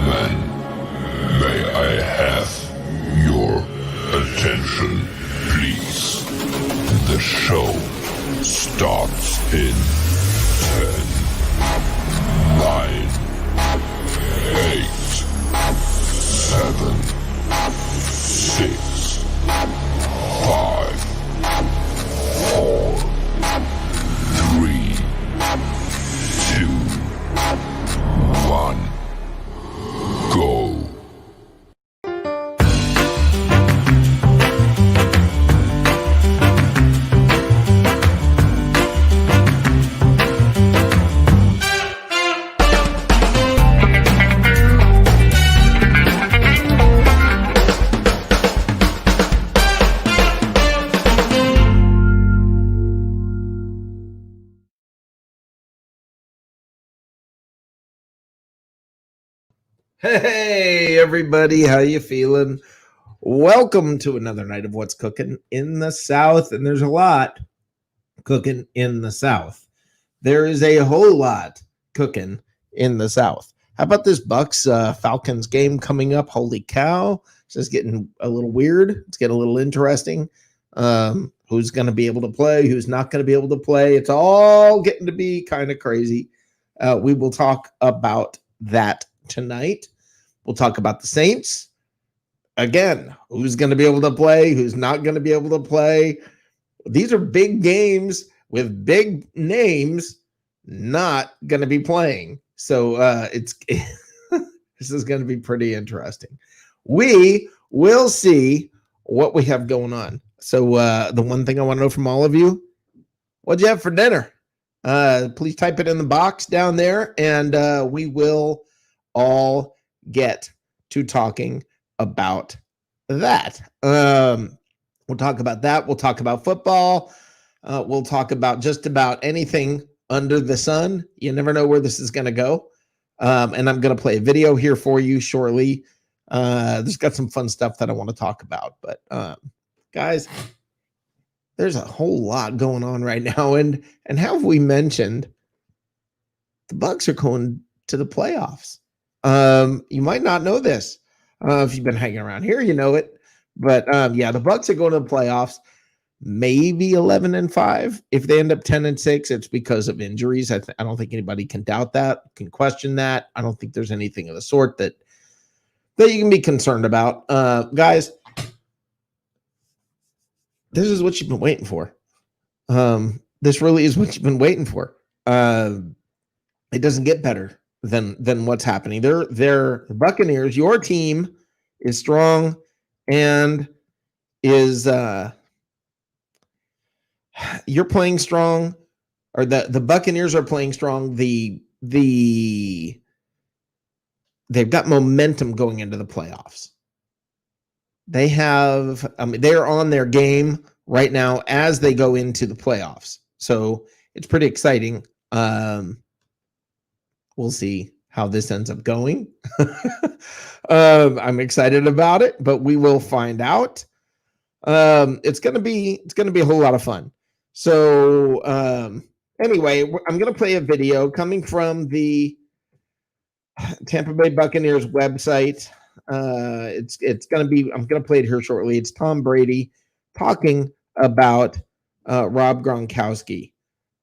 Gentlemen, may I have your attention, please? The show starts in 10, 9, 8, 7, 6, 5, 4, 3, 2, 1, go. Hey everybody, how you feeling? Welcome to another night of What's Cooking in the South, and there's a lot cooking in the South. There is a whole lot cooking in the South. How about this Bucks Falcons game coming up? Holy cow. It's just getting a little weird. It's getting a little interesting. Who's going to be able to play? Who's not going to be able to play? It's all getting to be kind of crazy. We will talk about that tonight. We'll talk about the Saints. Again, who's going to be able to play? Who's not going to be able to play? These are big games with big names not going to be playing. So this is going to be pretty interesting. We will see what we have going on. So the one thing I want to know from all of you, what'd you have for dinner? Please type it in the box down there, and we will all get to talking about that. We'll talk about that. We'll talk about football. We'll talk about just about anything under the sun. You never know where this is going to go. And I'm going to play a video here for you shortly. There's got some fun stuff that I want to talk about. But guys, there's a whole lot going on right now. And have we mentioned the Bucks are going to the playoffs? You might not know this. If you've been hanging around here, you know it. But yeah, the Bucks are going to the playoffs. Maybe 11-5. If they end up 10-6, it's because of injuries. I don't think anybody can doubt that, can question that. I don't think there's anything of the sort that you can be concerned about. Guys, this is what you've been waiting for. This really is what you've been waiting for. It doesn't get better than what's happening. They're the Buccaneers. Your team is strong and is you're playing strong, or the Buccaneers are playing strong. They've got momentum going into the playoffs. They're on their game right now as they go into the playoffs. So it's pretty exciting. We'll see how this ends up going. I'm excited about it, but we will find out. It's gonna be a whole lot of fun. So anyway, I'm gonna play a video coming from the Tampa Bay Buccaneers website. It's gonna be. I'm gonna play it here shortly. It's Tom Brady talking about Rob Gronkowski,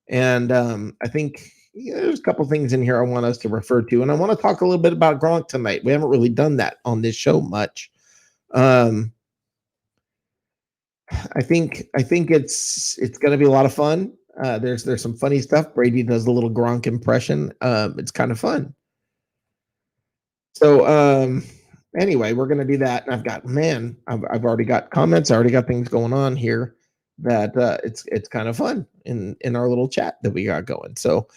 and I think there's a couple things in here I want us to refer to, and I want to talk a little bit about Gronk tonight. We haven't really done that on this show much. I think it's going to be a lot of fun. There's some funny stuff. Brady does a little Gronk impression. It's kind of fun. So anyway, we're going to do that. And I've already got comments. I already got things going on here that it's kind of fun in our little chat that we got going. So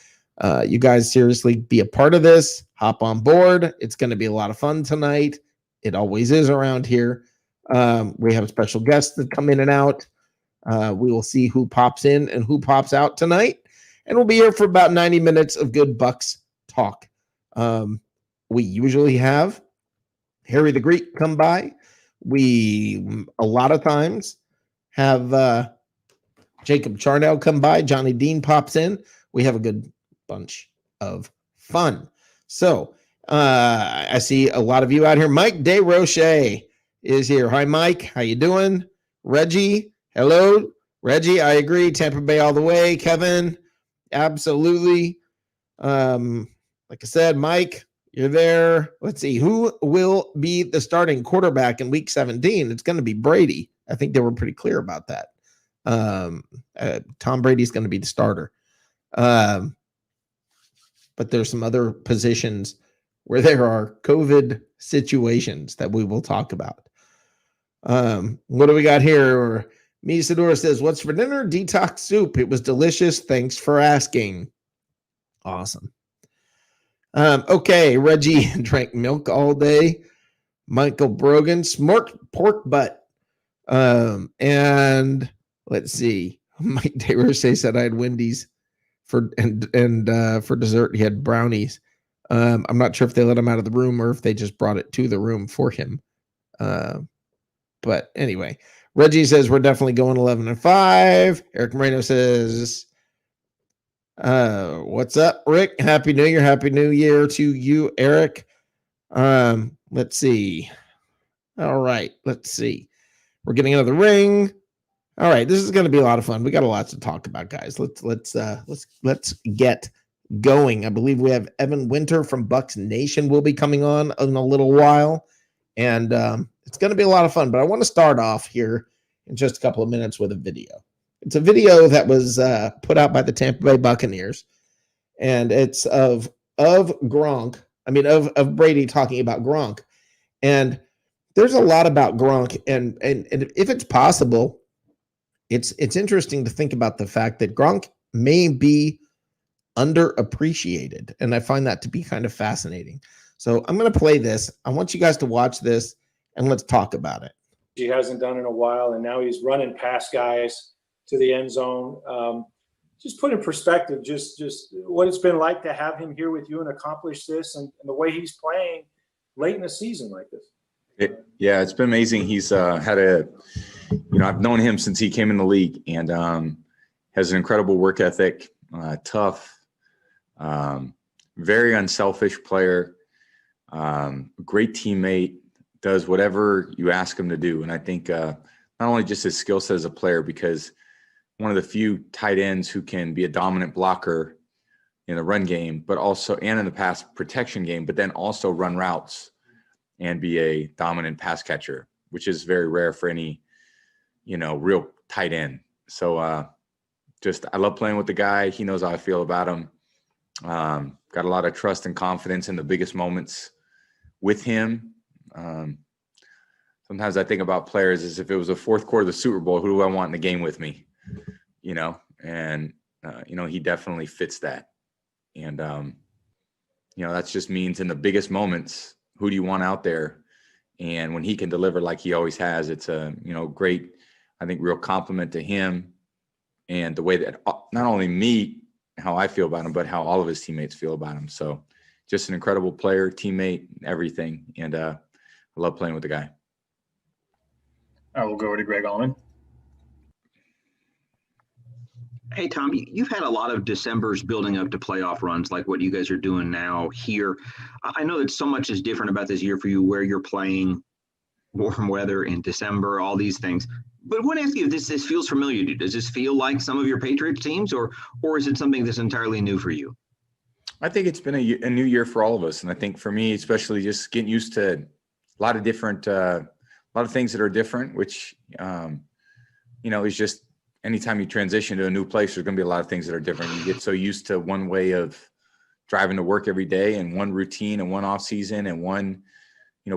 you guys seriously be a part of this. Hop on board. It's going to be a lot of fun tonight. It always is around here. We have special guests that come in and out. We will see who pops in and who pops out tonight. And we'll be here for about 90 minutes of good Bucks talk. We usually have Harry the Greek come by. We, a lot of times, have Jacob Charnell come by. Johnny Dean pops in. We have a good bunch of fun. So I see a lot of you out here. Mike DeRoche is here. Hi, Mike. How you doing? Reggie, hello. Reggie, I agree. Tampa Bay all the way. Kevin, absolutely. Like I said, Mike, you're there. Let's see. Who will be the starting quarterback in week 17? It's going to be Brady. I think they were pretty clear about that. Tom Brady's going to be the starter. But there's some other positions where there are COVID situations that we will talk about. What do we got here? Misadora says, what's for dinner? Detox soup. It was delicious. Thanks for asking. Awesome. Okay, Reggie drank milk all day. Michael Brogan, smoked pork butt. And let's see. Mike DeRoche said I had Wendy's for dessert. He had brownies. I'm not sure if they let him out of the room or if they just brought it to the room for him. But anyway, Reggie says we're definitely going 11-5. Eric Moreno says, what's up, Rick? Happy New Year. Happy New Year to you, Eric. Let's see. All right, let's see. We're getting another ring. All right, this is going to be a lot of fun. We got a lot to talk about, guys. Let's get going. I believe we have Evan Winter from Bucks Nation will be coming on in a little while, and it's going to be a lot of fun. But I want to start off here in just a couple of minutes with a video. It's a video that was put out by the Tampa Bay Buccaneers, and it's of Gronk. I mean, of Brady talking about Gronk, and there's a lot about Gronk, and if it's possible, it's interesting to think about the fact that Gronk may be underappreciated, and I find that to be kind of fascinating. So I'm going to play this. I want you guys to watch this, and let's talk about it. He hasn't done in a while, and now he's running past guys to the end zone. Just put in perspective, just what it's been like to have him here with you and accomplish this, and the way he's playing late in the season like this. It's been amazing. He's had I've known him since he came in the league, and has an incredible work ethic, tough, very unselfish player, great teammate, does whatever you ask him to do. And I think not only just his skill set as a player, because one of the few tight ends who can be a dominant blocker in the run game, but also, and in the pass protection game, but then also run routes and be a dominant pass catcher, which is very rare for any, real tight end. So I love playing with the guy. He knows how I feel about him. Got a lot of trust and confidence in the biggest moments with him. Sometimes I think about players as if it was the fourth quarter of the Super Bowl, who do I want in the game with me? And he definitely fits that. And, that just means in the biggest moments, who do you want out there? And when he can deliver like he always has, it's a, great, I think, real compliment to him and the way that not only me, how I feel about him, but how all of his teammates feel about him. So just an incredible player, teammate, everything. And I love playing with the guy. I will go over to Greg Allman. Hey, Tom, you've had a lot of Decembers building up to playoff runs like what you guys are doing now here. I know that so much is different about this year for you, where you're playing, warm weather in December, all these things. But I want to ask you if this feels familiar to you. Does this feel like some of your Patriots teams, or is it something that's entirely new for you? I think it's been a new year for all of us. And I think for me, especially just getting used to a lot of different, a lot of things that are different, which, is just anytime you transition to a new place, there's going to be a lot of things that are different. You get so used to one way of driving to work every day and one routine and one off season and one,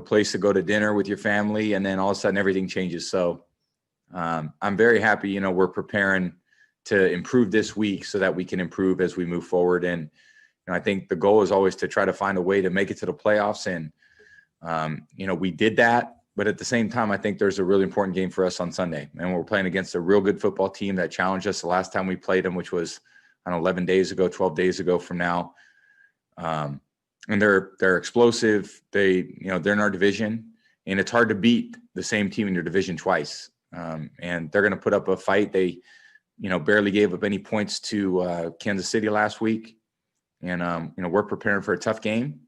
place to go to dinner with your family. And then all of a sudden everything changes. So I'm very happy, we're preparing to improve this week so that we can improve as we move forward. And I think the goal is always to try to find a way to make it to the playoffs. And, we did that. But at the same time, I think there's a really important game for us on Sunday. And we're playing against a real good football team that challenged us the last time we played them, which was 11 days ago, 12 days ago from now. And they're explosive. They're in our division. And it's hard to beat the same team in your division twice. And they're going to put up a fight. They, barely gave up any points to Kansas City last week. And, we're preparing for a tough game.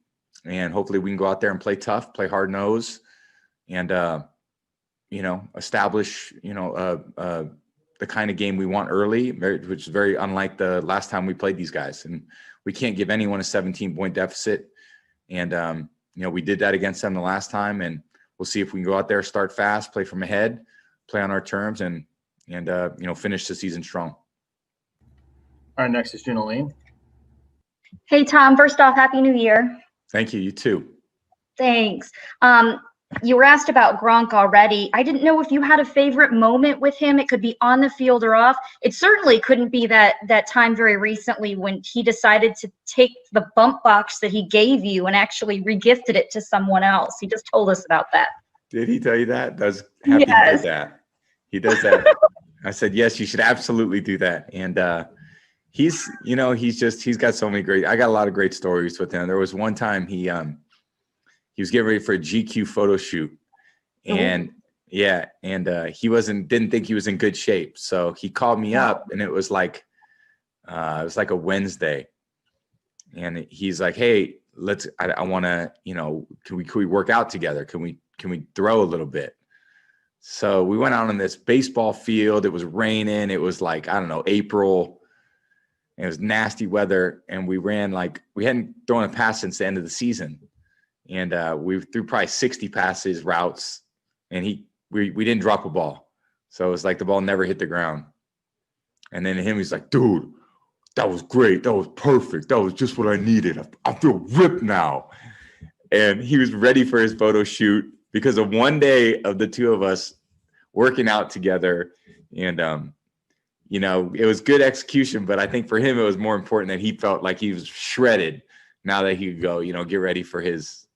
and hopefully we can go out there and play tough, play hard nose, and establish the kind of game we want early, which is very unlike the last time we played these guys. And we can't give anyone a 17-point deficit. And we did that against them the last time, and we'll see if we can go out there, start fast, play from ahead, play on our terms, and finish the season strong. All right, next is Janaline. Hey, Tom, first off, Happy New Year. Thank you. You too. Thanks. You were asked about Gronk already. I didn't know if you had a favorite moment with him. It could be on the field or off. It certainly couldn't be that time very recently when he decided to take the bump box that he gave you and actually regifted it to someone else. He just told us about that. Did he tell you that? Does Happy Yes. does that? He does that. I said, yes, you should absolutely do that. And he's got so many I got a lot of great stories with him. There was one time he was getting ready for a GQ photo shoot, and he didn't think he was in good shape. So he called me up, and it was like a Wednesday, and he's like, "Hey, I want to, can we work out together? Can we throw a little bit?" So we went out on this baseball field. It was raining. It was like, I don't know, April. It was nasty weather, and we hadn't thrown a pass since the end of the season. And we threw probably 60 passes, routes, and we didn't drop a ball. So it was like the ball never hit the ground. And then he's like, dude, that was great. That was perfect. That was just what I needed. I feel ripped now. And he was ready for his photo shoot because of one day of the two of us working out together. And, it was good execution, but I think for him, it was more important that he felt like he was shredded now that he could go, get ready for his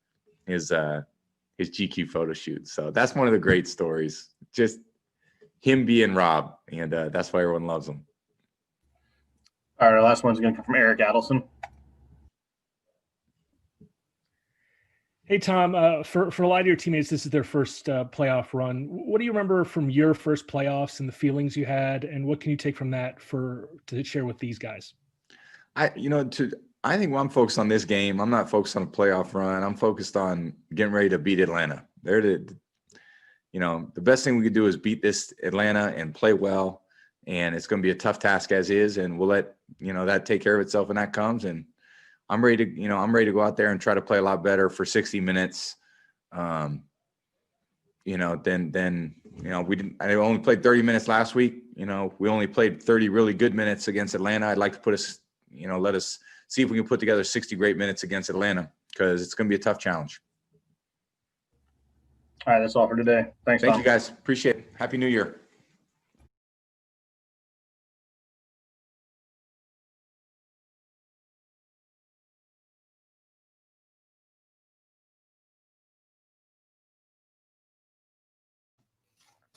GQ photo shoot. So that's one of the great stories, just him being Rob, and that's why everyone loves him. All right, our last one's going to come from Eric Adelson. Hey, Tom, for a lot of your teammates, this is their first playoff run. What do you remember from your first playoffs and the feelings you had, and what can you take from that to share with these guys? I think when I'm focused on this game, I'm not focused on a playoff run. I'm focused on getting ready to beat Atlanta. The best thing we could do is beat this Atlanta and play well. And it's going to be a tough task as is. And we'll let, that take care of itself when that comes. And I'm ready to go out there and try to play a lot better for 60 minutes. I only played 30 minutes last week. We only played 30 really good minutes against Atlanta. I'd like to put us, let us see if we can put together 60 great minutes against Atlanta, because it's going to be a tough challenge. All right, that's all for today. Thank you, guys. Appreciate it. Happy New Year.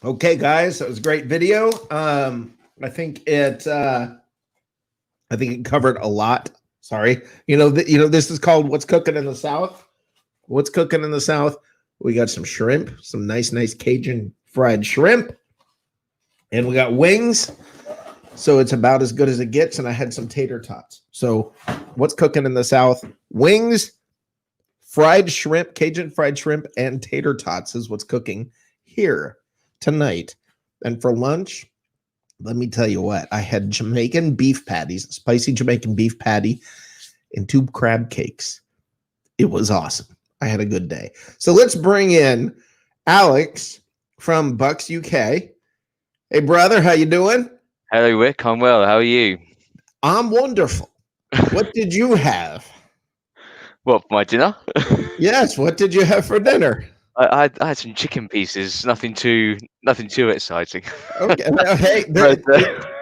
Okay, guys, that was a great video. I think it covered a lot. Sorry, this is called "What's Cooking in the South." What's cooking in the South? We got some shrimp, some nice Cajun fried shrimp, and we got wings. So it's about as good as it gets. And I had some tater tots. So what's cooking in the South? Wings, fried shrimp, Cajun fried shrimp, and tater tots is what's cooking here tonight. And for lunch, let me tell you what, I had Jamaican beef patties, spicy Jamaican beef patty, and 2 crab cakes. It was awesome. I had a good day. So let's bring in Alex from Bucks UK. Hey, brother, how you doing? Hello, Rick. I'm well. How are you? I'm wonderful. What did you have? What, for my dinner? Yes, what did you have for dinner? I had some chicken pieces. Nothing too exciting. Okay, hey,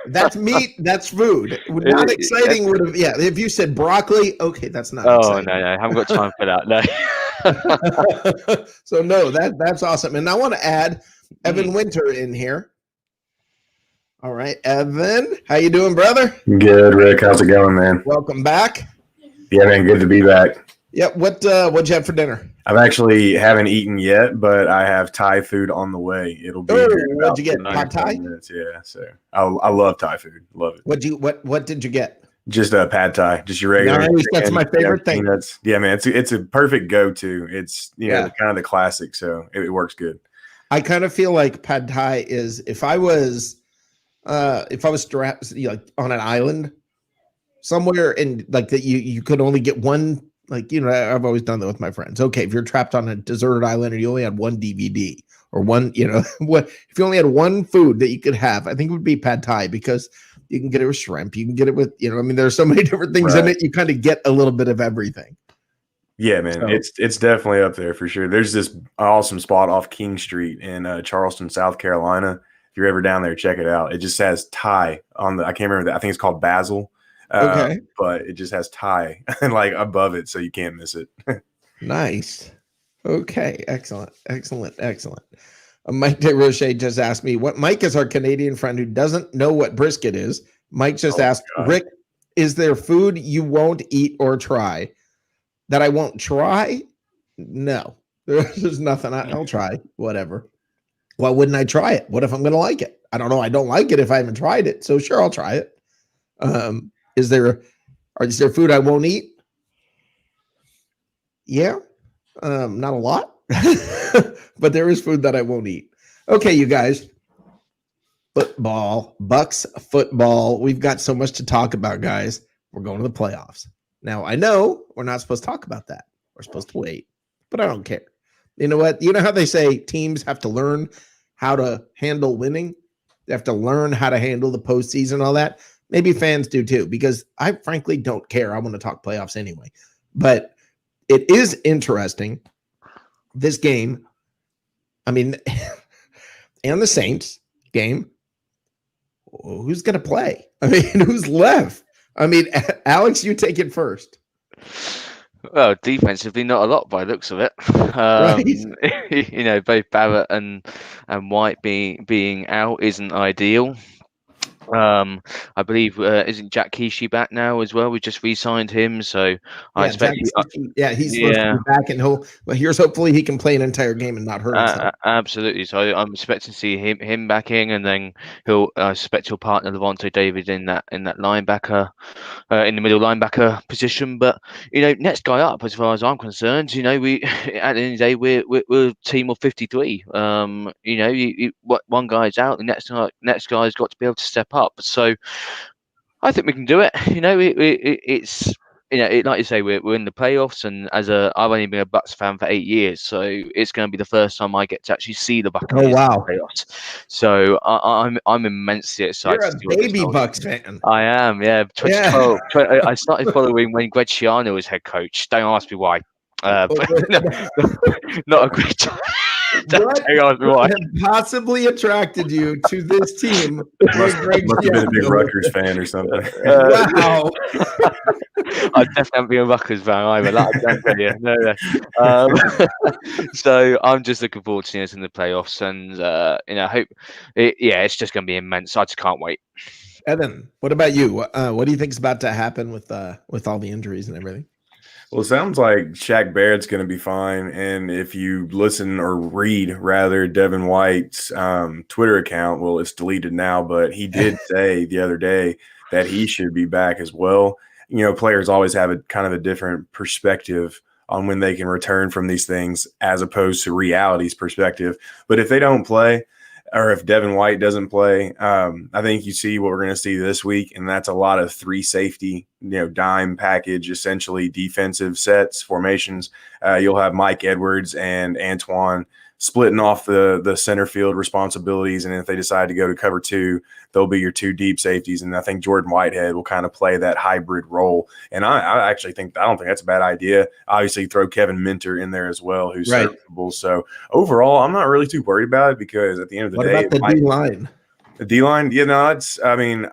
that's meat. That's food. Not exciting would have. Yeah, if you said broccoli, okay, that's not. Exciting. No, I haven't got time for that. No. So no, that's awesome. And I want to add Evan Winter in here. All right, Evan, how you doing, brother? Good, Rick. How's it going, man? Welcome back. Yeah, man. Good to be back. Yep. What'd you have for dinner? I've actually haven't eaten yet, but I have Thai food on the way. It'll be. What'd you get? Pad Thai? Minutes. Yeah. So I love Thai food. Love it. What did you get? Just a pad thai, just your regular. Nice. That's chicken, my favorite thing. peanuts. Yeah, man, it's a perfect go-to. It's Yeah. kind of the classic, so it works good. I kind of feel like pad thai is if I was strapped on an island somewhere and like that you could only get one, like, I've always done that with my friends. Okay, if you're trapped on a deserted island and you only had one DVD or one, what if you only had one food that you could have, I think it would be pad thai, because you can get it with shrimp, you can get it with, there's so many different things in Right. it. You kind of get a little bit of everything. Yeah, man, So- it's definitely up there for sure. There's this awesome spot off King Street in Charleston, South Carolina. If you're ever down there, check it out. It just has Thai on the. I can't remember that. I think it's called Basil. Okay. But it just has Thai like above it, so you can't miss it. Nice. Okay. Excellent. Mike DeRoche just asked me what Mike is our Canadian friend who doesn't know what brisket is. Mike just asked, God. Rick, is there food you won't eat or try that I won't try? No, there's nothing. I'll try whatever. Why wouldn't I try it? What if I'm going to like it? I don't know. I don't like it if I haven't tried it. So sure, I'll try it. Is there food I won't eat? Yeah. Not a lot, but there is food that I won't eat. Okay, you guys. Football, Bucks football. We've got so much to talk about, guys. We're going to the playoffs. Now, I know we're not supposed to talk about that. We're supposed to wait, but I don't care. You know what? You know how they say teams have to learn how to handle winning? They have to learn how to handle the postseason and all that. Maybe fans do too, because I frankly don't care. I want to talk playoffs anyway. But it is interesting, this game. I mean, and the Saints game. Who's going to play? I mean, who's left? I mean, Alex, you take it first. Well, defensively, not a lot by the looks of it. Right. Both Barrett and White being out isn't ideal. I believe isn't Jack Keeshy back now as well? We just re-signed him, so I expect. He's supposed to be back, and here's hopefully he can play an entire game and not hurt himself. Absolutely. So I'm expecting to see him back in, and then I suspect he'll partner Levante David in that linebacker, in the middle linebacker position. But next guy up, as far as I'm concerned, we at the end of the day we're a team of 53. One guy's out, the next guy's got to be able to step up. So I think we can do it. It's like you say, we're in the playoffs, and I've only been a Bucks fan for 8 years, so it's going to be the first time I get to actually see the Buccaneers in the playoffs. So I'm immensely excited. You're a baby Bucks fan. I am, yeah. 2012. I started following when Greg Schiano was head coach. Don't ask me why. But not a great time. What possibly attracted you to this team? Must have been a big Rutgers fan or something. Wow. I definitely haven't been a Rutgers fan either. That I can tell you. No. So I'm just looking forward to seeing us in the playoffs, and I hope. It's just going to be immense. I just can't wait. Evan, what about you? What do you think is about to happen with all the injuries and everything? Well, it sounds like Shaq Barrett's going to be fine. And if you listen or read, rather, Devin White's Twitter account, well, it's deleted now, but he did say the other day that he should be back as well. Players always have a kind of a different perspective on when they can return from these things as opposed to reality's perspective. But if they don't play, or if Devin White doesn't play, I think you see what we're going to see this week, and that's a lot of 3 safety, dime package, essentially defensive sets, formations. You'll have Mike Edwards and Antoine splitting off the center field responsibilities, and if they decide to go to cover 2, they'll be your 2 deep safeties, and I think Jordan Whitehead will kind of play that hybrid role. And I actually I don't think that's a bad idea. Obviously, throw Kevin Minter in there as well, who's right. serviceable. So overall, I'm not really too worried about it, because at the end of the day, what about the D-line? The D-line,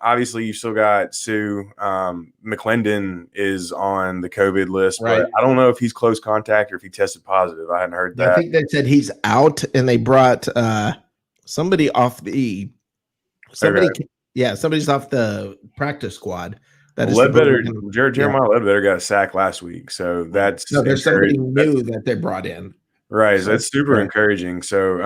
obviously you still got Sue. McClendon is on the COVID list, right. But I don't know if he's close contact or if he tested positive. I hadn't heard that. I think they said he's out, and they brought somebody off the somebody's off the practice squad. That Jeremiah Ledbetter got a sack last week, so that's there's somebody new that they brought in. Right, so that's super encouraging. So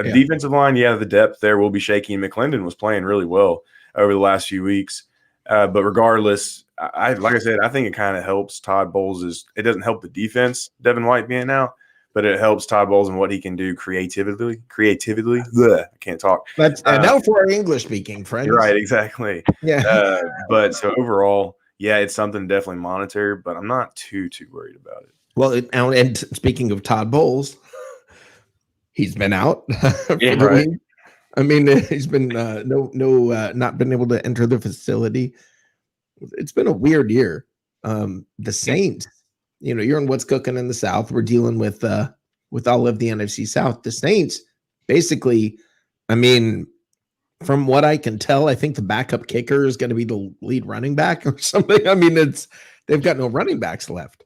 defensive line, the depth there will be shaky. McClendon was playing really well over the last few weeks. But regardless, I like I said, I think it kind of helps Todd Bowles. It doesn't help the defense, Devin White being out, but it helps Todd Bowles and what he can do creatively. Blech, I can't talk. But now for our English speaking friends. You're right, exactly. Yeah. But so overall, yeah, it's something to definitely monitor, but I'm not too worried about it. Well, and speaking of Todd Bowles, he's been out for Yeah, the right. week. I mean, he's been not been able to enter the facility. It's been a weird year. The Saints, you're in what's cooking in the South. We're dealing with all of the NFC South. The Saints, basically, I mean, from what I can tell, I think the backup kicker is going to be the lead running back or something. I mean, they've got no running backs left.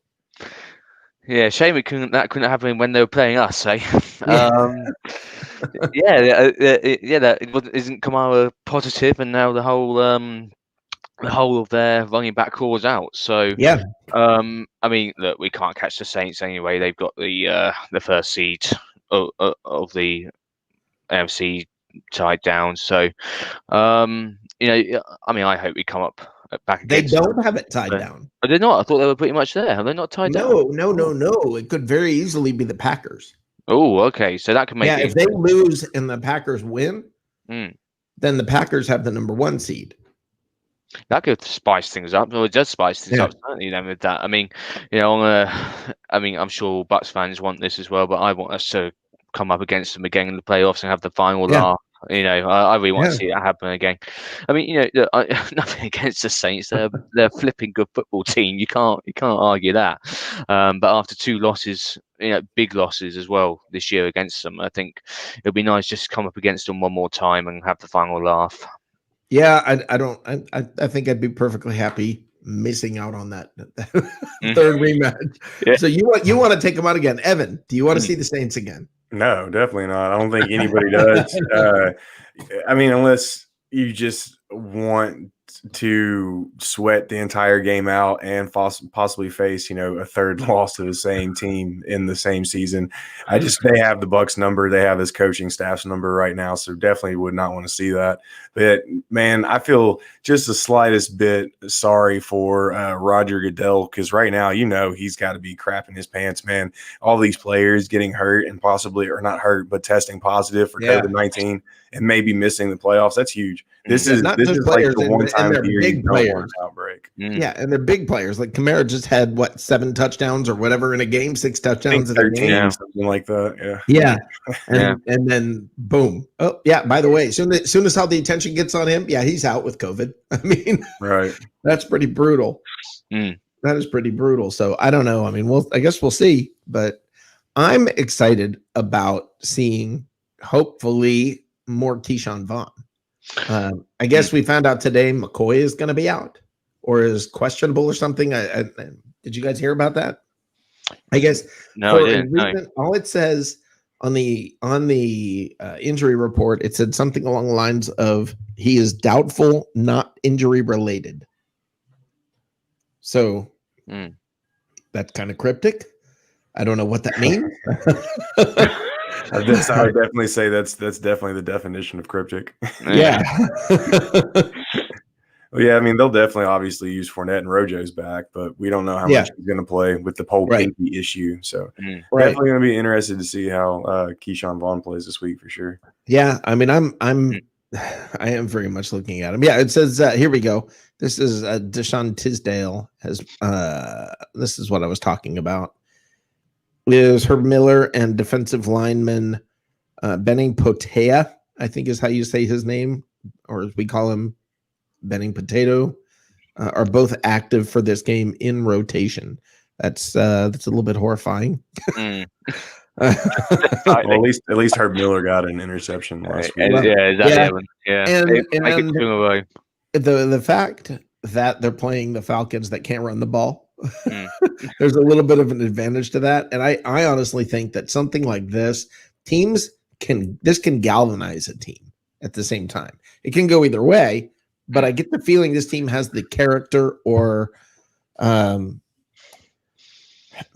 Yeah, shame that couldn't happen when they were playing us, eh? Isn't Kamara positive, and now the whole of their running back core is out. So Yeah. I mean, look, we can't catch the Saints anyway. They've got the first seed of the NFC tied down. So I mean, I hope we come up back They against. don't have it tied down. Are they not? I thought they were pretty much there. Have they not tied down? No. It could very easily be the Packers. Oh, okay. So that could make it. If they lose and the Packers win, then the Packers have the number 1 seed. That could spice things up. Well, it does spice things up, certainly. Then with that, I mean, I'm sure Bucks fans want this as well, but I want us to come up against them again in the playoffs and have the final laugh. I really want to see that happen again. I mean, nothing against the Saints. They're a flipping good football team. You can't argue that. But after 2 losses, big losses as well this year against them, I think it'd be nice just to come up against them one more time and have the final laugh. Yeah, I think I'd be perfectly happy missing out on that third rematch. Yeah. So you want to take them out again, Evan? Do you want to see the Saints again? No, definitely not. I don't think anybody does. I mean, unless you just want to sweat the entire game out and possibly face, a third loss to the same team in the same season. They have the Bucks number. They have his coaching staff's number right now. So definitely would not want to see that. But man, I feel just the slightest bit sorry for Roger Goodell, because right now, he's got to be crapping his pants, man. All these players getting hurt and possibly, or not hurt, but testing positive for COVID-19 and maybe missing the playoffs. That's huge. This is like the one time of year you don't want an outbreak. Yeah, and they're big players. Like Kamara just had 7 touchdowns or whatever in a game, 6 touchdowns in a game, something like that. Yeah. And then boom. Oh yeah. By the way, soon as all the attention gets on him, he's out with COVID. I mean, right. That's pretty brutal. That is pretty brutal. So I don't know. I mean, I guess we'll see. But I'm excited about seeing hopefully more Keyshawn Vaughn. I guess we found out today McCoy is going to be out or is questionable or something. Did you guys hear about that? I guess no, I didn't. No. All it says on the injury report, it said something along the lines of he is doubtful, not injury related. So that's kind of cryptic. I don't know what that means. I would definitely say that's definitely the definition of cryptic. Yeah. Well, yeah, I mean, they'll definitely obviously use Fournette and Rojo's back, but we don't know how much he's going to play with the whole pinky issue. So definitely going to be interested to see how Keyshawn Vaughn plays this week for sure. Yeah, I mean, I am very much looking at him. Yeah, it says here we go. This is Deshaun Tisdale has. This is what I was talking about. Is Herb Miller and defensive lineman Benning Potea, I think is how you say his name, or as we call him, Benning Potato, are both active for this game in rotation. That's a little bit horrifying. Well, at least Herb Miller got an interception last week. And the fact that they're playing the Falcons that can't run the ball, there's a little bit of an advantage to that. And I honestly think that something like this, can galvanize a team at the same time. It can go either way, but I get the feeling this team has the character or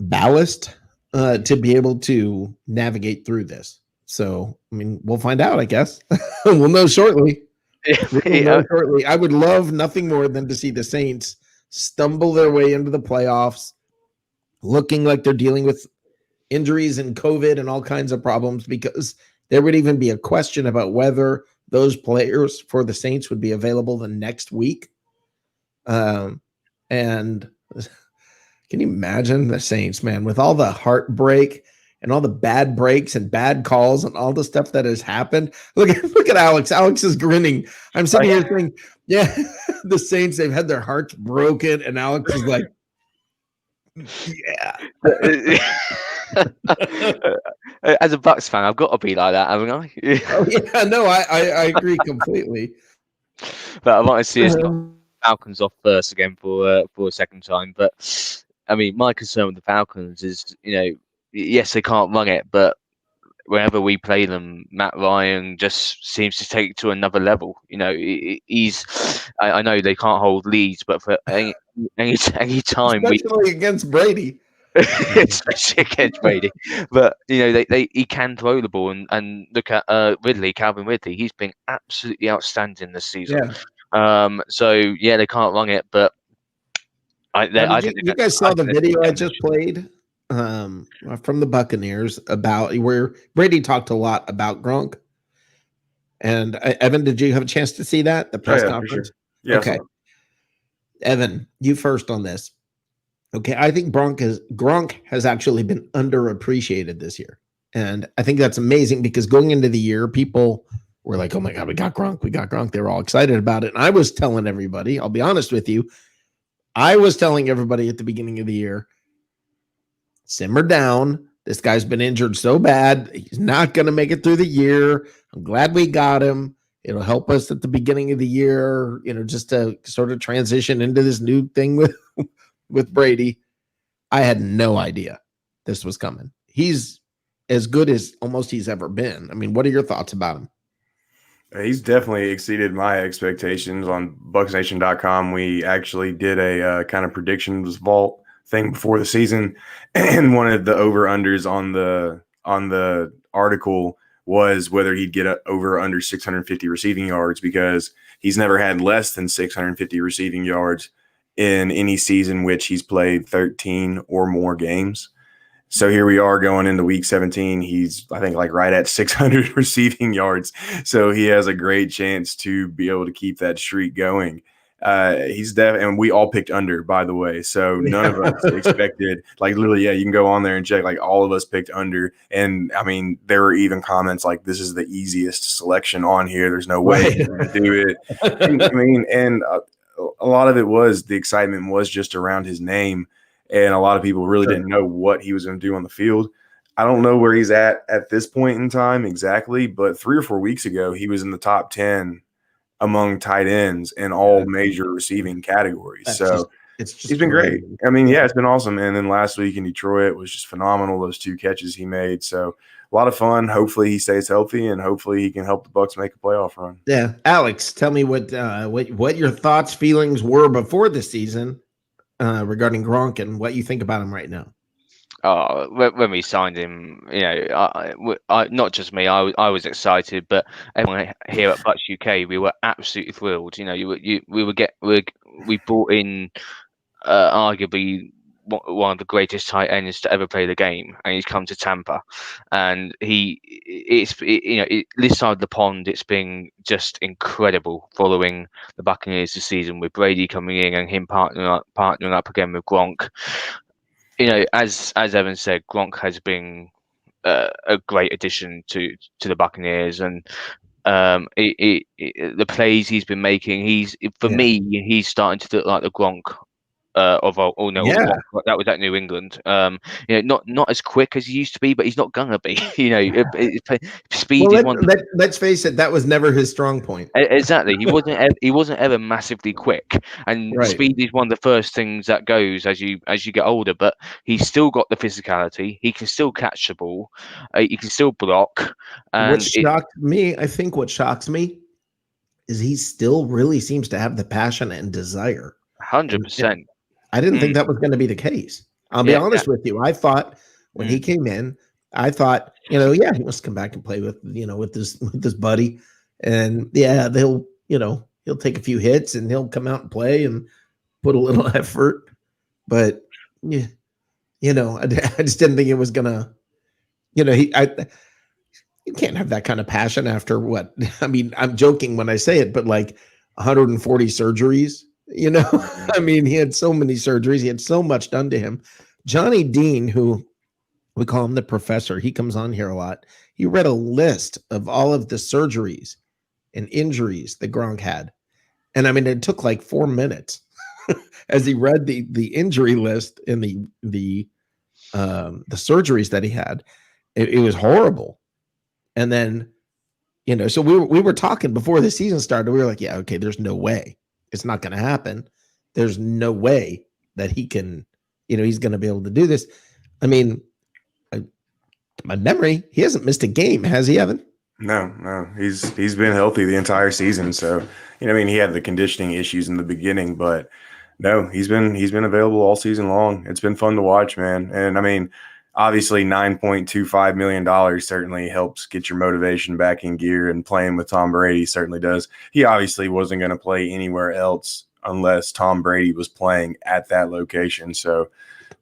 ballast to be able to navigate through this. So, I mean, we'll find out, I guess. We'll know shortly. I would love nothing more than to see the Saints stumble their way into the playoffs, looking like they're dealing with injuries and COVID and all kinds of problems, because there would even be a question about whether those players for the Saints would be available the next week. And can you imagine the Saints, man, with all the heartbreak and all the bad breaks and bad calls and all the stuff that has happened? Look at Alex. Alex is grinning. I'm sitting here thinking, yeah, the Saints, they've had their hearts broken, and Alex is like, yeah. As a Bucks fan, I've got to be like that, haven't I? Oh, yeah, no, I agree completely. But I want to see us knock Falcons off first again for a second time. But I mean, my concern with the Falcons is, yes, they can't run it, but whenever we play them, Matt Ryan just seems to take it to another level. I know they can't hold leads, but for any time especially against Brady. Especially against Brady, but he can throw the ball, and look at Calvin Ridley. He's been absolutely outstanding this season. Yeah. So yeah, they can't run it, but you guys saw the video I just played from the Buccaneers about where Brady talked a lot about Gronk. And Evan, did you have a chance to see that, the press conference? Sure. Yeah. Okay. Evan, you first on this. Okay, I think Gronk has actually been underappreciated this year. And I think that's amazing, because going into the year, people were like, oh my God, we got Gronk. They were all excited about it. And I was telling everybody, I'll be honest with you, I was telling everybody at the beginning of the year, simmer down. This guy's been injured so bad. He's not going to make it through the year. I'm glad we got him. It'll help us at the beginning of the year, just to sort of transition into this new thing with Brady. I had no idea this was coming. He's as good as almost he's ever been. I mean, what are your thoughts about him? He's definitely exceeded my expectations. On BucksNation.com, we actually did a kind of predictions vault thing before the season, and one of the over-unders on the article was whether he'd get over or under 650 receiving yards, because he's never had less than 650 receiving yards in any season which he's played 13 or more games. So here we are going into week 17. He's, I think, like right at 600 receiving yards. So he has a great chance to be able to keep that streak going. He's definitely, and we all picked under, by the way. So none of us expected, like literally, yeah, you can go on there and check, like all of us picked under. And I mean, there were even comments like, this is the easiest selection on here. There's no way to do it. And a lot of it was, the excitement was just around his name. And a lot of people really didn't know what he was going to do on the field. I don't know where he's at this point in time exactly, but 3 or 4 weeks ago, he was in the top 10 among tight ends in all major receiving categories. He's been great. I mean, yeah, it's been awesome. And then last week in Detroit was just phenomenal, those 2 catches he made. So a lot of fun. Hopefully he stays healthy, and hopefully he can help the Bucs make a playoff run. Yeah. Alex, tell me what your thoughts, feelings were before the season regarding Gronk, and what you think about him right now. When we signed him, I not just me, I was excited, but everyone here at Bucks UK, we were absolutely thrilled. We brought in arguably one of the greatest tight ends to ever play the game, and he's come to Tampa, and this side of the pond, it's been just incredible following the Buccaneers this season, with Brady coming in and him partnering up again with Gronk. As Evan said, Gronk has been a great addition to the Buccaneers, and the plays he's been making, me, he's starting to look like the Gronk that was at New England. Not as quick as he used to be, but he's not gonna be. Speed is one. Let's face it, that was never his strong point. Exactly, he wasn't ever massively quick, and speed is one of the first things that goes as you get older. But he's still got the physicality. He can still catch the ball. He can still block. And what shocks me is he still really seems to have the passion and desire. 100%. I didn't think that was going to be the case. I'll be honest with you. I thought when he came in, he must come back and play with this buddy, and he'll take a few hits and he'll come out and play, and put a little effort, but yeah, I just didn't think it was gonna, you can't have that kind of passion after what? I mean, I'm joking when I say it, but like 140 surgeries, I mean, he had so many surgeries, he had so much done to him. Johnny Dean, who we call him the professor, he comes on here a lot. He read a list of all of the surgeries and injuries that Gronk had. And I mean, it took like 4 minutes as he read the injury list and the surgeries that he had. It was horrible. And then, so we were talking before the season started. We were like, yeah, okay, there's no way it's not going to happen. There's no way that he can, he's going to be able to do this. I mean, my memory, he hasn't missed a game, has he, Evan? No, he's been healthy the entire season. So, I mean, he had the conditioning issues in the beginning, but no, he's been available all season long. It's been fun to watch, man. And I mean, obviously $9.25 million certainly helps get your motivation back in gear, and playing with Tom Brady certainly does. He obviously wasn't going to play anywhere else unless Tom Brady was playing at that location. So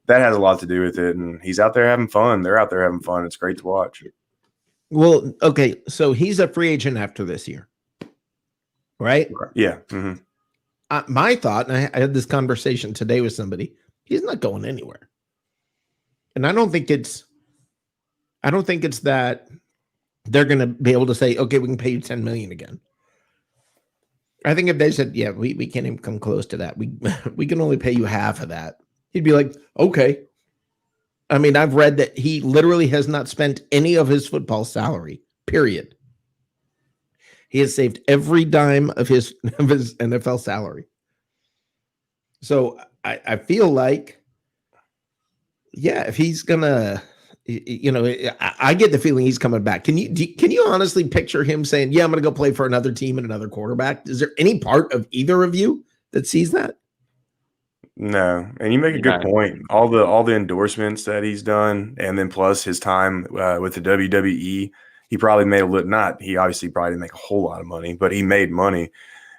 that has a lot to do with it. And he's out there having fun. They're out there having fun. It's great to watch. Well, okay. So he's a free agent after this year, right? Yeah. Mm-hmm. My thought, and I had this conversation today with somebody, he's not going anywhere. And I don't think it's that they're going to be able to say, okay, we can pay you $10 million again. I think if they said, yeah, we can't even come close to that. We can only pay you half of that. He'd be like, okay. I mean, I've read that he literally has not spent any of his football salary, period. He has saved every dime of his NFL salary. So I feel like, yeah, if he's gonna, I get the feeling he's coming back. Can you honestly picture him saying, yeah, I'm gonna go play for another team and another quarterback? Is there any part of either of you that sees that? No, and you make a good point. All the endorsements that he's done, and then plus his time with the WWE, he probably made he obviously probably didn't make a whole lot of money, but he made money.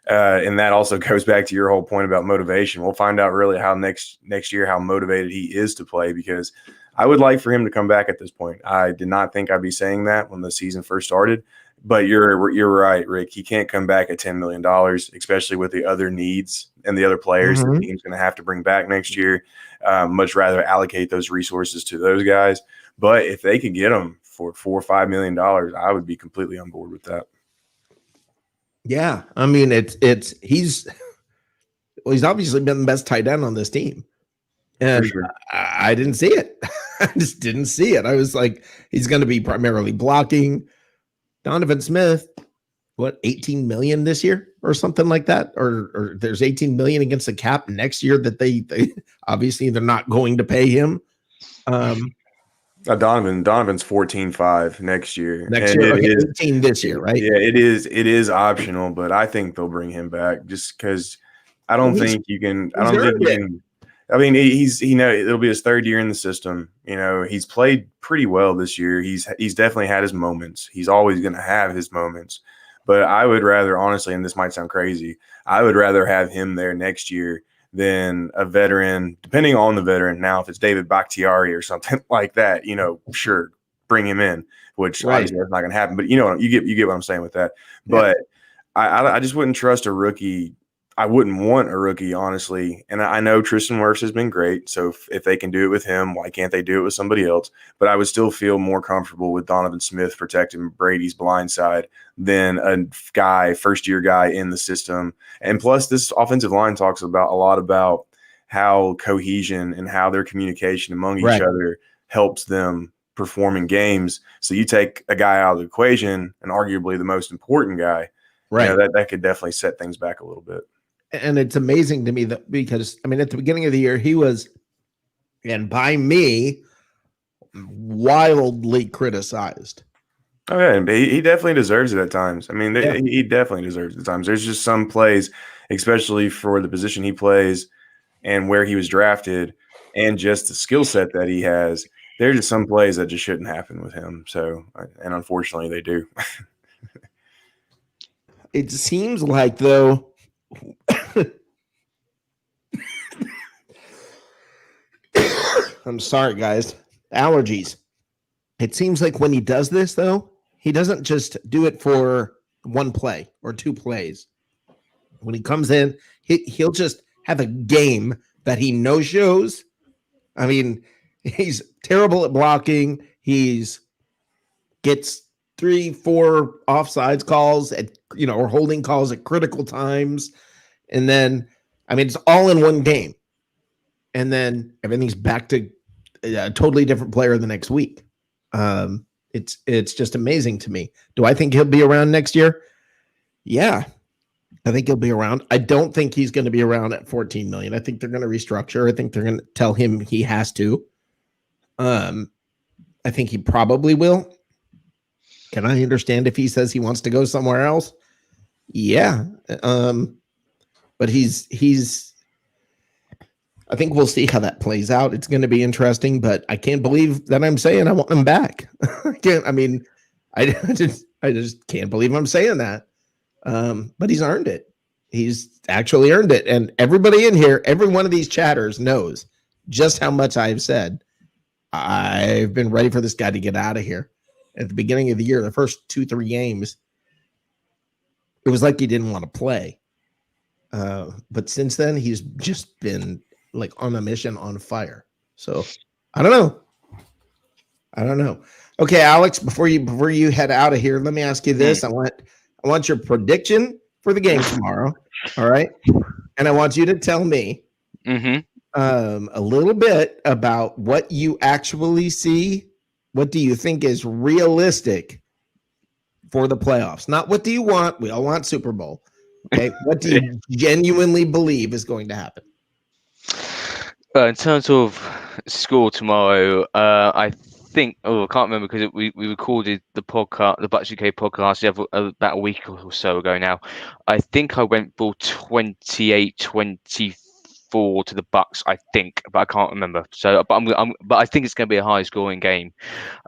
And that also goes back to your whole point about motivation. We'll find out really how next year how motivated he is to play, because I would like for him to come back at this point. I did not think I'd be saying that when the season first started, but you're right, Rick. He can't come back at $10 million, especially with the other needs and the other players the team's going to have to bring back next year. Much rather allocate those resources to those guys. But if they could get them for $4 or $5 million, I would be completely on board with that. Yeah, I mean, he's obviously been the best tight end on this team, and sure. I didn't see it. I just didn't see it. I was like, he's going to be primarily blocking. Donovan Smith, what, 18 million this year or something like that, or there's 18 million against the cap next year that they obviously they're not going to pay him. Donovan's 14.5 next year. Next year, okay, 18 this year, right? Yeah, it is optional, but I think they'll bring him back just because I don't think you can. I don't think you can. I mean, it'll be his third year in the system. He's played pretty well this year. He's definitely had his moments. He's always going to have his moments. But I would rather, honestly, and this might sound crazy, I would rather have him there next year than a veteran, depending on the veteran. Now, if it's David Bakhtiari or something like that, sure, bring him in, which obviously that's not going to happen. But you get what I'm saying with that. Yeah. But I just wouldn't trust a rookie. I wouldn't want a rookie, honestly. And I know Tristan Wirfs has been great. So if they can do it with him, why can't they do it with somebody else? But I would still feel more comfortable with Donovan Smith protecting Brady's blind side than a first-year guy in the system. And plus, this offensive line talks a lot about how cohesion and how their communication among each other helps them perform in games. So you take a guy out of the equation, and arguably the most important guy, that could definitely set things back a little bit. And it's amazing to me that because, I mean, at the beginning of the year, he was, and by me, wildly criticized. Oh, yeah. He definitely deserves it at times. I mean, he definitely deserves it at times. There's just some plays, especially for the position he plays and where he was drafted and just the skill set that he has. There's just some plays that just shouldn't happen with him. So, and unfortunately, they do. It seems like, though, I'm sorry, guys. Allergies. It seems like when he does this, though, he doesn't just do it for one play or two plays. When he comes in, he'll just have a game that he no shows. I mean, he's terrible at blocking. He's gets 3-4 offsides calls at or holding calls at critical times, and then it's all in one game, and then everything's back to a totally different player the next week. It's just amazing to me. Do I think he'll be around next year? Yeah, I think he'll be around. I don't think he's going to be around at 14 million. I think they're going to restructure. I think they're going to tell him he has to. I think he probably will. Can I understand if he says he wants to go somewhere else? Yeah. But he's I think we'll see how that plays out. It's going to be interesting, but I can't believe that I'm saying I want him back. I just can't believe I'm saying that. But he's earned it. He's actually earned it. And everybody in here, every one of these chatters knows just how much I've said. I've been ready for this guy to get out of here. At the beginning of the year, the first 2-3 games, it was like he didn't want to play. But since then, he's just been like on a mission, on fire. So I don't know. Okay, Alex, before you head out of here, let me ask you this. I want your prediction for the game tomorrow. All right. And I want you to tell me a little bit about what you actually see. What do you think is realistic for the playoffs? Not what do you want? We all want Super Bowl. Okay. What do you genuinely believe is going to happen? In terms of score tomorrow, I think, I can't remember because we recorded the podcast, the Bucks UK podcast, about a week or so ago now. I think I went for 28-24 to the Bucks, I think, but I can't remember. So, but I think it's going to be a high scoring game.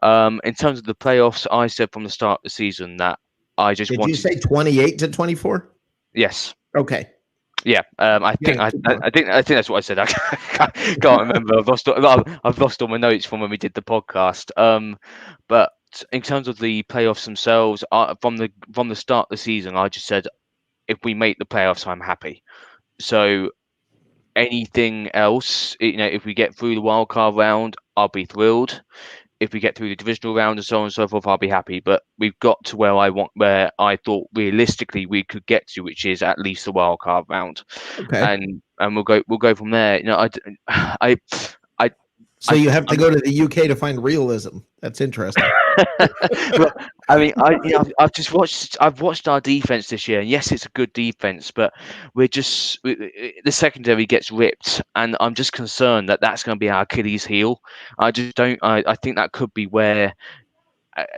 In terms of the playoffs, I said from the start of the season that I just Did you say 28-24? Yes. Okay. Yeah, I think that's what I said. I can't remember. I've lost all my notes from when we did the podcast. But in terms of the playoffs themselves, from the start of the season, I just said if we make the playoffs, I'm happy. So anything else, if we get through the wild card round, I'll be thrilled. If we get through the divisional round and so on and so forth, I'll be happy. But we've got to where I thought realistically we could get to, which is at least the wild card round. Okay. And we'll go from there. So you have to go to the UK to find realism. That's interesting. Well, I've watched our defense this year, and yes, it's a good defense, but the secondary gets ripped, and I'm just concerned that that's going to be our Achilles heel. I think that could be where,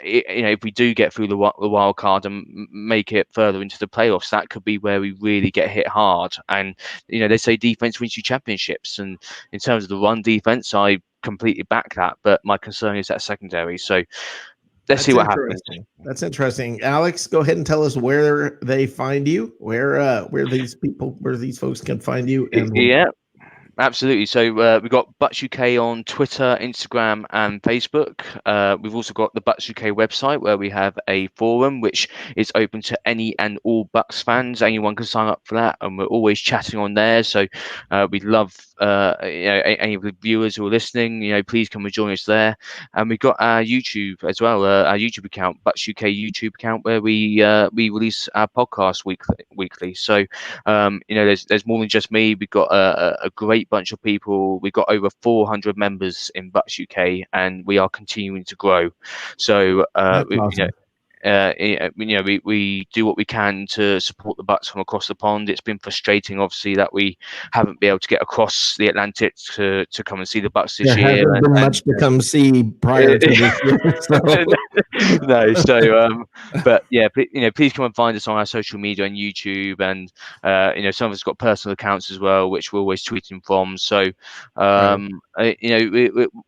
if we do get through the wild card and make it further into the playoffs, that could be where we really get hit hard. And they say defense wins you championships, and in terms of the run defense, I completely back that. But my concern is that secondary. So let's see what happens. That's interesting. Alex, go ahead and tell us where they find you, where these folks can find you. Yeah. Absolutely. So we've got Bucks UK on Twitter, Instagram, and Facebook. We've also got the Bucks UK website where we have a forum which is open to any and all Bucks fans. Anyone can sign up for that, and we're always chatting on there. So we'd love any of the viewers who are listening. Please come and join us there. And we've got our YouTube as well, our YouTube account, Bucks UK YouTube account, where we release our podcast weekly. So there's more than just me. We've got a great bunch of people. We've got over 400 members in Bucks UK, and we are continuing to grow. So awesome. We do what we can to support the Bucks from across the pond. It's been frustrating, obviously, that we haven't been able to get across the Atlantic to come and see the Bucks this year. There hasn't been much to come see prior to this year. So. But yeah, please come and find us on our social media and YouTube, and some of us got personal accounts as well, which we're always tweeting from. So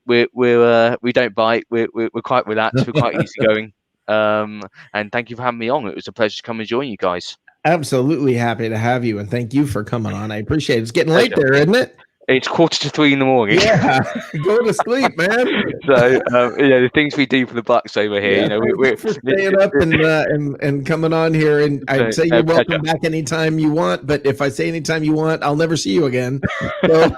we don't bite. We're quite relaxed. We're quite easygoing. And thank you for having me on. It was a pleasure to come and join you guys. Absolutely happy to have you, and thank you for coming on. I appreciate it. It's getting late there, isn't it? It's 2:45 in the morning. Yeah, go to sleep, man. So the things we do for the Bucks over here, Yeah, thanks for staying up and coming on here. And I'd say you're welcome back anytime you want. But if I say anytime you want, I'll never see you again. So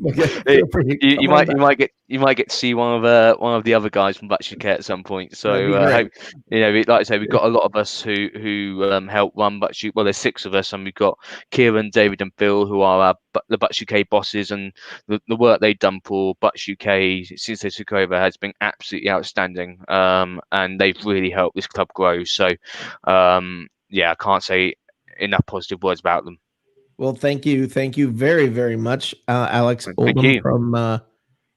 you might get to see one of the other guys from Butch UK at some point. So hope, like I say, we've got a lot of us who help run Butch UK. Well, there's 6 of us, and we've got Kieran, David, and Phil, who are the Butch UK bosses, and the work they've done for Butch UK since they took over has been absolutely outstanding. And they've really helped this club grow. So I can't say enough positive words about them. Well, thank you very, very much, Alex Oldham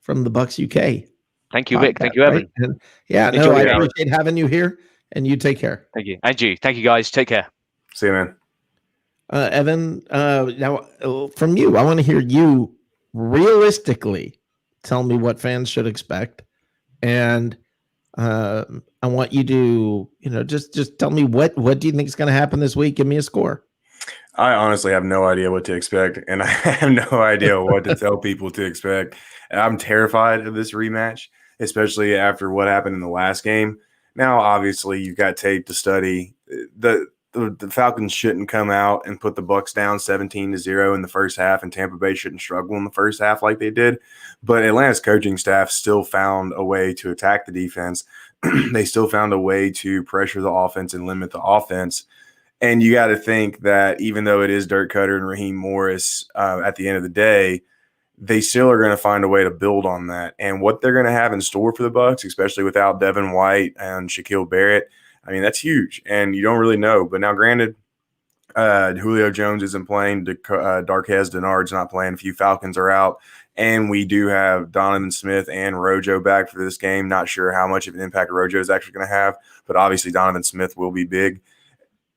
from the Bucks UK. Thank you, Rick. Thank you, Evan. Right? And, I appreciate having you here. And you take care. Thank you, and you. Thank you, guys. Take care. See you, man. Evan, now from you, I want to hear you realistically tell me what fans should expect, and I want you to, just tell me what do you think is going to happen this week? Give me a score. I honestly have no idea what to expect, and I have no idea what to tell people to expect. I'm terrified of this rematch, especially after what happened in the last game. Now, obviously, you've got tape to study. The Falcons shouldn't come out and put the Bucks down 17-0 in the first half, and Tampa Bay shouldn't struggle in the first half like they did. But Atlanta's coaching staff still found a way to attack the defense. They still found a way to pressure the offense and limit the offense. And you got to think that even though it is Dirk Cutter and Raheem Morris, at the end of the day, they still are going to find a way to build on that. And what they're going to have in store for the Bucks, especially without Devin White and Shaquille Barrett, I mean, that's huge. And you don't really know. But now, granted, Julio Jones isn't playing. Darquez Denard's not playing. A few Falcons are out. And we do have Donovan Smith and Rojo back for this game. Not sure how much of an impact Rojo is actually going to have. But obviously, Donovan Smith will be big.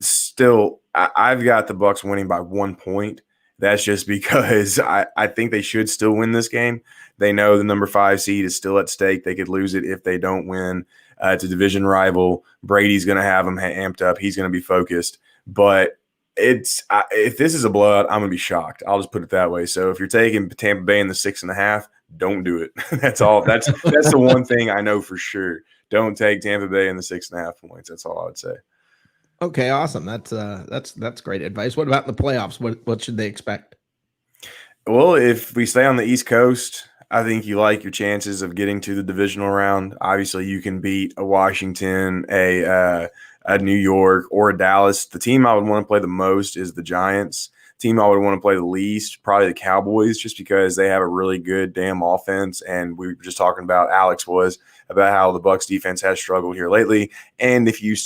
Still, I've got the Bucks winning by 1 point. That's just because I think they should still win this game. They know the number 5 seed is still at stake. They could lose it if they don't win. It's a division rival. Brady's going to have them amped up. He's going to be focused. But if this is a blowout, I'm going to be shocked. I'll just put it that way. So if you're taking Tampa Bay in the 6.5, don't do it. That's all. That's the one thing I know for sure. Don't take Tampa Bay in the 6.5 points. That's all I would say. Okay, awesome. That's great advice. What about in the playoffs? What should they expect? Well, if we stay on the East Coast, I think you like your chances of getting to the divisional round. Obviously, you can beat a Washington, a New York, or a Dallas. The team I would want to play the most is the Giants. Team I would want to play the least, probably the Cowboys, just because they have a really good damn offense. And we were just talking about about how the Bucs defense has struggled here lately. And if you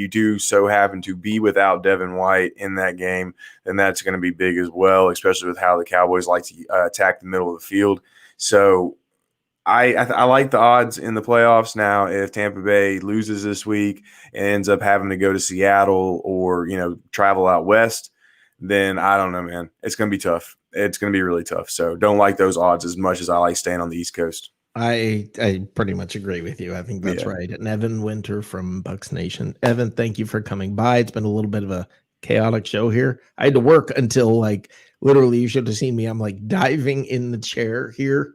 do so happen to be without Devin White in that game, then that's going to be big as well, especially with how the Cowboys like to attack the middle of the field. So I like the odds in the playoffs now. If Tampa Bay loses this week and ends up having to go to Seattle or, travel out west, then I don't know, man. It's going to be tough. It's going to be really tough. So don't like those odds as much as I like staying on the East Coast. I pretty much agree with you. I think that's right. And Evan Winter from Bucks Nation. Evan, thank you for coming by. It's been a little bit of a chaotic show here. I had to work until literally you should have seen me. I'm diving in the chair here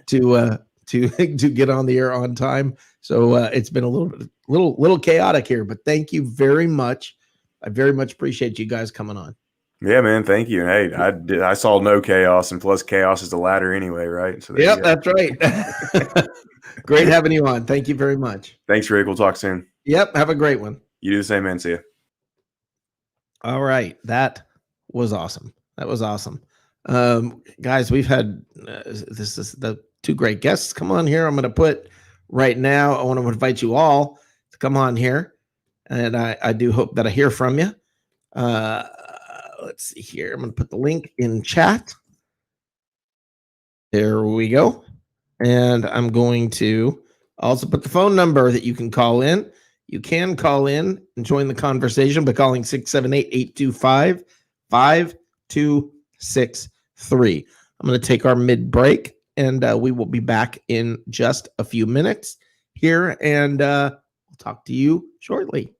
to get on the air on time. So it's been a little chaotic here, but thank you very much. I very much appreciate you guys coming on. Yeah, man. Thank you. Hey, I saw no chaos, and plus chaos is the ladder anyway, right? So yep, that's right. Great having you on. Thank you very much. Thanks, Rick. We'll talk soon. Yep. Have a great one. You do the same, man. See you. All right. That was awesome. Guys, we've had this is the 2 great guests come on here. I'm going to put right now, I want to invite you all to come on here. And I do hope that I hear from you. Let's see here. I'm going to put the link in chat. There we go. And I'm going to also put the phone number that you can call in. You can call in and join the conversation by calling 678-825-5263. I'm going to take our mid-break, and we will be back in just a few minutes here, and we'll talk to you shortly.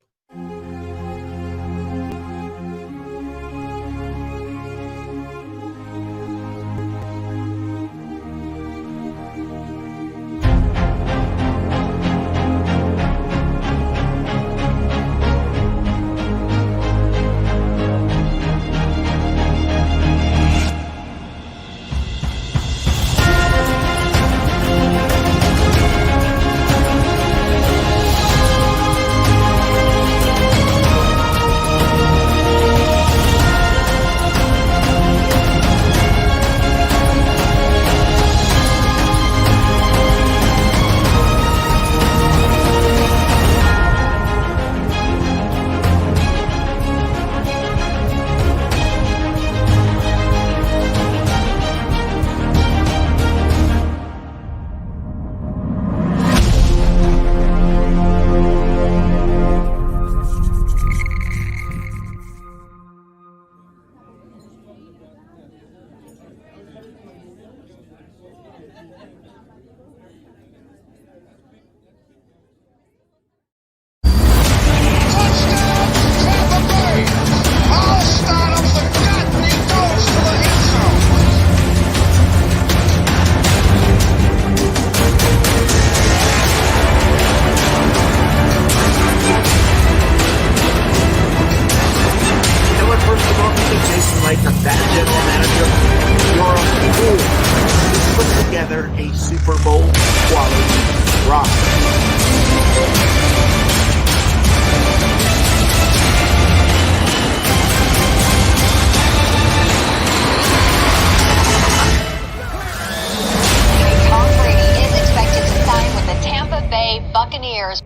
Buccaneers.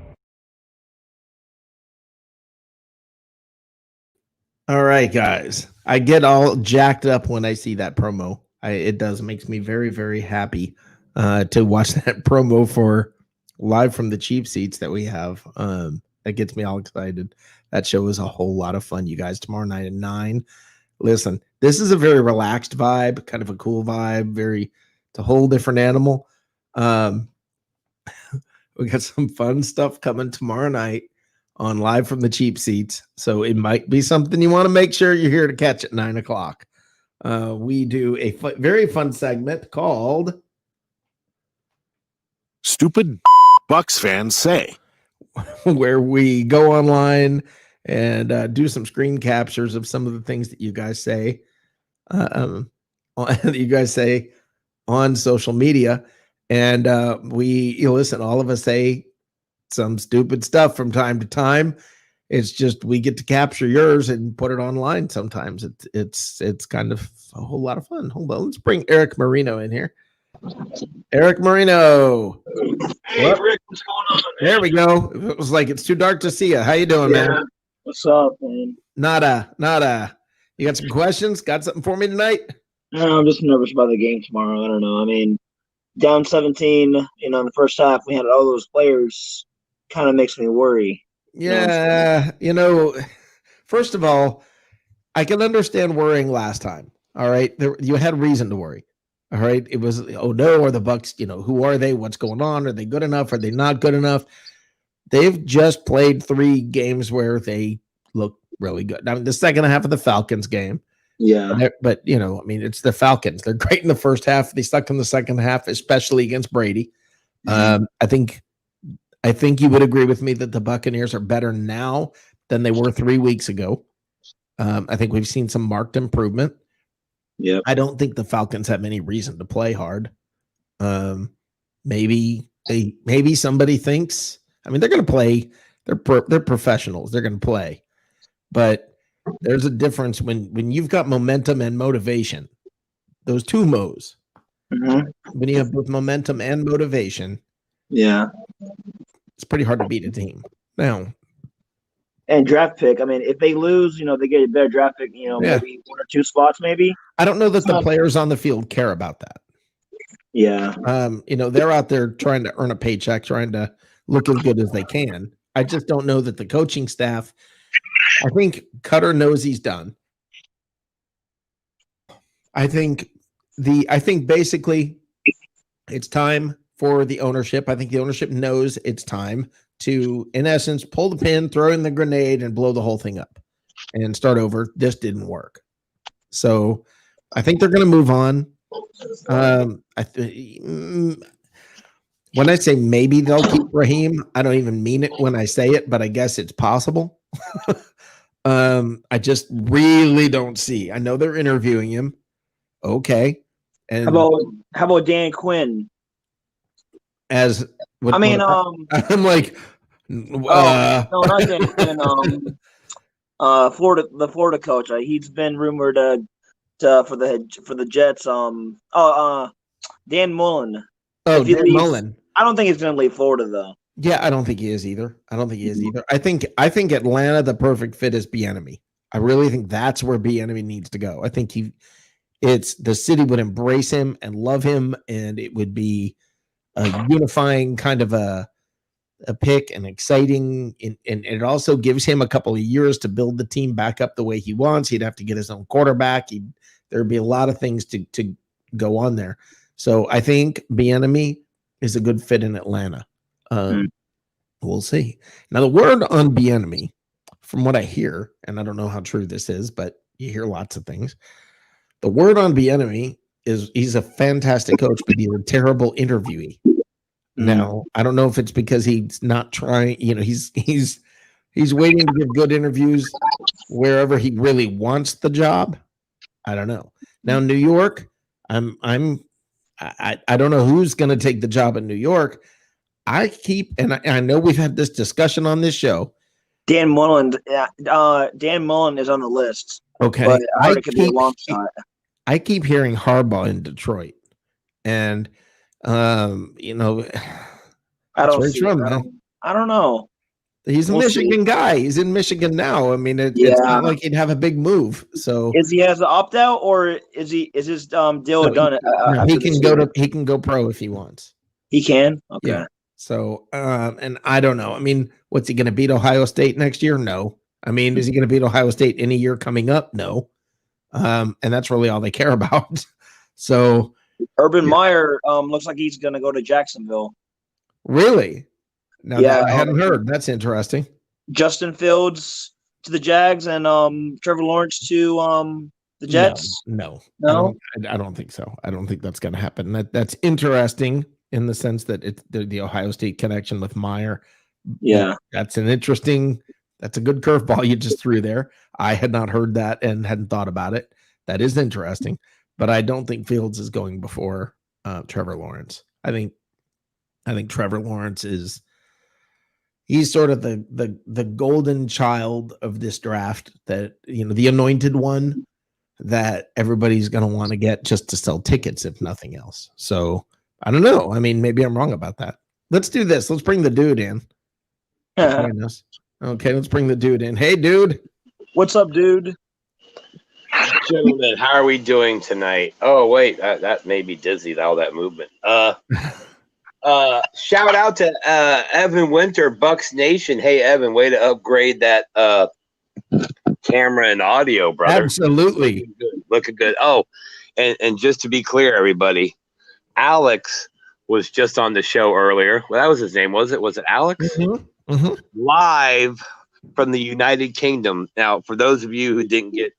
All right, guys. I get all jacked up when I see that promo. It does makes me very, very happy to watch that promo for live from the cheap seats that we have. That gets me all excited. That show is a whole lot of fun, you guys. Tomorrow night at 9. Listen, this is a very relaxed vibe, kind of a cool vibe. It's a whole different animal. We got some fun stuff coming tomorrow night on live from the cheap seats. So it might be something you want to make sure you're here to catch at 9 o'clock. We do a very fun segment called Stupid Bucks fans say, where we go online and do some screen captures of some of the things that you guys say, that you guys say on social media. And listen, all of us say some stupid stuff from time to time. It's just we get to capture yours and put it online. Sometimes it's kind of a whole lot of fun. Hold on, let's bring Eric Marino in here. Eric Marino. Hey, Rick, what's going on, man? There we go. It was like it's too dark to see you. How you doing, man? What's up, man? Nada. You got some questions? Got something for me tonight? No, I'm just nervous about the game tomorrow. I don't know. I mean, down 17, in the first half, we had all those players. Kind of makes me worry. Yeah, first of all, I can understand worrying last time. All right, you had reason to worry. All right, it was, oh no, are the Bucks? Who are they? What's going on? Are they good enough? Are they not good enough? They've just played 3 games where they look really good. I mean, the second half of the Falcons game. Yeah, but it's the Falcons. They're great in the first half. They suck in the second half, especially against Brady. I think you would agree with me that the Buccaneers are better now than they were 3 weeks ago. I think we've seen some marked improvement. Yeah, I don't think the Falcons have any reason to play hard. Maybe somebody thinks. I mean, they're going to play. They're professionals. They're going to play, but there's a difference when you've got momentum and motivation. Those two mo's. Mm-hmm. When you have both momentum and motivation, yeah, it's pretty hard to beat a team. Now, and draft pick. I mean, if they lose, they get a better draft pick. Maybe 1 or 2 spots, maybe. I don't know that the players on the field care about that. Yeah. They're out there trying to earn a paycheck, trying to look as good as they can. I just don't know that the coaching staff. I think Cutter knows he's done. I think basically it's time for the ownership. I think the ownership knows it's time to, in essence, pull the pin, throw in the grenade, and blow the whole thing up and start over. This didn't work. So I think they're going to move on. When I say maybe they'll keep Raheem, I don't even mean it when I say it, but I guess it's possible. I just really don't see. I know they're interviewing him. Okay. And How about Dan Quinn? I'm like, no, not Dan Quinn. The Florida coach. He's been rumored for the Jets. Dan Mullen. Oh, Dan Mullen. I don't think he's going to leave Florida though. Yeah, I don't think he is either. I think Atlanta, the perfect fit is Bieniemy. I really think that's where Bieniemy needs to go. I think the city would embrace him and love him, and it would be a unifying kind of a pick and exciting. And it also gives him a couple of years to build the team back up the way he wants. He'd have to get his own quarterback. There'd be a lot of things to go on there. So I think Bieniemy is a good fit in Atlanta. We'll see. Now, the word on Bieniemy, from what I hear, and I don't know how true this is, but you hear lots of things. The word on Bieniemy is he's a fantastic coach, but he's a terrible interviewee. Now, I don't know if it's because he's not trying. He's waiting to give good interviews wherever he really wants the job. I don't know. Now, New York, I don't know who's going to take the job in New York. I know we've had this discussion on this show. Dan Mullen is on the list. Okay. But I heard it could be a long shot. I keep hearing Harbaugh in Detroit. And, I don't see it. I don't know. He's a We'll see. Michigan guy. He's in Michigan now. I mean, it's Yeah. not like he'd have a big move. So Is he has an opt out, or is his deal No, done? no, he can go he can go pro if he wants. He can. Okay. Yeah. So and I don't know. I mean, what's he going to beat Ohio State next year? No. I mean, is he going to beat Ohio State any year coming up? No. And that's really all they care about. So Urban Meyer looks like he's going to go to Jacksonville. really, now Yeah, that I hadn't heard. That's interesting. Justin Fields to the Jags and Trevor Lawrence to the Jets. No. No? I don't think so. I don't think that's going to happen. That's interesting in the sense that it's the Ohio State connection with Meyer. Yeah. That's a good curveball you just threw there. I had not heard that and hadn't thought about it. That is interesting, but I don't think Fields is going before Trevor Lawrence. I think Trevor Lawrence he's sort of the golden child of this draft, that, the anointed one that everybody's going to want to get just to sell tickets, if nothing else. So I don't know. I mean, maybe I'm wrong about that. Let's do this. Let's bring the dude in. Join us. Okay, let's bring the dude in. Hey, dude. What's up, dude? Gentlemen, how are we doing tonight? Oh, wait, that made me dizzy, all that movement. Shout out to Evan Winter, Bucks Nation. Hey, Evan, way to upgrade that camera and audio, brother. Absolutely. Looking good. Oh, and just to be clear, everybody, Alex was just on the show earlier. Well, that was his name, was it? Was it Alex? Mm-hmm. Mm-hmm. Live from the United Kingdom. Now, for those of you who didn't get,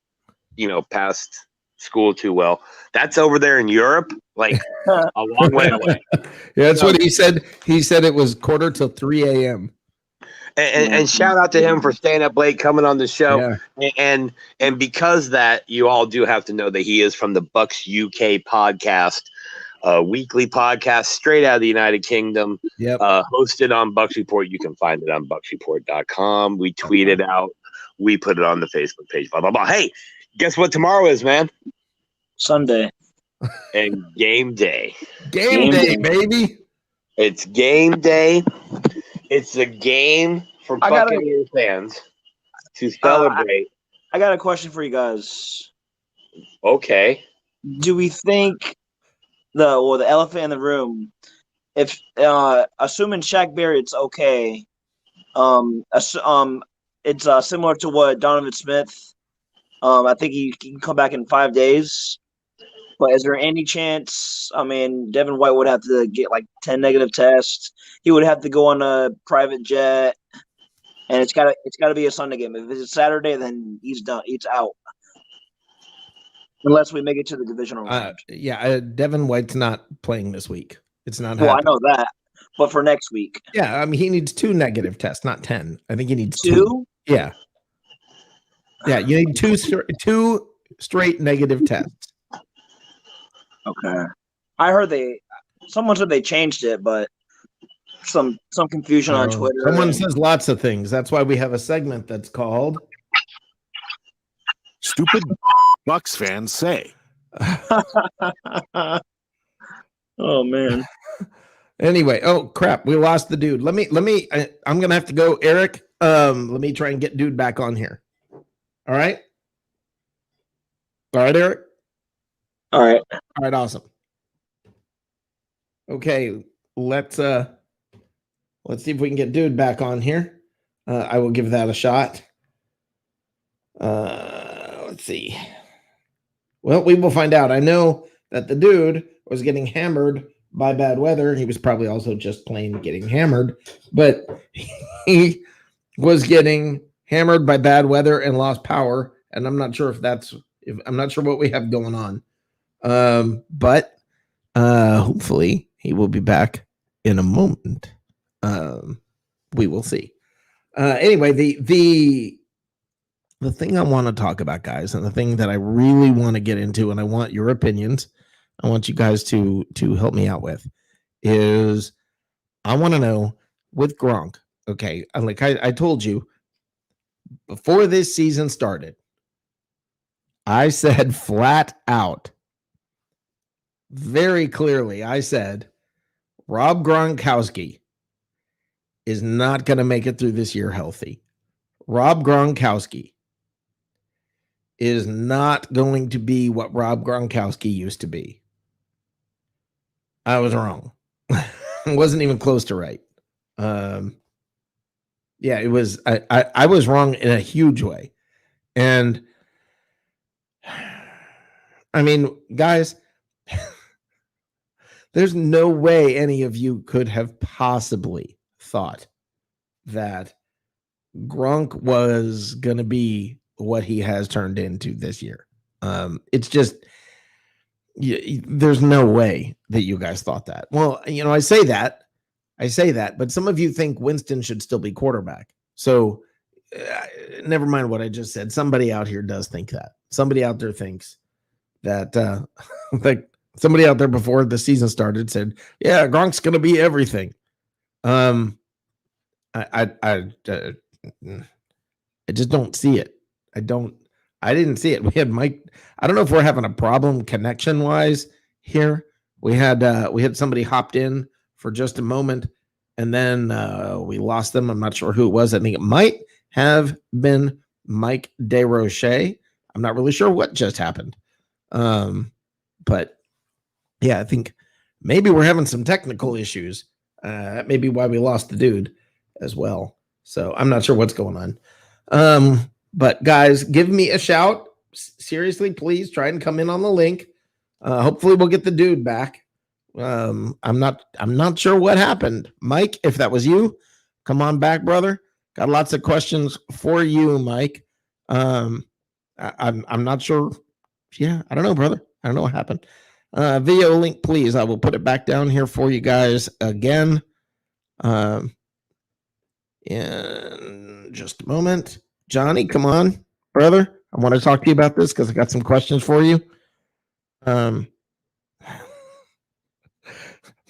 past school too well, that's over there in Europe, like a long way away. Yeah, that's what he said. He said it was 2:45 a.m. And shout out to him for staying up late, coming on the show. Yeah. And because that, you all do have to know that he is from the Bucks UK podcast, weekly podcast straight out of the United Kingdom. Yep. Hosted on Bucks Report. You can find it on bucksreport.com. We tweet it out. We put it on the Facebook page. Blah, blah, blah. Hey, guess what tomorrow is, man? Sunday. And game day. Game day, baby. It's game day. It's a game for Buccaneers fans to celebrate. I got a question for you guys. Okay. Do we think the elephant in the room, if assuming Shaq Barrett's okay, it's similar to what Donovan Smith. I think he can come back in 5 days. But is there any chance? I mean, Devin White would have to get like 10 negative tests. He would have to go on a private jet, and it's gotta be a Sunday game. If it's Saturday, then he's done. He's out, unless we make it to the divisional round. Devin White's not playing this week. It's not. Well, happening. I know that, but for next week. Yeah, I mean, he needs 2 negative tests, not 10. I think he needs 2. Yeah. Yeah, you need two straight negative tests. Okay. I heard someone said they changed it, but some confusion on Twitter. Someone says lots of things. That's why we have a segment that's called Stupid Bucks Fans Say. Oh man. Anyway, oh crap, we lost the dude. I'm gonna have to go, Eric. Let me try and get dude back on here. All right, Eric. All right, awesome. Okay, let's see if we can get dude back on here. I will give that a shot. Let's see. Well, we will find out. I know that the dude was getting hammered by bad weather. He was probably also just plain getting hammered, but he was getting hammered by bad weather and lost power. And I'm not sure I'm not sure what we have going on. But hopefully he will be back in a moment. We will see. Anyway, the thing I want to talk about, guys, and the thing that I really want to get into, and I want your opinions, I want you guys to help me out with, is I want to know with Gronk. Okay, like I told you before this season started, I said flat out, very clearly, I said Rob Gronkowski is not going to make it through this year healthy. Rob Gronkowski is not going to be what Rob Gronkowski used to be. I was wrong. It wasn't even close to right. Yeah, it was. I was wrong in a huge way. And I mean, guys, there's no way any of you could have possibly thought that Gronk was going to be what he has turned into this year. It's just, there's no way that you guys thought that. Well, I say that, but some of you think Winston should still be quarterback. So never mind what I just said. Somebody out here does think that. Somebody out there thinks that, like somebody out there before the season started said, yeah, Gronk's going to be everything. I just don't see it. I didn't see it. We had Mike. I don't know if we're having a problem connection wise here. We had somebody hopped in for just a moment and then we lost them. I'm not sure who it was. I think it might have been Mike DeRoche. I'm not really sure what just happened. But yeah, I think maybe we're having some technical issues. That may be why we lost the dude as well. So I'm not sure what's going on. But guys, give me a shout. Seriously, please try and come in on the link. Hopefully we'll get the dude back. I'm not sure what happened. Mike, if that was you, come on back, brother. Got lots of questions for you, Mike. I'm not sure. Yeah, I don't know, brother. I don't know what happened. Video link, please. I will put it back down here for you guys again. In just a moment. Johnny, come on, brother. I want to talk to you about this because I got some questions for you. Mike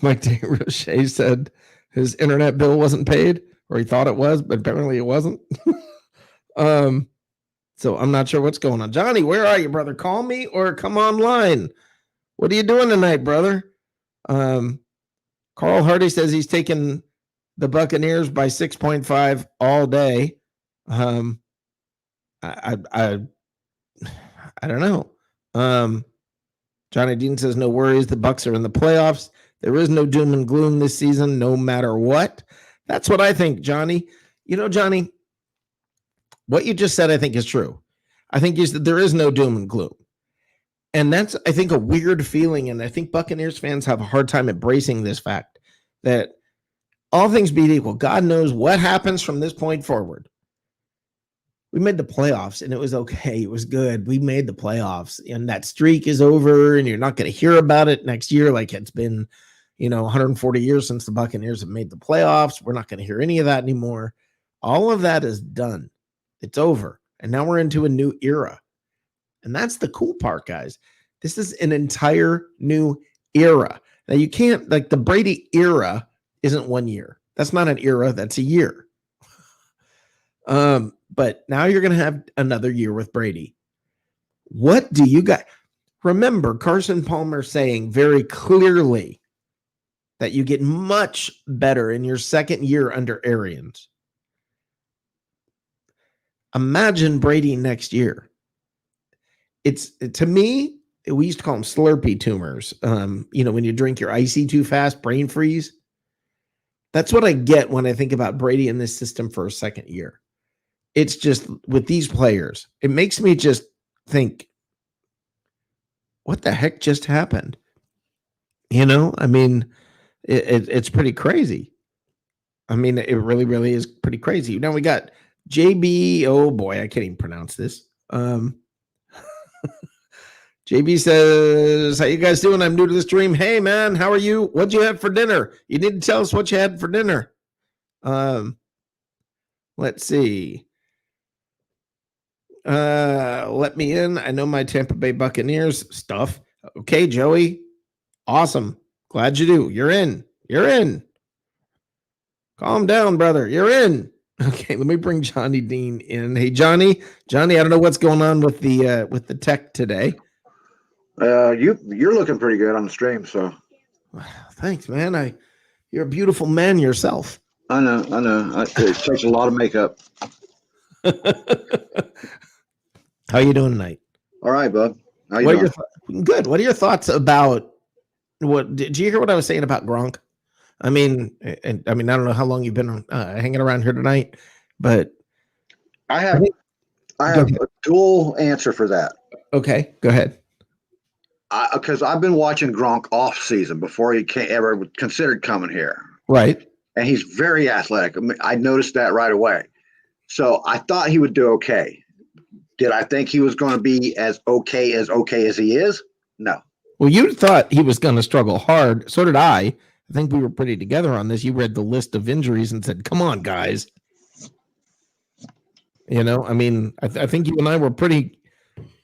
DeRoche said his internet bill wasn't paid, or he thought it was, but apparently it wasn't. So I'm not sure what's going on. Johnny, where are you, brother? Call me or come online. What are you doing tonight, brother? Carl Hardy says he's taking the Buccaneers by 6.5 all day. I don't know. Johnny Dean says no worries. The Bucs are in the playoffs. There is no doom and gloom this season, no matter what. That's what I think, Johnny. Johnny, what you just said, I think is true. I think you said there is no doom and gloom. And that's, I think, a weird feeling. And I think Buccaneers fans have a hard time embracing this fact that all things being equal, God knows what happens from this point forward. We made the playoffs and it was okay. It was good. We made the playoffs and that streak is over and you're not going to hear about it next year. Like it's been, 140 years since the Buccaneers have made the playoffs. We're not going to hear any of that anymore. All of that is done. It's over. And now we're into a new era. And that's the cool part, guys. This is an entire new era. Now you can't, like the Brady era isn't 1 year. That's not an era. That's a year. But now you're going to have another year with Brady. What do you got? Remember Carson Palmer saying very clearly that you get much better in your second year under Arians. Imagine Brady next year. It's, to me, we used to call them Slurpee tumors. When you drink your icy too fast, brain freeze. That's what I get when I think about Brady in this system for a second year. It's just with these players, it makes me just think, what the heck just happened? It's pretty crazy. It really, really is pretty crazy. Now we got JB. Oh boy, I can't even pronounce this. JB says, how you guys doing? I'm new to the stream. Hey man, how are you? What'd you have for dinner? You need to tell us what you had for dinner. Let's see. Let me in. I know my Tampa Bay Buccaneers stuff. Okay, Joey. Awesome. Glad you do. You're in. Calm down, brother. You're in. Okay, let me bring Johnny Dean in. Hey, Johnny, I don't know what's going on with the tech today. You're looking pretty good on the stream, so thanks, man. You're a beautiful man yourself. I know. It takes a lot of makeup. How you doing tonight? All right, bub. How you doing? Good. What are your thoughts about what? Did you hear what I was saying about Gronk? I mean, I don't know how long you've been hanging around here tonight, but I have a dual answer for that. Okay, go ahead. Because I've been watching Gronk off season before he ever considered coming here. Right. And he's very athletic. I mean, I noticed that right away. So I thought he would do okay. Did I think he was going to be as okay as he is? No. Well, you thought he was going to struggle hard. So did I. I think we were pretty together on this. You read the list of injuries and said, come on, guys. You know, I mean, I think you and I were pretty.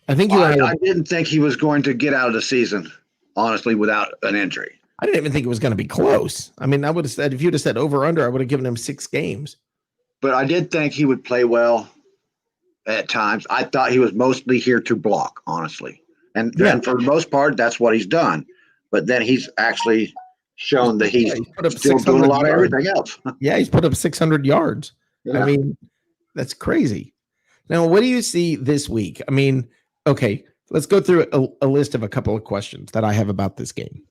I didn't think he was going to get out of the season, honestly, without an injury. I didn't even think it was going to be close. I mean, I would have said, if you'd have said over under, I would have given him 6 games. But I did think he would play well at times. I thought he was mostly here to block, honestly. And for the most part, that's what he's done. But then he's actually shown that he's still doing a lot of everything else. Yeah, he's put up 600 yards. Yeah. I mean, that's crazy. Now, what do you see this week? I mean, okay, let's go through a list of a couple of questions that I have about this game.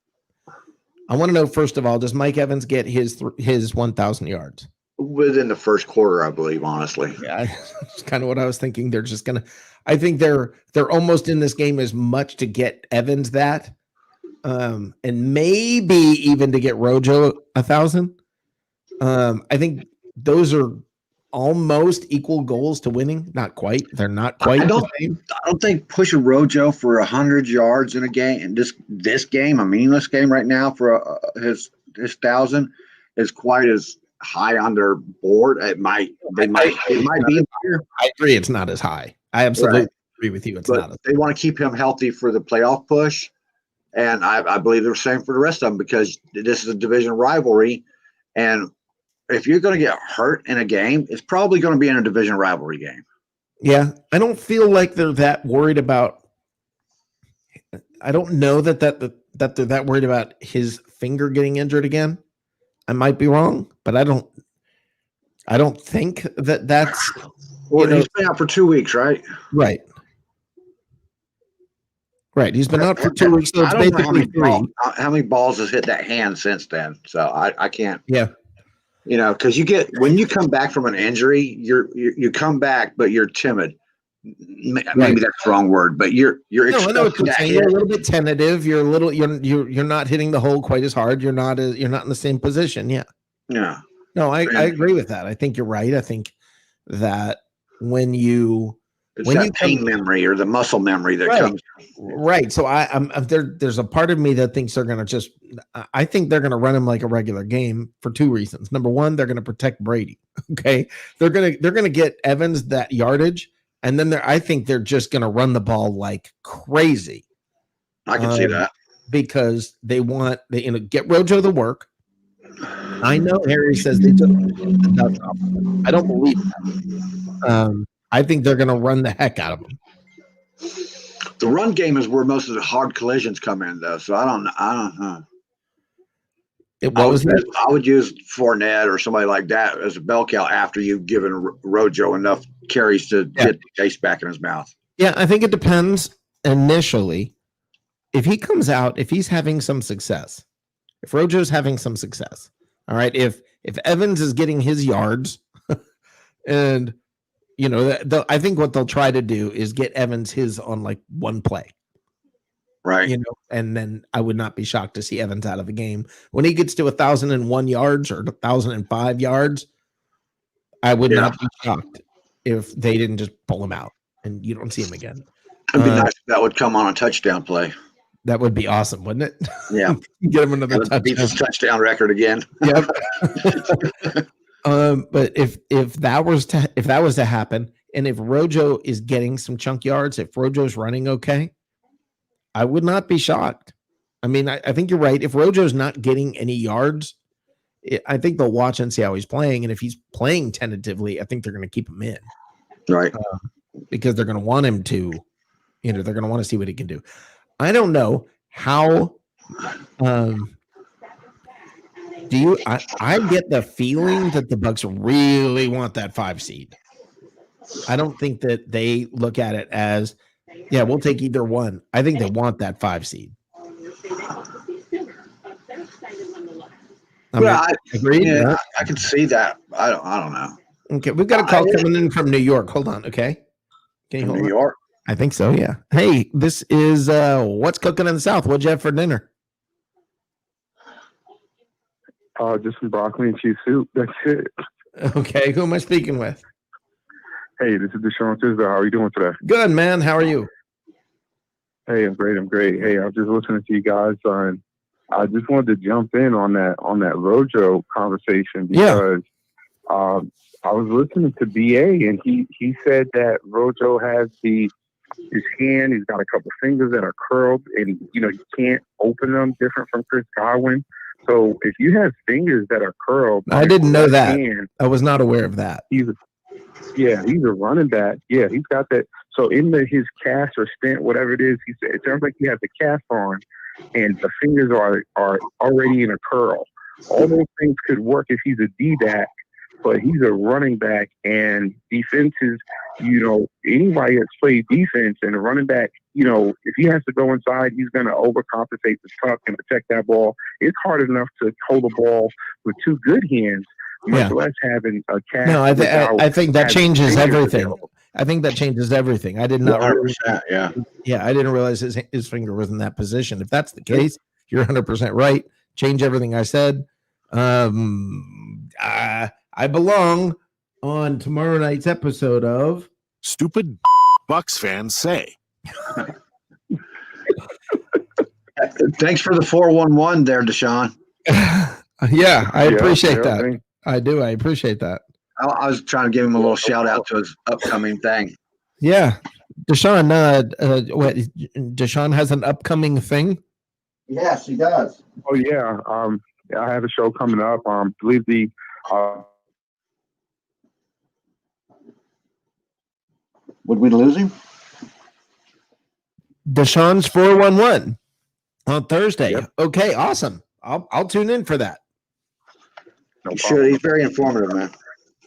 I want to know, first of all, does Mike Evans get his 1,000 yards? Within the first quarter, I believe, honestly. Yeah, that's kind of what I was thinking. They're just going to – I think they're almost in this game as much to get Evans that and maybe even to get Rojo 1,000. I think those are almost equal goals to winning. Not quite. They're not quite the same. I don't think pushing Rojo for 100 yards in a game, and this game, a meaningless game right now for his 1,000, is quite as high on their board. It might be. I agree. It's not as high. I absolutely agree with you. It's not. They want to keep him healthy for the playoff push, and I believe they're saying for the rest of them because this is a division rivalry, and if you're going to get hurt in a game, it's probably going to be in a division rivalry game. Yeah, I don't feel like they're that worried about. I don't know that they're that worried about his finger getting injured again. I might be wrong, but I don't think that's. Well, he's been out for 2 weeks, right? Right. Right. He's been out for 2 weeks. So it's basically 3. How many balls has hit that hand since then? So I can't. Yeah. You know, because when you come back from an injury, you come back, but you're timid. Maybe that's the wrong word, but you're. No, I know what you're saying. You're a little bit tentative. You're not hitting the hole quite as hard. You're not in the same position. Yeah. Yeah. No, I agree with that. I think you're right. I think that when you pain memory or the muscle memory that comes. Right. So I'm there's a part of me that thinks they're going to I think they're going to run him like a regular game for 2 reasons. Number one, they're going to protect Brady. Okay. They're going to get Evans that yardage. And then I think they're just going to run the ball like crazy. I can see that because they want get Rojo the work. I know Harry says they took. I don't believe that. I think they're going to run the heck out of them. The run game is where most of the hard collisions come in, though. So I don't know. I would use Fournette or somebody like that as a bell cow after you've given Rojo enough carries to get the taste back in his mouth. Yeah, I think it depends initially. If he comes out, if he's having some success, if Rojo's having some success, all right. If Evans is getting his yards, and I think what they'll try to do is get Evans his on like one play. Right. And then I would not be shocked to see Evans out of the game. When he gets to 1,001 yards or 1,005 yards, I would not be shocked if they didn't just pull him out and you don't see him again. It'd be nice if that would come on a touchdown play. That would be awesome, wouldn't it? Yeah. Get him another touchdown. Beat his touchdown record again. Yep. But if that was to happen, and if Rojo is getting some chunk yards, if Rojo's running okay, I would not be shocked. I mean, I think you're right. If Rojo's not getting any yards, I think they'll watch and see how he's playing. And if he's playing tentatively, I think they're going to keep him in. Right. Because they're going to want him to, they're going to want to see what he can do. I don't know how Do you? I get the feeling that the Bucks really want that 5 seed. I don't think that they look at it as, yeah, we'll take either one. I think they want that 5 seed. I agreed. Yeah, Right? I can see that. I don't know. Okay, we've got a call coming in from New York. Hold on, okay? Can you hold New on? York. I think so, yeah. Hey, this is What's Cooking in the South? What'd you have for dinner? Just some broccoli and cheese soup. That's it. Okay, who am I speaking with? Hey, this is Deshaun Tisdale. How are you doing today? Good, man. How are you? Hey, I'm great. Hey, I was just listening to you guys, and I just wanted to jump in on that Rojo conversation because I was listening to BA, and he said that Rojo has his hand. He's got a couple fingers that are curled, and you can't open them different from Chris Godwin. So if you have fingers that are curled, I didn't know that. hand, I was not aware of that. he's a running back. Yeah, he's got that. So in his cast or stent, whatever it is, he said it sounds like he has the cast on, and the fingers are already in a curl. All those things could work if he's a D-back, but he's a running back, and defenses, anybody that's played defense and a running back, if he has to go inside, he's going to overcompensate the tuck and protect that ball. It's hard enough to hold the ball with two good hands, much less having a cast. No, I think that changes everything. Available. I think that changes everything. I did not. 100%, yeah. Yeah, I didn't realize his finger was in that position. If that's the case, you're 100% right. Change everything I said. I belong on tomorrow night's episode of Stupid Bucks fans say. Thanks for the 411 there, Deshaun. Yeah, I appreciate that. Thanks. I do. I appreciate that. I was trying to give him a little shout out to his upcoming thing. Yeah, Deshaun. What? Deshaun has an upcoming thing. Yes, he does. Oh yeah. I have a show coming up. I believe Would we lose him? Deshaun's 411 on Thursday. Yep. Okay, awesome. I'll tune in for that. No Sure, he's very informative, man.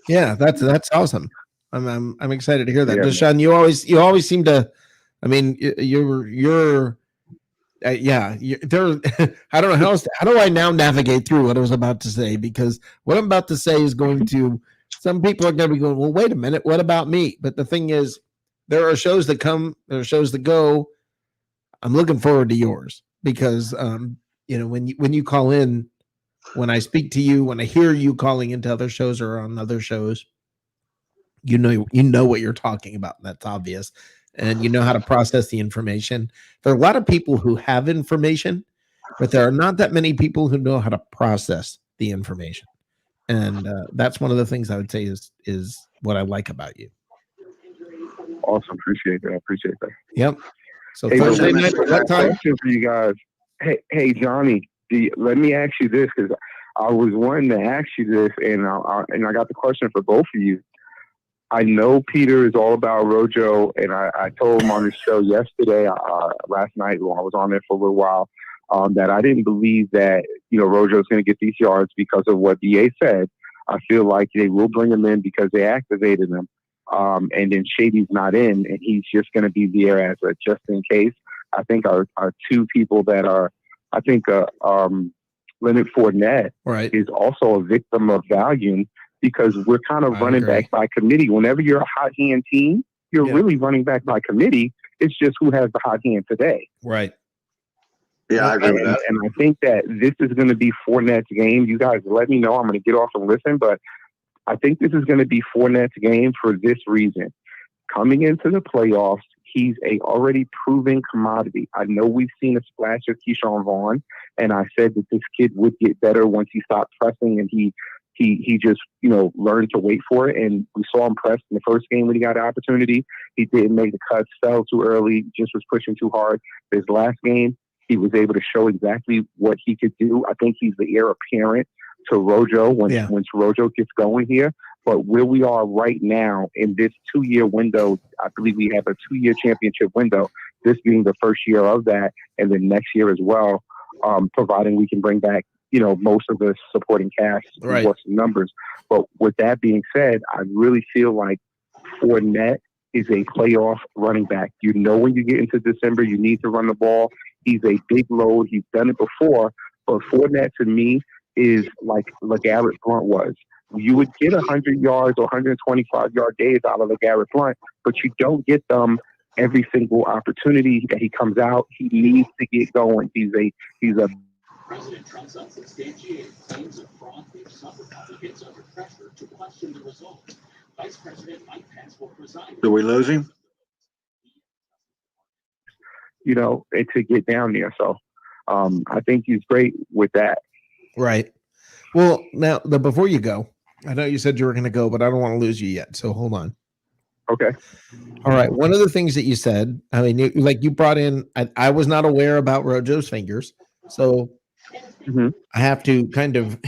Yeah, that's awesome. I'm excited to hear that. Yeah, Deshaun, you always seem to. I mean, you're. There. I don't know how do I now navigate through what I was about to say, because what I'm about to say is going to. Some people are going to be going, well, wait a minute, what about me? But the thing is, there are shows that come, there are shows that go. I'm looking forward to yours because, when you call in, when I speak to you, when I hear you calling into other shows or on other shows, you know what you're talking about. That's obvious. And you know how to process the information. There are a lot of people who have information, but there are not that many people who know how to process the information. And that's one of the things I would say is what I like about you. Awesome. Appreciate that. Yep. So Hey, Thursday night, listen, what time? question for you guys. Hey, Johnny. Let me ask you this, because I was wanting to ask you this, and I got the question for both of you. I know Peter is all about Rojo, and I told him on the show yesterday, last night when I was on there for a little while, that I didn't believe that Rojo is going to get these yards because of what DA said. I feel like they will bring him in because they activated him, and then Shady's not in, and he's just going to be there as a just in case. I think our two people that are, I think Leonard Fournette is also a victim of value, because we're kind of running back by committee. Whenever you're a hot hand team, you're really running back by committee. It's just who has the hot hand today. Right. Yeah, I agree with that. And I think that this is going to be Fournette's game. You guys let me know. I'm going to get off and listen, but I think this is going to be Fournette's game for this reason. Coming into the playoffs, he's a already proven commodity. I know we've seen a splash of Keyshawn Vaughn, and I said that this kid would get better once he stopped pressing and he just, learned to wait for it. And we saw him press in the first game when he got an opportunity. He didn't make the cuts, fell too early, just was pushing too hard. His last game, he was able to show exactly what he could do. I think he's the heir apparent to Rojo once Rojo gets going here. But where we are right now in this 2-year window, I believe we have a 2-year championship window, this being the first year of that, and then next year as well, providing we can bring back most of the supporting cast Right. what's the numbers. But with that being said, I really feel like Fournette is a playoff running back. When you get into December, you need to run the ball. He's a big load. He's done it before. But Fournette, to me, is like LeGarrette Blount was. You would get 100 yards or 125-yard days out of LeGarrette Blount, but you don't get them every single opportunity that he comes out. He needs to get going. He's a President Trump's unsubstantiated claims of fraud they've suffered Republicans under pressure to question the results. Vice President Mike Pence will resign. Do we lose him? And to get down there. So I think he's great with that. Right. Well, now, before you go, I know you said you were going to go, but I don't want to lose you yet. So hold on. Okay. All right. One of the things that you said, I mean, you brought in, I was not aware about Rojo's fingers. So I have to kind of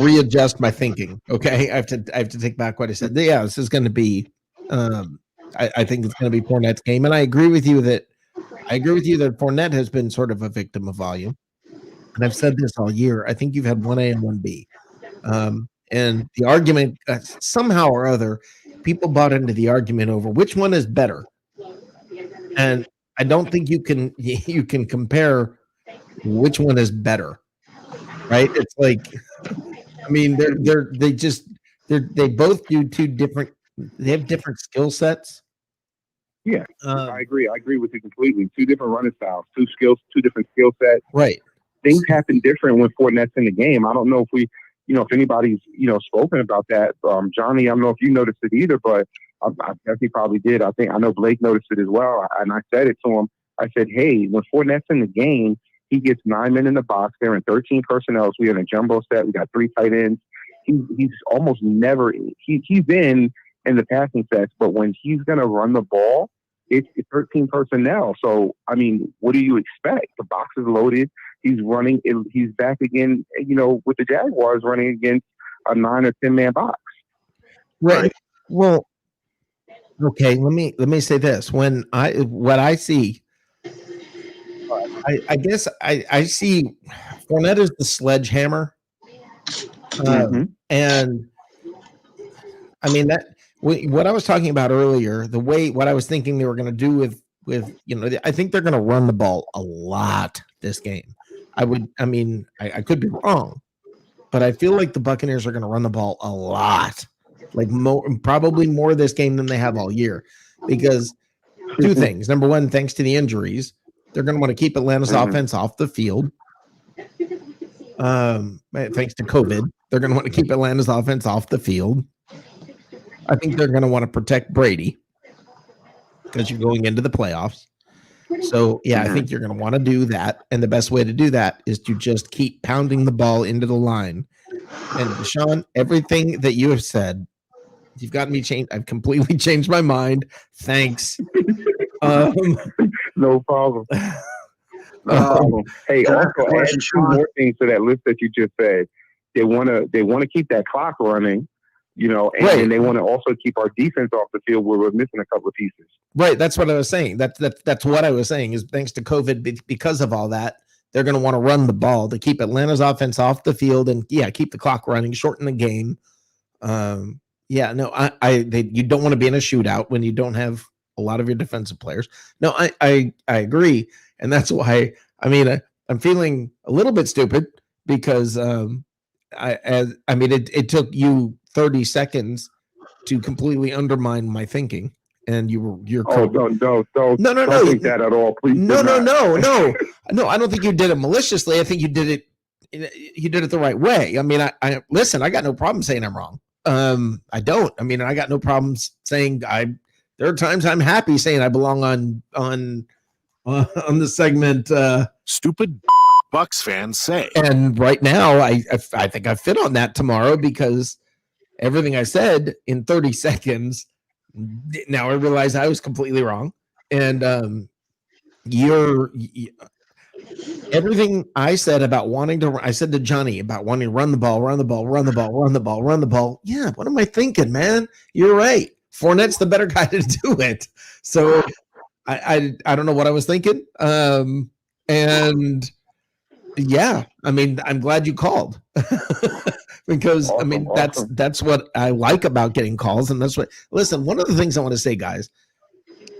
readjust my thinking. Okay. I have to take back what I said. Yeah, this is going to be, I think it's going to be Fournette's game. And I agree with you that Fournette has been sort of a victim of volume. And I've said this all year. I think you've had 1A and 1B. And the argument, somehow or other, people bought into the argument over which one is better. And I don't think you can compare which one is better. Right? It's like, I mean, they both do they have different skill sets. Yeah, I agree. I agree with you completely. Two different running styles, two different skill sets. Right. Things happen different when Fournette's in the game. I don't know if anybody's, spoken about that. Johnny, I don't know if you noticed it either, but I definitely probably did. I know Blake noticed it as well. And I said it to him. I said, hey, when Fournette's in the game, he gets 9 men in the box. They're in 13 personnel. We're in a jumbo set. We got 3 tight ends. He's almost never he's in the passing sets, but when he's going to run the ball, it's 13 personnel. So, I mean, what do you expect? The box is loaded. He's running. He's back again, with the Jaguars running against a 9 or 10 man box. Right. Well, okay. Let me say this. What I see, I guess I see Fournette is the sledgehammer, and I mean that. What I was talking about earlier, what I was thinking they were going to do with I think they're going to run the ball a lot this game. I could be wrong, but I feel like the Buccaneers are going to run the ball a lot, like probably more this game than they have all year, because two things. Number one, thanks to the injuries, they're going to want to keep Atlanta's offense off the field. Thanks to COVID, they're going to want to keep Atlanta's offense off the field. I think they're going to want to protect Brady because you're going into the playoffs. So, yeah, I think you're going to want to do that. And the best way to do that is to just keep pounding the ball into the line. And, Sean, everything that you have said, you've gotten me changed. I've completely changed my mind. Thanks. No problem. Hey, also add 2 more things to that list that you just said. They want to keep that clock running. And they want to also keep our defense off the field where we're missing a couple of pieces. Right. That's what I was saying. That's what I was saying is thanks to COVID, because of all that, they're going to want to run the ball to keep Atlanta's offense off the field and keep the clock running, shorten the game. You don't want to be in a shootout when you don't have a lot of your defensive players. No, I agree. And that's why, I'm feeling a little bit stupid because it took you 30 seconds to completely undermine my thinking, and you're don't think that at all, please. No, I don't think you did it maliciously. I think you did it the right way. I listen, I got no problem saying I'm wrong. I don't. I got no problems saying there are times I'm happy saying I belong on the segment Stupid Bucks fans say. And right now I think I fit on that tomorrow because everything I said in 30 seconds, now I realize I was completely wrong. And everything I said about I said to Johnny about wanting to run the ball. Yeah, what am I thinking, man? You're right. Fournette's the better guy to do it. So I don't know what I was thinking. And Yeah, I mean, I'm glad you called because I mean that's what I like about getting calls, and that's what. Listen, one of the things I want to say, guys,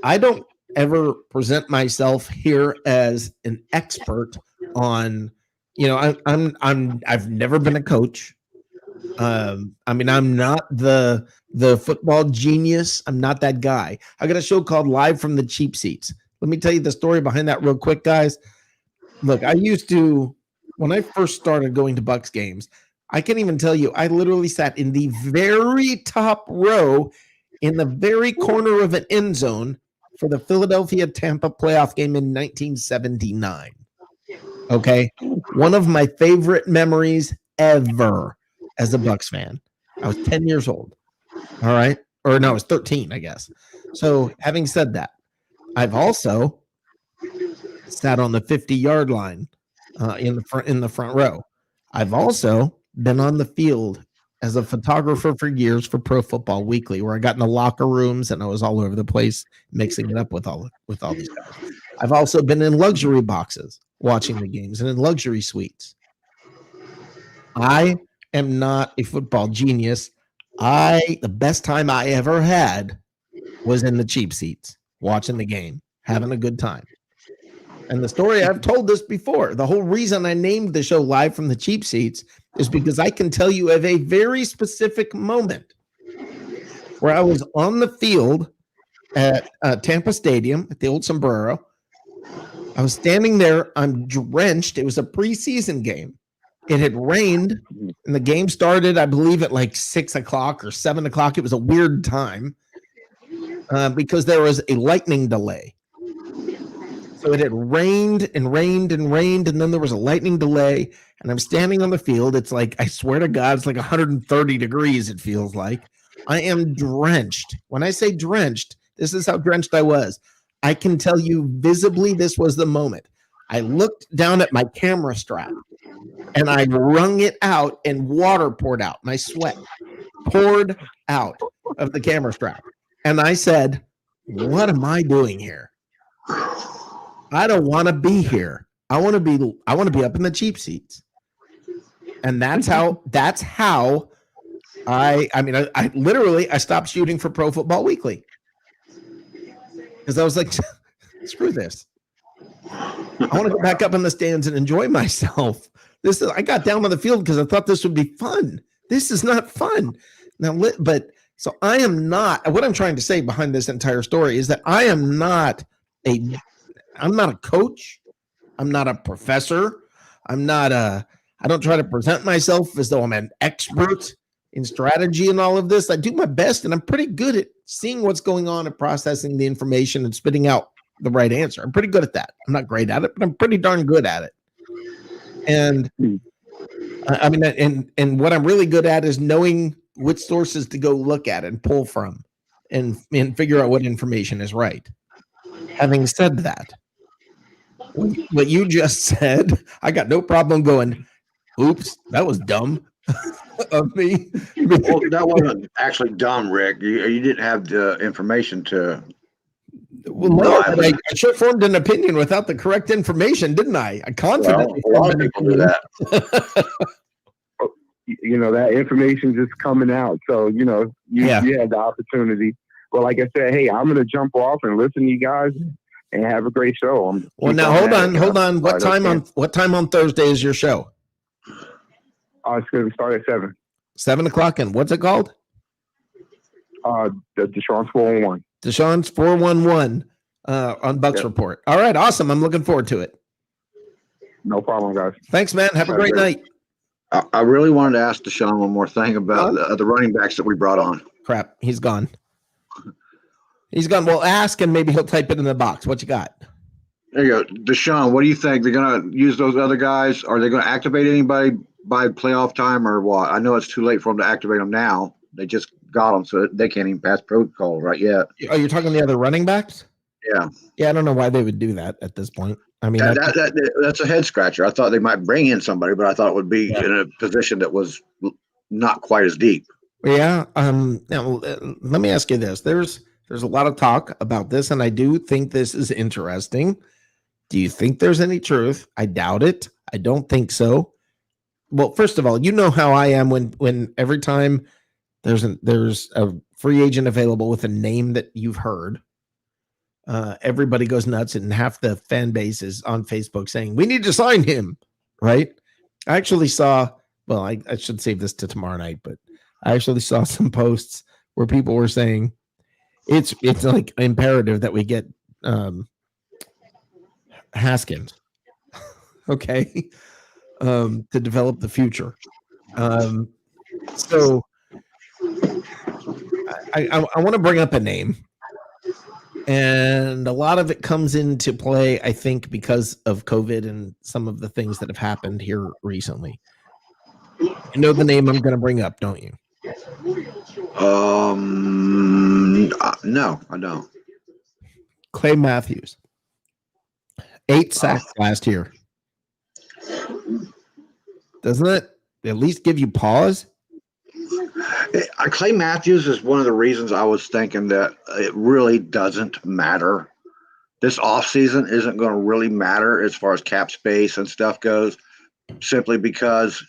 I don't ever present myself here as an expert on. I've never been a coach. I mean, I'm not the football genius. I'm not that guy. I got a show called Live from the Cheap Seats. Let me tell you the story behind that real quick, guys. Look, I used to, when I first started going to Bucks games, I can even tell you, I literally sat in the very top row in the very corner of an end zone for the Philadelphia Tampa playoff game in 1979. Okay. One of my favorite memories ever as a Bucks fan. I was 10 years old. All right. Or no, I was 13, I guess. So having said that, I've also sat on the 50-yard line in the front row. I've also been on the field as a photographer for years for Pro Football Weekly, where I got in the locker rooms and I was all over the place mixing it up with all these guys. I've also been in luxury boxes watching the games and in luxury suites. I am not a football genius. The best time I ever had was in the cheap seats, watching the game, having a good time. And the story, I've told this before, the whole reason I named the show Live from the Cheap Seats is because I can tell you of a very specific moment where I was on the field at Tampa Stadium at the old Sombrero. I was standing there. I'm drenched. It was a preseason game. It had rained, and the game started, I believe, at like 6 o'clock or 7 o'clock. It was a weird time because there was a lightning delay. So it had rained and rained and rained, and then there was a lightning delay, and I'm standing on the field. It's like, I swear to God, it's like 130 degrees, it feels like. I am drenched. When I say drenched, this is how drenched I was. I can tell you visibly this was the moment. I looked down at my camera strap, and I wrung it out, and water poured out. My sweat poured out of the camera strap. And I said, what am I doing here? I don't want to be here. I want to be up in the cheap seats. And that's how I literally stopped shooting for Pro Football Weekly. Because I was like, screw this. I want to go back up in the stands and enjoy myself. I got down on the field because I thought this would be fun. This is not fun. So I am not, what I'm trying to say behind this entire story is that I'm not a coach. I'm not a professor. I don't try to present myself as though I'm an expert in strategy and all of this. I do my best, and I'm pretty good at seeing what's going on and processing the information and spitting out the right answer. I'm pretty good at that. I'm not great at it, but I'm pretty darn good at it. And and what I'm really good at is knowing which sources to go look at and pull from and figure out what information is right. Having said that, what you just said, I got no problem going, oops, that was dumb of me. Well, that wasn't actually dumb, Rick. You didn't have the information to. Well, no, but I sure formed an opinion without the correct information, didn't I? I confidently. Well, a lot of people do that. That information just coming out. So, you had the opportunity. Well, like I said, hey, I'm going to jump off and listen to you guys and have a great show. Well, now hold on. What time on Thursday is your show? It's going to start at 7. 7 o'clock, and what's it called? The Deshaun's 411. Deshaun's 411 on Bucks Report. All right, awesome. I'm looking forward to it. No problem, guys. Thanks, man. Have a great night. I really wanted to ask Deshaun one more thing about the running backs that we brought on. Crap, he's gone. He's gone. Well, ask, and maybe he'll type it in the box. What you got? There you go. Deshaun, what do you think? They're going to use those other guys? Are they going to activate anybody by playoff time or what? I know it's too late for them to activate them now. They just got them, so they can't even pass protocol right yet. Are you talking the other running backs? Yeah. Yeah, I don't know why they would do that at this point. I mean, that's a head scratcher. I thought they might bring in somebody, but I thought it would be in a position that was not quite as deep. Yeah. Now, let me ask you this. There's a lot of talk about this, and I do think this is interesting. Do you think there's any truth? I doubt it. I don't think so. Well, first of all, you know how I am when every time there's a free agent available with a name that you've heard, everybody goes nuts, and half the fan base is on Facebook saying we need to sign him. Right? I actually saw. Well, I should save this to tomorrow night, but I actually saw some posts where people were saying it's like imperative that we get Haskins, okay, to develop the future. So I want to bring up a name, and a lot of it comes into play, I think, because of COVID and some of the things that have happened here recently. You know the name I'm going to bring up, don't you? No, I don't. Clay Matthews. 8 sacks last year. Doesn't it at least give you pause? Clay Matthews is one of the reasons I was thinking that it really doesn't matter. This offseason isn't going to really matter as far as cap space and stuff goes, simply because,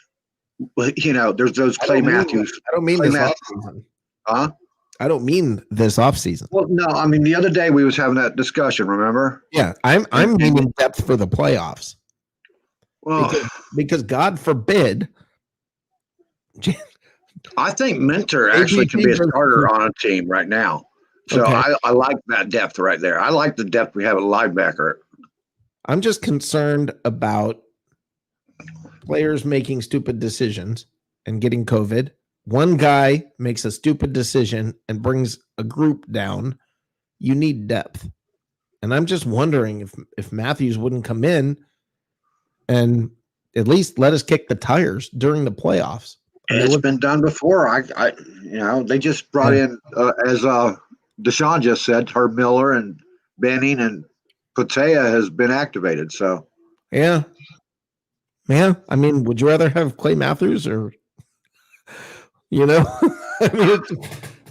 there's those Clay Matthews. I don't mean this offseason. Huh? I don't mean this offseason. Well, no, I mean the other day we was having that discussion, remember? Yeah, I'm meaning depth for the playoffs. Well, because God forbid. I think Mentor actually can be a starter on a team right now. So okay. I like that depth right there. I like the depth we have at linebacker. I'm just concerned about players making stupid decisions and getting COVID. One guy makes a stupid decision and brings a group down. You need depth. And I'm just wondering if Matthews wouldn't come in and at least let us kick the tires during the playoffs. It's been done before. They just brought in, as Deshaun just said, Herb Miller and Benning and Patea has been activated. So, yeah. I mean, would you rather have Clay Matthews or, I mean,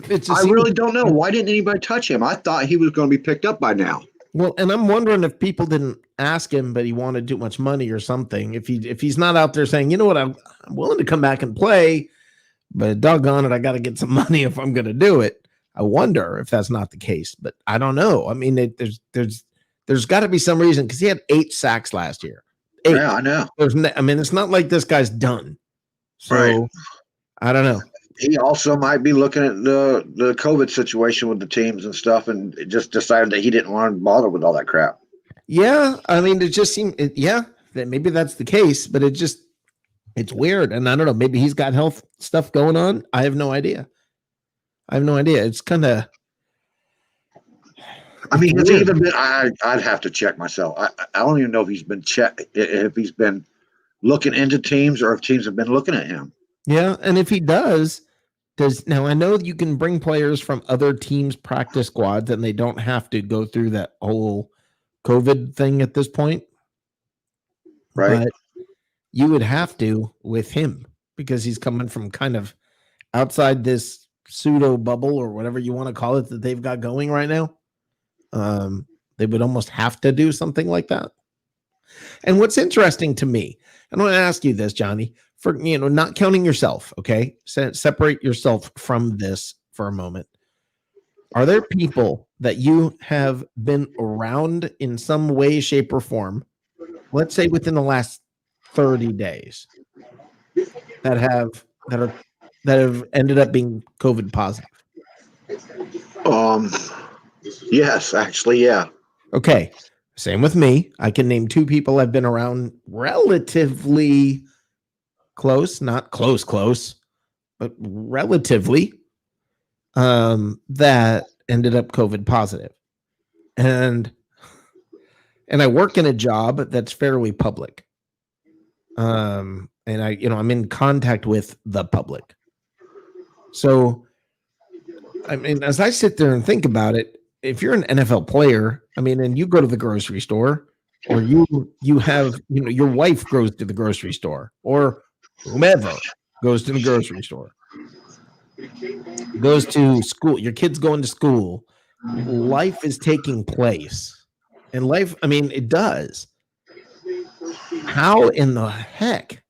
I really don't know. Why didn't anybody touch him? I thought he was going to be picked up by now. Well, and I'm wondering if people didn't ask him, but he wanted too much money or something. If he's not out there saying, you know what, I'm willing to come back and play, but doggone it, I got to get some money if I'm going to do it. I wonder if that's not the case, but I don't know. I mean, there's got to be some reason because he had 8 sacks last year. 8. Yeah, I know. It's not like this guy's done. So right. I don't know. He also might be looking at the COVID situation with the teams and stuff and just decided that he didn't want to bother with all that crap. Yeah. I mean, it just seemed, that maybe that's the case, but it's weird. And I don't know, maybe he's got health stuff going on. I have no idea. It's kind of. I mean, has he even been? I'd have to check myself. I don't even know if he's been if he's been looking into teams or if teams have been looking at him. Yeah, and if he does now I know you can bring players from other teams' practice squads and they don't have to go through that whole COVID thing at this point. Right. But you would have to with him because he's coming from kind of outside this pseudo bubble or whatever you want to call it that they've got going right now. They would almost have to do something like that. And what's interesting to me, I want to ask you this, Johnny, for not counting yourself, okay? Separate yourself from this for a moment. Are there people that you have been around in some way, shape, or form, let's say within the last 30 days, that have ended up being COVID positive? Yes, actually, yeah. Okay. Same with me. I can name 2 people I've been around relatively close, not close, but relatively, that ended up COVID positive. And I work in a job that's fairly public. And I'm in contact with the public. So, I mean, as I sit there and think about it, if you're an NFL player, I mean, and you go to the grocery store, or you have, your wife goes to the grocery store, or whomever goes to the grocery store, goes to school, your kid's going to school, life is taking place. And life, I mean, it does. how in the heck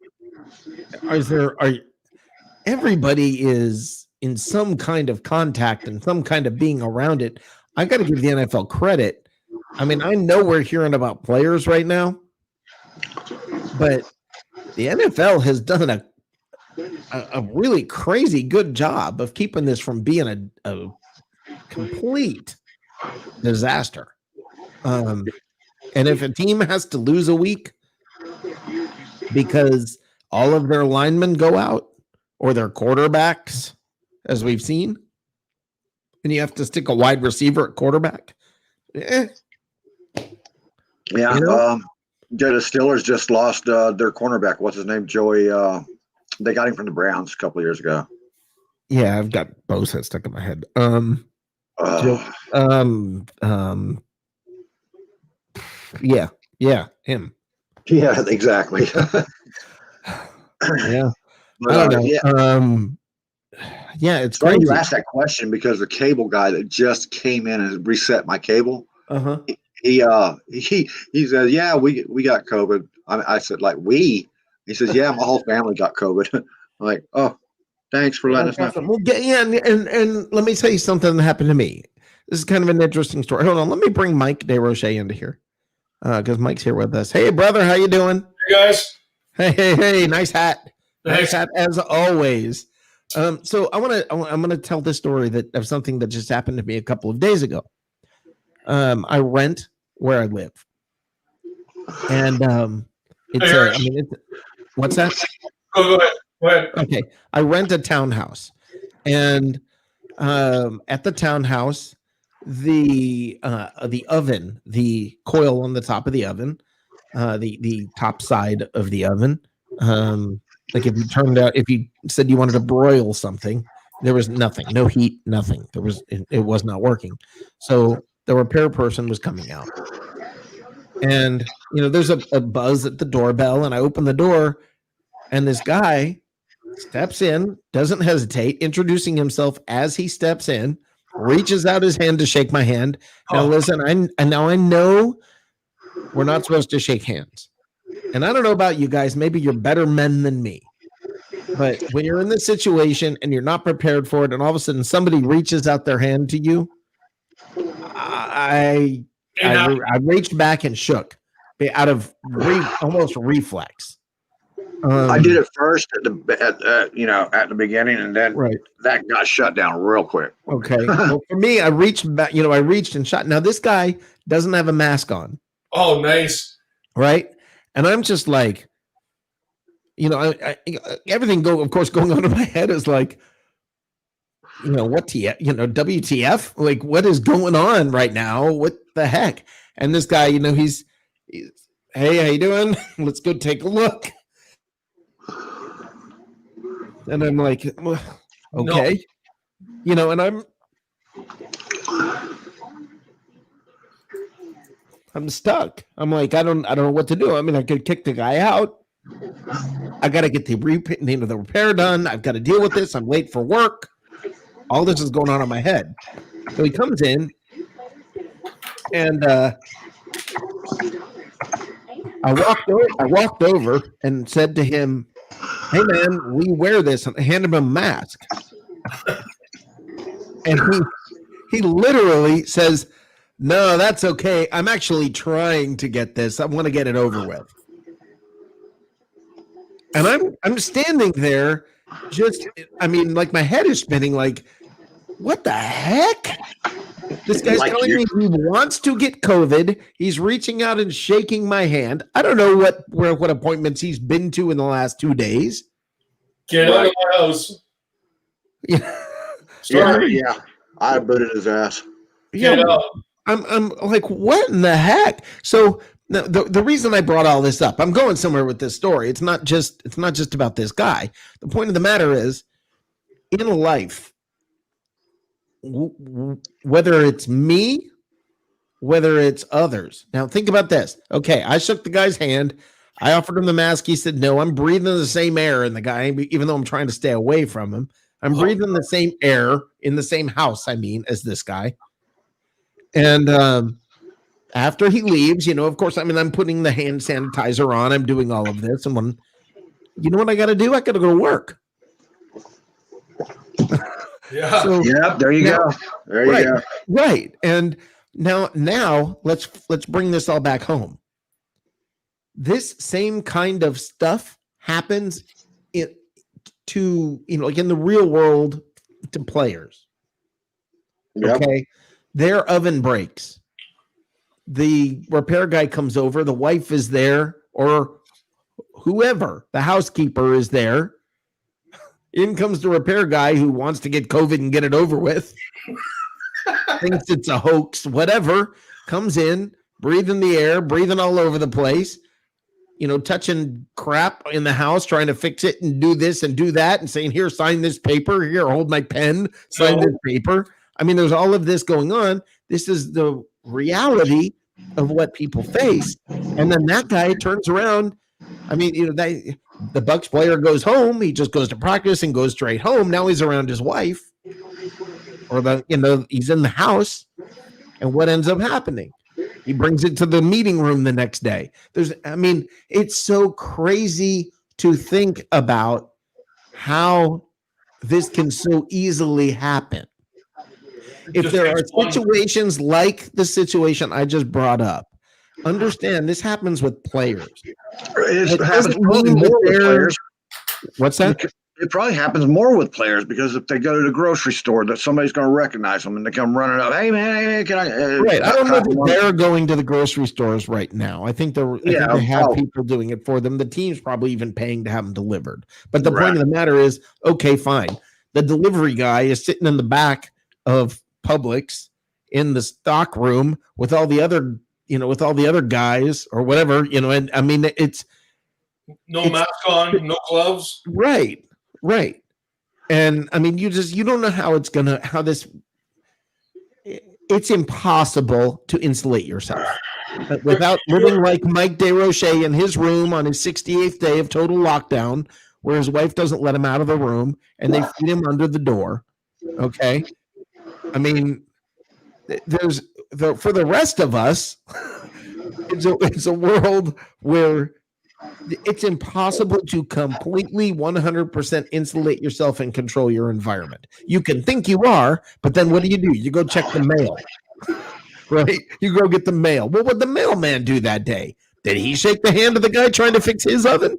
everybody is in some kind of contact and some kind of being around it. I got to give the NFL credit. I mean, I know we're hearing about players right now, but the NFL has done a really crazy good job of keeping this from being a complete disaster. And if a team has to lose a week because all of their linemen go out or their quarterbacks, as we've seen, and you have to stick a wide receiver at quarterback. Yeah. You know? The Steelers just lost their cornerback. What's his name? Joey. They got him from the Browns a couple of years ago. Yeah, I've got Bosa stuck in my head. Yeah, him. Yeah, exactly. Yeah. But, I don't know. Yeah. It's funny crazy. you asked that question because the cable guy that just came in and reset my cable. Uh-huh. He says, yeah, we got COVID. I said, like, we? He says, yeah, my whole family got COVID. I'm like, oh, thanks for letting us know. Well, and let me tell you something that happened to me. This is kind of an interesting story. Hold on, let me bring Mike DeRoche into here because Mike's here with us. Hey, brother, how you doing? Hey, guys. Hey, nice hat. Thanks. Nice hat as always. So I'm gonna tell this story of something that just happened to me a couple of days ago. I rent where I live, and what's that? Go ahead. Okay, I rent a townhouse, and at the townhouse, the oven, the coil on the top of the oven, the top side of the oven, like if you said you wanted to broil something, there was nothing, no heat, nothing. It was not working. So the repair person was coming out, and there's a buzz at the doorbell, and I open the door, and this guy steps in, doesn't hesitate, introducing himself as he steps in, reaches out his hand to shake my hand. Now listen, I know we're not supposed to shake hands. And I don't know about you guys, maybe you're better men than me. But when you're in this situation and you're not prepared for it, and all of a sudden somebody reaches out their hand to you, I reached back and shook out of almost reflex. I did it first at the beginning, and then that got shut down real quick. Okay. Well, for me, I reached back, I reached and shot. Now this guy doesn't have a mask on. Oh, nice. Right. And I'm just like, everything of course, going on in my head is like, WTF? Like, what is going on right now? What the heck? And this guy, he's hey, how you doing? Let's go take a look. And I'm like, okay, and I'm stuck. I'm like, I don't know what to do. I mean, I could kick the guy out. I got to get the repair done. I've got to deal with this. I'm late for work. All this is going on in my head. So he comes in, and I walked over and said to him, hey man, we wear this, and I handed him a mask. And he literally says, no, that's okay. I'm actually trying to get this. I want to get it over with. And I'm standing there like my head is spinning, like, what the heck? This guy's telling me he wants to get COVID. He's reaching out and shaking my hand. I don't know what appointments he's been to in the last 2 days. Get out of my house. Yeah. I booted his ass. Yeah. I'm like, what in the heck? So the reason I brought all this up, I'm going somewhere with this story. It's not just about this guy. The point of the matter is, in life, whether it's me, whether it's others. Now think about this. Okay, I shook the guy's hand. I offered him the mask. He said, no, I'm breathing the same air in the guy, even though I'm trying to stay away from him. I'm breathing the same air in the same house, as this guy. And after he leaves, of course, I'm putting the hand sanitizer on. I'm doing all of this. And when, you know what I got to do? I got to go to work. Yeah. So Yep. There you go. There you go. Right. And now let's bring this all back home. This same kind of stuff happens like in the real world to players. Yep. Okay. Their oven breaks. The repair guy comes over, the wife is there, or whoever, the housekeeper is there. In comes the repair guy who wants to get COVID and get it over with. Thinks it's a hoax, whatever. Comes in, breathing the air, breathing all over the place, touching crap in the house, trying to fix it and do this and do that, and saying, here, sign this paper. Here, hold my pen, sign this paper. There's all of this going on. This is the reality of what people face. And then that guy turns around. The Bucks player goes home. He just goes to practice and goes straight home. Now he's around his wife, or he's in the house. And what ends up happening? He brings it to the meeting room the next day. It's so crazy to think about how this can so easily happen. If there are situations like the situation I just brought up, understand this happens with players. It happens probably more with players. What's that? It probably happens more with players because if they go to the grocery store, that somebody's going to recognize them and they come running up. Hey man, hey, can I? Right. I don't know if they're going to the grocery stores right now. I think they have people doing it for them. The team's probably even paying to have them delivered. But the point of the matter is, okay, fine. The delivery guy is sitting in the back of Publix in the stock room with all the other, with all the other guys or whatever, and it's no mask on, no gloves. Right. And you don't know how it's impossible to insulate yourself without living like Mike DeRoche in his room on his 68th day of total lockdown, where his wife doesn't let him out of the room and they feed him under the door. Okay. For the rest of us, it's a world where it's impossible to completely 100% insulate yourself and control your environment. You can think you are, but then what do? You go check the mail, right? You go get the mail. What would the mailman do that day? Did he shake the hand of the guy trying to fix his oven?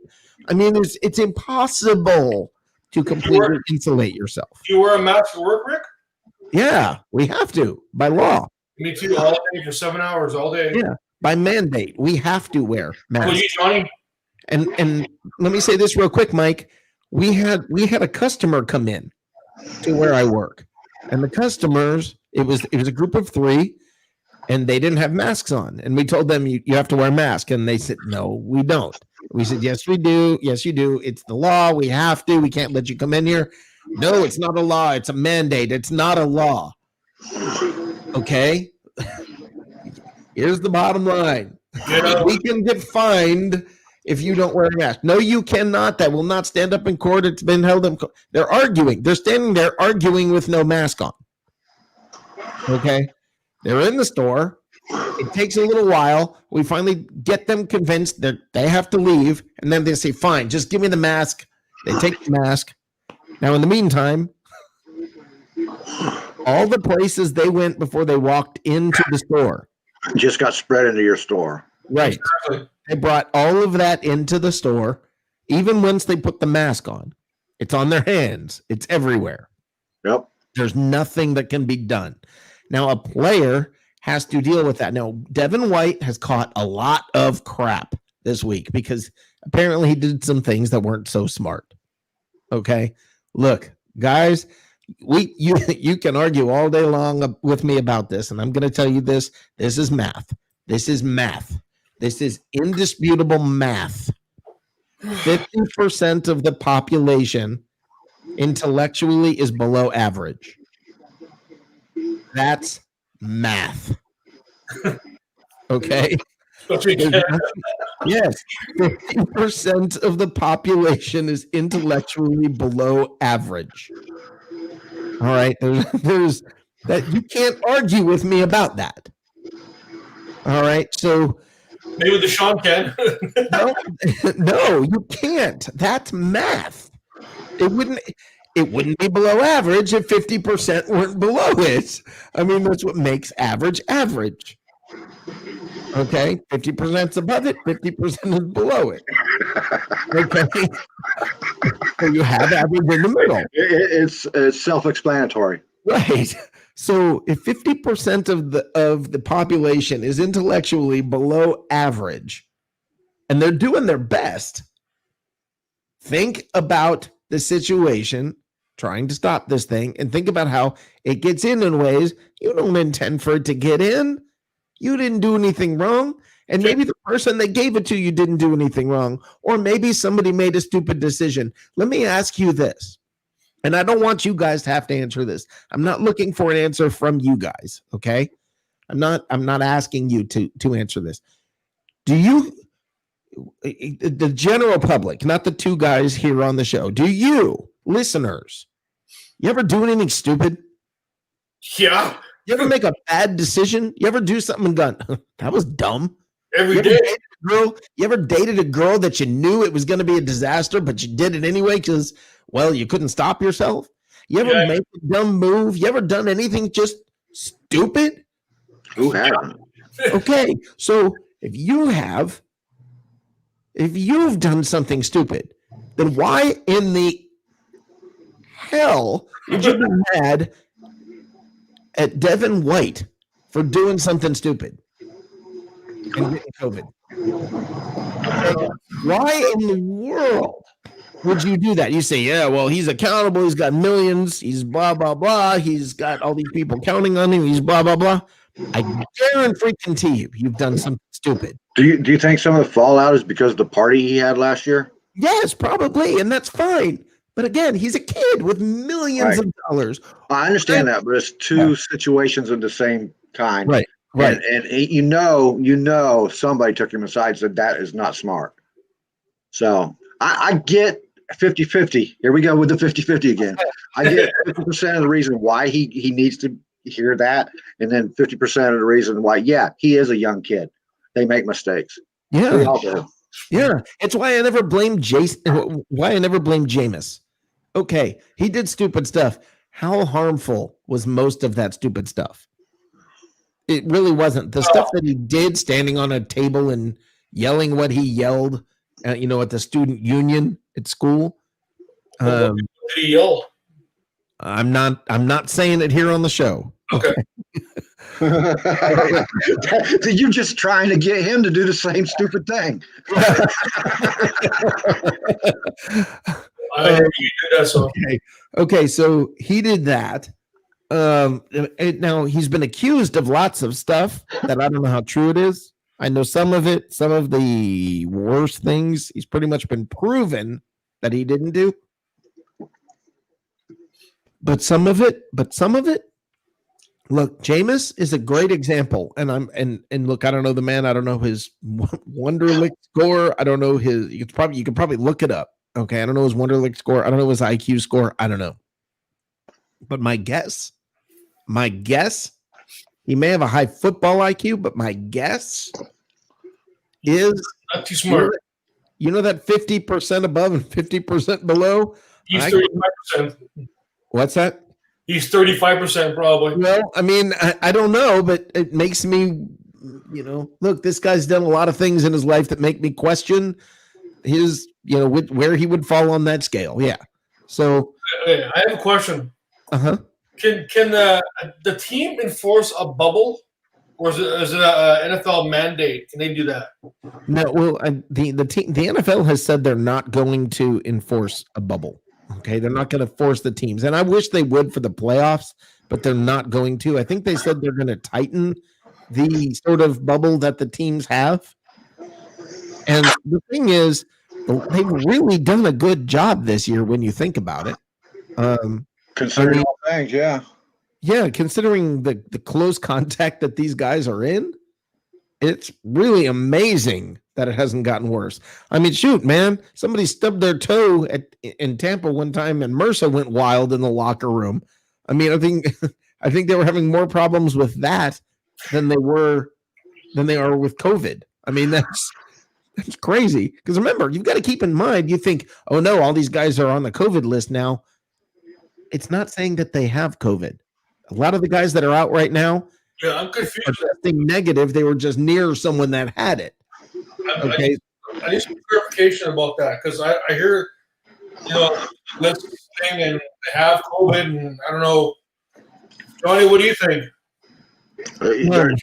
It's impossible to completely insulate yourself. Do you wear a mask for work, Rick? Yeah, we have to by law. Me too, all day for 7 hours, all day. Yeah, by mandate, we have to wear masks. Well, you, Johnny? And let me say this real quick, Mike. We had a customer come in to where I work, and the customers, it was a group of 3, and they didn't have masks on. And we told them you have to wear a mask, and they said no, we don't. We said yes, we do. Yes, you do. It's the law. We have to. We can't let you come in here. No, it's not a law. It's a mandate. It's not a law. Okay. Here's the bottom line. We can get fined if you don't wear a mask. No, you cannot. That will not stand up in court. It's been held in court. They're arguing. They're standing there arguing with no mask on. Okay. They're in the store. It takes a little while. We finally get them convinced that they have to leave. And then they say, fine, just give me the mask. They take the mask. Now, in the meantime, all the places they went before they walked into the store just got spread into your store. Right. They brought all of that into the store. Even once they put the mask on, it's on their hands. It's everywhere. Yep. There's nothing that can be done. Now, a player has to deal with that. Now, Devin White has caught a lot of crap this week because apparently he did some things that weren't so smart. Okay. Look, guys, you can argue all day long with me about this, and I'm going to tell you this. This is math. This is math. This is indisputable math. 50% of the population intellectually is below average. That's math. Okay? Yes, 50% of the population is intellectually below average. All right, there's that. You can't argue with me about that. All right. So maybe Deshaun can. no, you can't. That's math. It wouldn't be below average if 50% weren't below it. I mean, that's what makes average. Okay, 50% is above it, 50% is below it. Okay, so you have average in the middle. It's self-explanatory, right? So if 50% of the population is intellectually below average, and they're doing their best, think about the situation trying to stop this thing, and think about how it gets in ways you don't intend for it to get in. You didn't do anything wrong. And maybe the person that gave it to you didn't do anything wrong. Or maybe somebody made a stupid decision. Let me ask you this. And I don't want you guys to have to answer this. I'm not looking for an answer from you guys. Okay. I'm not asking you to answer this. Do you, the general public, not the two guys here on the show, do you, listeners, you ever do anything stupid? Yeah. You ever make a bad decision? You ever do something and gone, that was dumb? Every day. You ever dated a girl that you knew it was going to be a disaster, but you did it anyway because, well, you couldn't stop yourself? You ever make a dumb move? You ever done anything just stupid? Who hasn't? Okay, so if you've done something stupid, then why in the hell would you be mad at Devin White for doing something stupid and getting COVID? Why in the world would you do that? You say, yeah, well, he's accountable. He's got millions. He's blah, blah, blah. He's got all these people counting on him. He's blah, blah, blah. I guarantee you've done something stupid. Do you think some of the fallout is because of the party he had last year? Yes, probably. And that's fine. But again, he's a kid with millions of dollars. I understand that, but it's two situations of the same kind. Right. And you know, somebody took him aside and said that is not smart. So I get 50-50. Here we go with the 50-50 again. I get 50% of the reason why he needs to hear that, and then 50% of the reason why, he is a young kid. They make mistakes. Yeah. We all do. Yeah. It's why I never blamed Jameis. Okay, he did stupid stuff. How harmful was most of that stupid stuff? It really wasn't. The stuff that he did, standing on a table and yelling what he yelled, at the student union at school. What did he yell? I'm not saying it here on the show. Okay. You're just trying to get him to do the same stupid thing. Okay, so he did that. Now he's been accused of lots of stuff that I don't know how true it is. I know some of it, some of the worst things he's pretty much been proven that he didn't do. But some of it, look, Jameis is a great example. And look, I don't know the man. I don't know his Wonderlic score. I don't know you could probably look it up. Okay. I don't know his Wonderlic score. I don't know his IQ score. I don't know. But my guess, he may have a high football IQ, but my guess is not too smart. You know that 50% above and 50% below? He's 35%. What's that? He's 35% probably. Well, I mean, I don't know, but it makes me, look, this guy's done a lot of things in his life that make me question his, where he would fall on that scale. Yeah. So I have a question. Uh-huh. Can the team enforce a bubble, or is it an NFL mandate? Can they do that? No. Well, the NFL has said they're not going to enforce a bubble. Okay, they're not going to force the teams, and I wish they would for the playoffs, but they're not going to. I think they said they're going to tighten the sort of bubble that the teams have. And the thing is, they've really done a good job this year when you think about it. Considering all things, yeah. Yeah, considering the close contact that these guys are in, it's really amazing that it hasn't gotten worse. I mean, shoot, man, somebody stubbed their toe in Tampa one time, and Mercer went wild in the locker room. I mean, I think they were having more problems with that than they were than they are with COVID. I mean, that's crazy. Because remember, you've got to keep in mind, you think, oh no, all these guys are on the COVID list now. It's not saying that they have COVID. A lot of the guys that are out right now Yeah, I'm confused. are testing negative. They were just near someone that had it. Okay. I need some clarification about that because I hear, this thing and they have COVID and I don't know. Johnny, what do you think? He didn't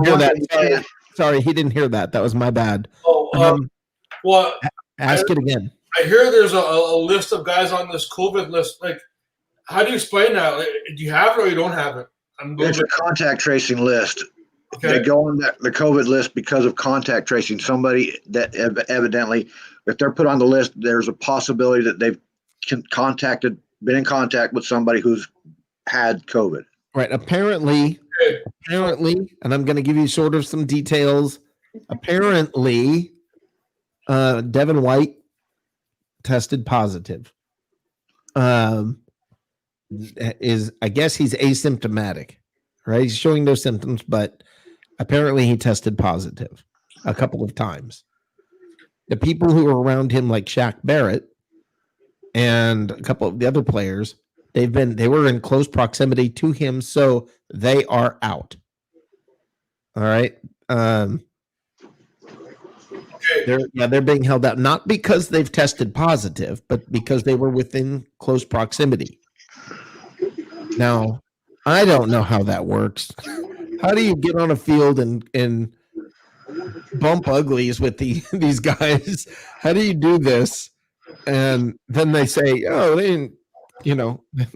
hear that. Sorry, he didn't hear that. That was my bad. Well, ask it again. I hear there's a list of guys on this COVID list. Like, how do you explain that? Like, do you have it or you don't have it? It's a contact tracing list. Okay. They go on the COVID list because of contact tracing. Somebody that evidently, if they're put on the list, there's a possibility that they've been in contact with somebody who's had COVID. Right. Apparently, and I'm going to give you sort of some details. Apparently, Devin White tested positive. I guess he's asymptomatic, right? He's showing no symptoms, but apparently he tested positive a couple of times. The people who are around him, like Shaq Barrett and a couple of the other players, they were in close proximity to him, so they are out. All right. They're being held out, not because they've tested positive, but because they were within close proximity. Now, I don't know how that works. How do you get on a field and bump uglies with these guys? How do you do this? And then they say, oh, they didn't,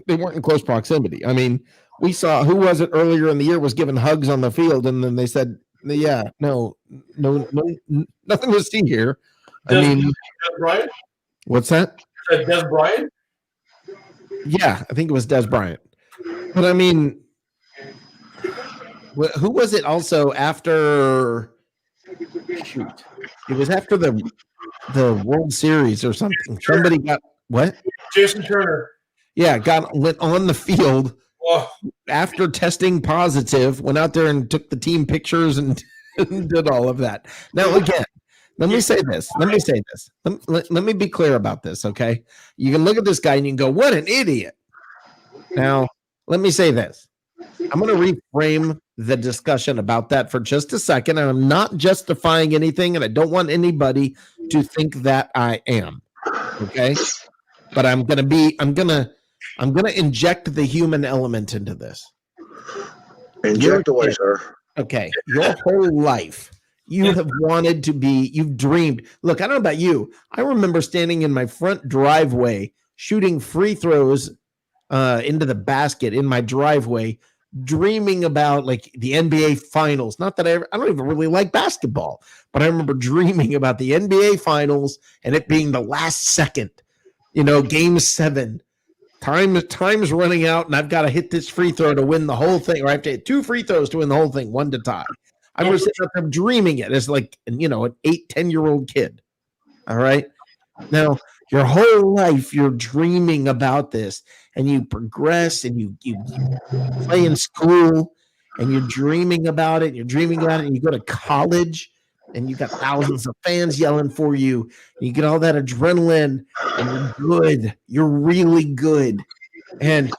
they weren't in close proximity. I mean, we saw, who was it earlier in the year was giving hugs on the field, and then they said, yeah, no, nothing to see here. Des Bryant? What's that? Des Bryant? Yeah, I think it was Des Bryant. But I mean, who was it also after? Shoot, it was after the World Series or something. Somebody got what? Jason Turner. Yeah, got lit on the field after testing positive. Went out there and took the team pictures and did all of that. Now again, let me say this. Let me be clear about this. Okay, you can look at this guy and you can go, "What an idiot!" Now, let me say this. I'm going to reframe the discussion about that for just a second. And I'm not justifying anything, and I don't want anybody to think that I am. Okay. But I'm going to inject the human element into this. Inject away, sir. Okay. Your whole life, you have wanted to be, you've dreamed. Look, I don't know about you. I remember standing in my front driveway, shooting free throws into the basket in my driveway, dreaming about like the NBA finals. Not that I don't even really like basketball, but I remember dreaming about the NBA finals and it being the last second, game 7. Time's running out and I've got to hit this free throw to win the whole thing. Or I have to hit 2 free throws to win the whole thing, 1 to tie. I was sitting up there dreaming it as like, an 8-10-year-old kid. All right. Now, your whole life, you're dreaming about this, and you progress, and you play in school, and you're dreaming about it. And you go to college, and you got thousands of fans yelling for you. And you get all that adrenaline, and you're good. You're really good. And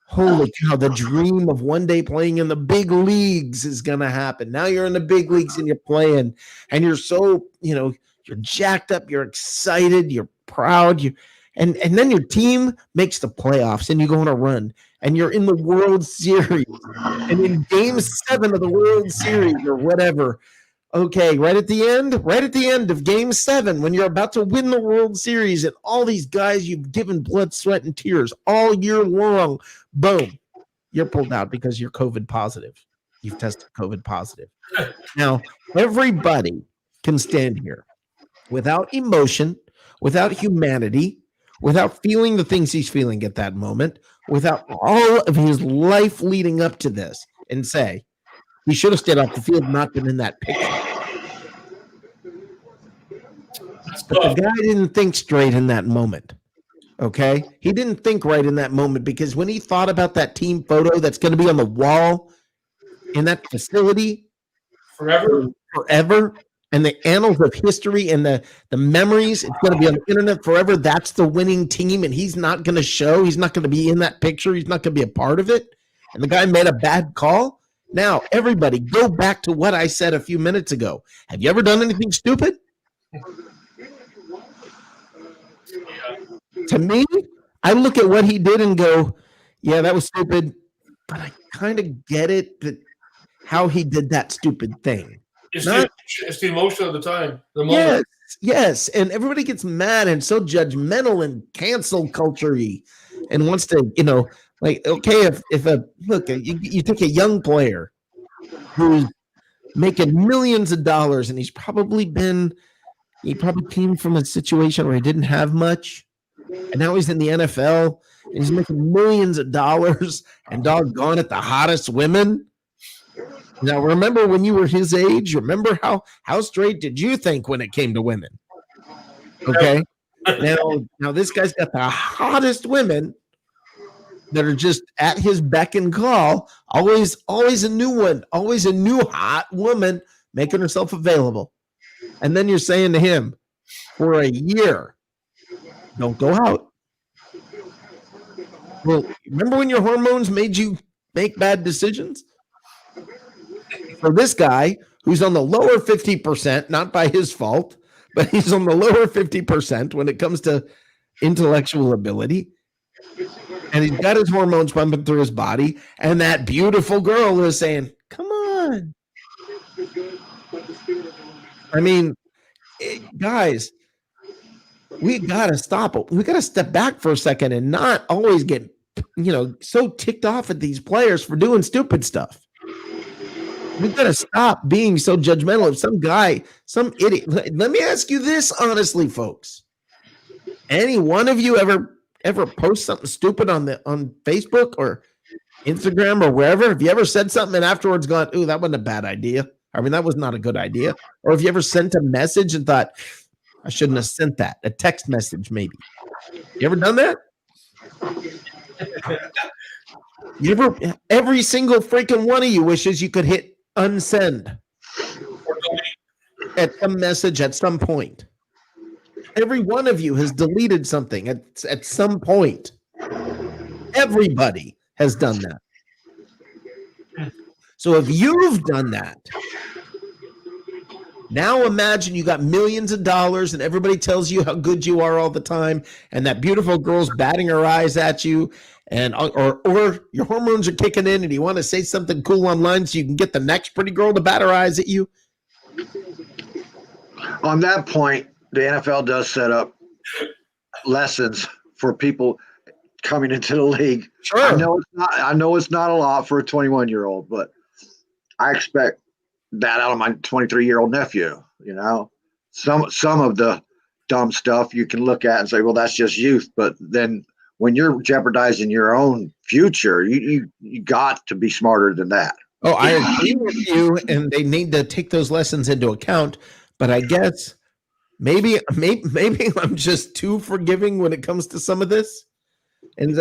holy cow, the dream of one day playing in the big leagues is going to happen. Now you're in the big leagues, and you're playing, and you're so, you're jacked up, you're excited, you're proud, and then your team makes the playoffs and you go on a run and you're in the World Series, and in game 7 of the World Series or whatever, okay, right at the end of game 7, when you're about to win the World Series and all these guys you've given blood, sweat, and tears all year long, boom, you're pulled out because you're COVID positive. You've tested COVID positive. Now, everybody can stand here without emotion, without humanity, without feeling the things he's feeling at that moment, without all of his life leading up to this, and say, he should have stayed off the field, not been in that picture. But the guy didn't think straight in that moment. Okay? He didn't think right in that moment, because when he thought about that team photo that's going to be on the wall in that facility forever. And the annals of history and the memories, it's going to be on the internet forever. That's the winning team, and he's not going to show. He's not going to be in that picture. He's not going to be a part of it. And the guy made a bad call. Now, everybody, go back to what I said a few minutes ago. Have you ever done anything stupid? To me, I look at what he did and go, yeah, that was stupid, but I kind of get it, that how he did that stupid thing. It's the emotion of the time, the moment. Yes, yes, and everybody gets mad and so judgmental and cancel culture-y and wants to, like, okay, if you take a young player who's making millions of dollars and he probably came from a situation where he didn't have much, and now he's in the NFL and he's making millions of dollars and doggone it, the hottest women. Now, remember when you were his age? Remember how straight did you think when it came to women? Okay. Now this guy's got the hottest women that are just at his beck and call. Always a new one, always a new hot woman making herself available. And then you're saying to him, for a year, don't go out. Well, remember when your hormones made you make bad decisions? For this guy who's on the lower 50%, not by his fault, but he's on the lower 50% when it comes to intellectual ability, and he's got his hormones pumping through his body, and that beautiful girl is saying, come on. I mean, guys, we got to stop it. We got to step back for a second and not always get, so ticked off at these players for doing stupid stuff. We've got to stop being so judgmental of some guy, some idiot. Let me ask you this honestly, folks. Any one of you ever post something stupid on Facebook or Instagram or wherever? Have you ever said something and afterwards gone, ooh, that wasn't a bad idea? I mean, that was not a good idea. Or have you ever sent a message and thought, I shouldn't have sent that? A text message, maybe. You ever done that? Every single freaking one of you wishes you could hit unsend at some message at some point. Every one of you has deleted something at some point. Everybody has done that. So if you've done that, now imagine you got millions of dollars and everybody tells you how good you are all the time, and that beautiful girl's batting her eyes at you, and or your hormones are kicking in and you want to say something cool online so you can get the next pretty girl to bat her eyes at you. On that point, the NFL does set up lessons for people coming into the league. Sure. I know it's not a lot for a 21-year-old, but I expect that out of my 23-year-old nephew. Some of the dumb stuff you can look at and say, well, that's just youth. But then when you're jeopardizing your own future, you got to be smarter than that. Oh, I agree with you, and they need to take those lessons into account. But I guess maybe I'm just too forgiving when it comes to some of this and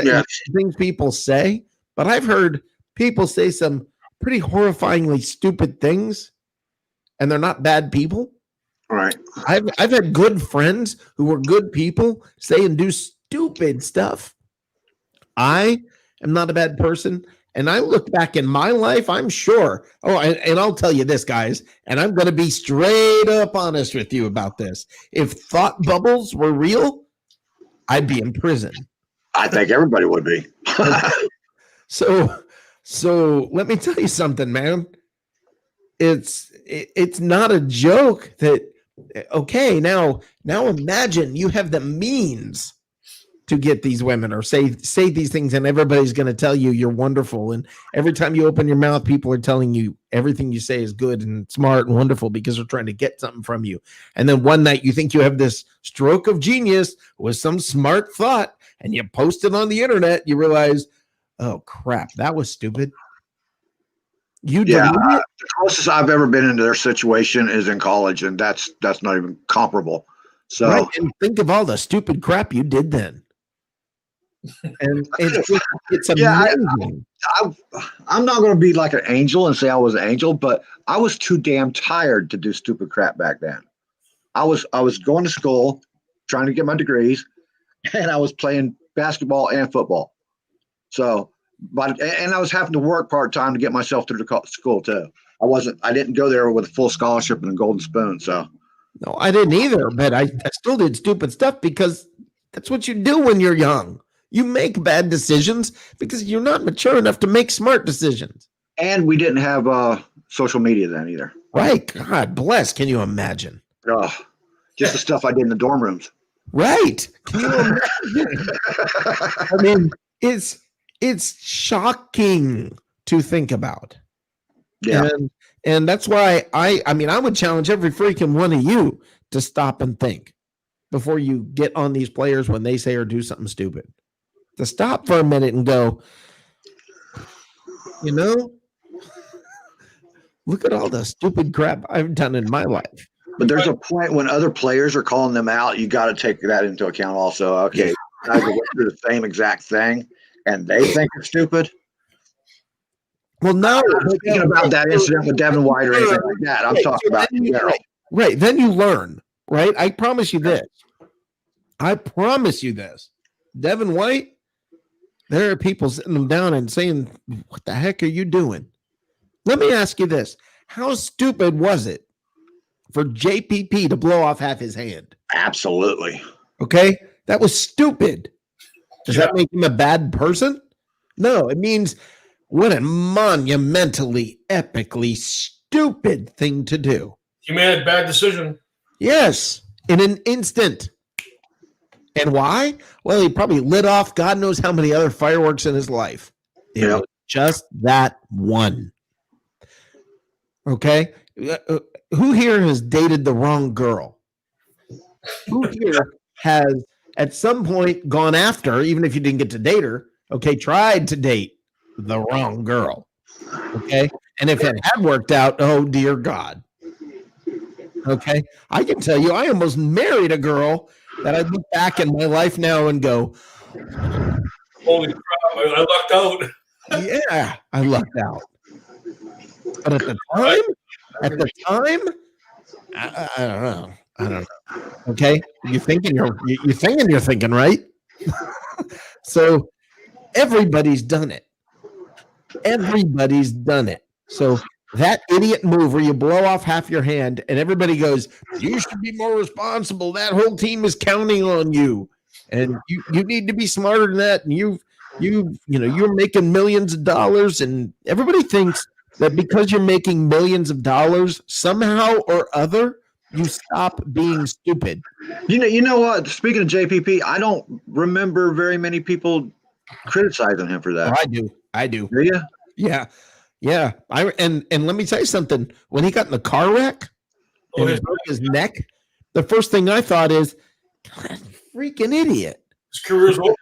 things people say. But I've heard people say some pretty horrifyingly stupid things, and they're not bad people. Right. I've had good friends who were good people say and do stupid stuff. I am not a bad person. And I look back in my life, I'm sure. Oh, and I'll tell you this, guys, and I'm going to be straight up honest with you about this. If thought bubbles were real, I'd be in prison. I think everybody would be. So let me tell you something, man. It's not a joke that, okay, now imagine you have the means to get these women or say these things, and everybody's going to tell you you're wonderful. And every time you open your mouth, people are telling you everything you say is good and smart and wonderful because they're trying to get something from you. And then one night you think you have this stroke of genius with some smart thought and you post it on the internet. You realize, oh crap, that was stupid. The closest I've ever been into their situation is in college, and that's not even comparable. So right, and think of all the stupid crap you did then. And it's Yeah, amazing. I'm not going to be like an angel and say I was an angel, but I was too damn tired to do stupid crap back then. I was going to school, trying to get my degrees, and I was playing basketball and football. So, and I was having to work part time to get myself through the school too. I didn't go there with a full scholarship and a golden spoon. So, no, I didn't either, but I still did stupid stuff because that's what you do when you're young. You make bad decisions because you're not mature enough to make smart decisions. And we didn't have social media then either. Right. God bless. Can you imagine? Oh, just the stuff I did in the dorm rooms. Right. Can you imagine? I mean, it's shocking to think about. Yeah. And that's why I mean, I would challenge every freaking one of you to stop and think before you get on these players when they say or do something stupid. To stop for a minute and go, you know, look at all the stupid crap I've done in my life. But there's a point when other players are calling them out, you got to take that into account also. Okay, guys are going through the same exact thing, and they think it's stupid. Well, no, I'm not thinking about that incident with Devin White or anything like that. I'm talking about in general. Right. Then you learn, right? I promise you this. Devin White, there are people sitting them down and saying, what the heck are you doing? Let me ask you this. How stupid was it for JPP to blow off half his hand? Absolutely. Okay? That was stupid. Does that make him a bad person? No, it means what a monumentally, epically stupid thing to do. You made a bad decision. Yes, in an instant. And why? Well, he probably lit off God knows how many other fireworks in his life. It was just that one. Okay? Who here has dated the wrong girl? Who here has at some point gone after, even if you didn't get to date her, okay, tried to date the wrong girl? Okay? And if it had worked out, oh dear God. Okay? I can tell you, I almost married a girl that I look back in my life now and go, holy crap, I lucked out. Yeah, I lucked out. But at the time, I don't know. Okay, you're thinking you're thinking, right? So everybody's done it. Everybody's done it. So that idiot move where you blow off half your hand and everybody goes, you should be more responsible. That whole team is counting on you. And you need to be smarter than that. And you're making millions of dollars, and everybody thinks that because you're making millions of dollars, somehow or other, you stop being stupid. You know what? Speaking of JPP, I don't remember very many people criticizing him for that. Oh, I do. Do you? Yeah. Yeah. And let me tell you something. When he got in the car wreck and he broke his neck, the first thing I thought is, God, freaking idiot. His career's over.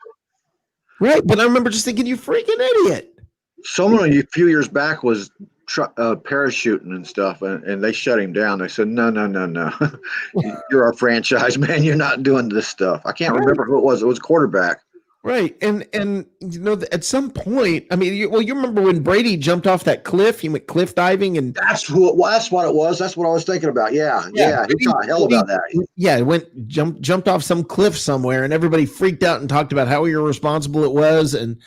Right. But I remember just thinking, you freaking idiot. Someone a few years back was parachuting and stuff, and they shut him down. They said, no. You're our franchise, man. You're not doing this stuff. I can't remember who it was. It was a quarterback. Right. And at some point, I mean, you remember when Brady jumped off that cliff, he went cliff diving, and that's what it was. That's what I was thinking about. Yeah. He thought hell about that. Yeah, jumped off some cliff somewhere, and everybody freaked out and talked about how irresponsible it was. And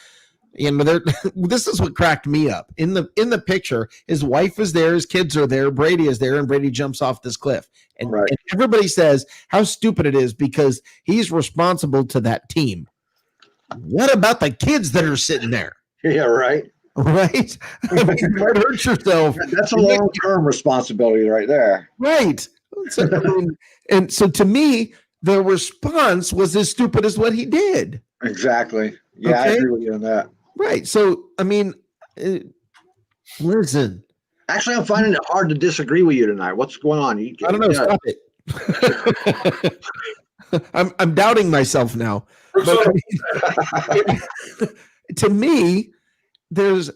this is what cracked me up. In the picture, his wife is there, his kids are there, Brady is there, and Brady jumps off this cliff. And everybody says how stupid it is because he's responsible to that team. What about the kids that are sitting there? Yeah, right. Right? I mean, you might hurt yourself. That's a long-term responsibility right there. Right. So, and so to me, the response was as stupid as what he did. Exactly. Yeah, okay? I agree with you on that. Right. So, I mean, listen. Actually, I'm finding it hard to disagree with you tonight. What's going on? I don't know. Stop it. I'm doubting myself now. But to me, there's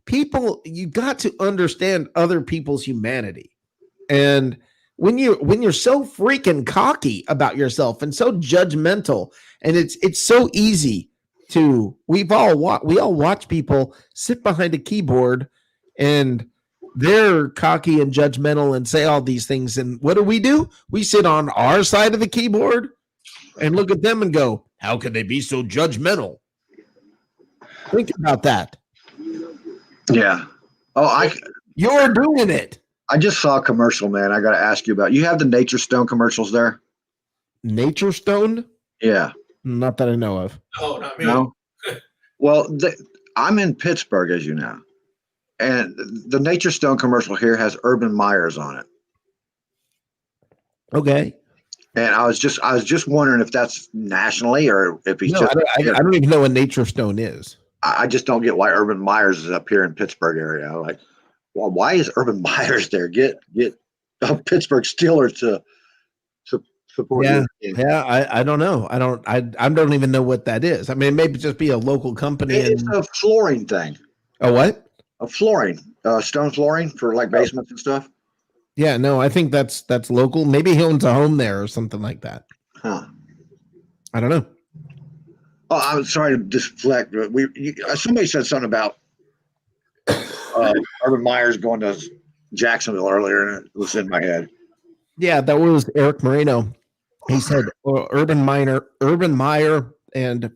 people, you got to understand other people's humanity. And when you're so freaking cocky about yourself and so judgmental, and it's so easy to we all watch people sit behind a keyboard and they're cocky and judgmental and say all these things. And what do? We sit on our side of the keyboard and look at them and go, how can they be so judgmental? Think about that. Yeah. Oh, you're doing it. I just saw a commercial, man. I got to ask you about. You have the Nature Stone commercials there? Nature Stone? Yeah. Not that I know of. No, not me. No. Well, I'm in Pittsburgh, as you know, and the Nature Stone commercial here has Urban Myers on it. Okay. And I was just wondering if that's nationally or if he's just. I don't even know what Nature Stone is. I just don't get why Urban Myers is up here in Pittsburgh area. Like, well, why is Urban Myers there? Get Pittsburgh Steelers to support. Yeah. I don't know. I don't even know what that is. I mean, maybe just be a local company. It's a flooring thing. A what? A flooring, stone flooring for like basements and stuff. Yeah, no, I think that's local. Maybe he owns a home there or something like that. Huh. I don't know. Oh, I'm sorry to deflect. But somebody said something about Urban Myers going to Jacksonville earlier, and it was in my head. Yeah, that was Eric Moreno. He said Urban Meyer, and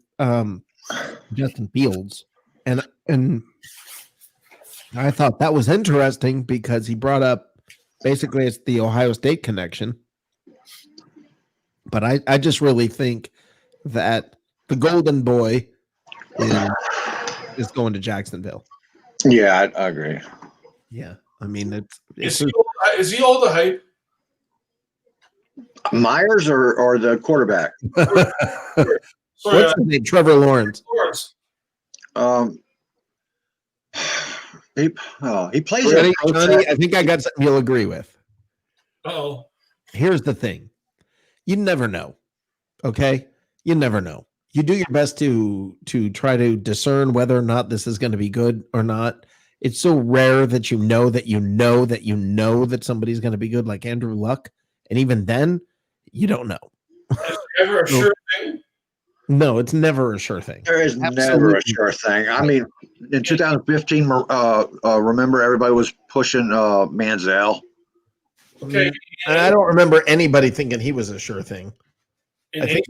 Justin Fields, and I thought that was interesting because he brought up basically it's the Ohio State connection. But I just really think that the Golden Boy is going to Jacksonville. Yeah, I agree. Yeah, I mean is he all the hype? Myers or the quarterback? What's his name? Trevor Lawrence. He plays. Ready, Johnny, I think I got something you'll agree with. Oh. Here's the thing. You never know. Okay? You never know. You do your best to try to discern whether or not this is going to be good or not. It's so rare that you know that somebody's going to be good, like Andrew Luck. And even then, you don't know. Is there ever a sure thing? No, it's never a sure thing. There is never a sure thing. I mean, in 2015, remember everybody was pushing Manziel. Okay. And I don't remember anybody thinking he was a sure thing. I think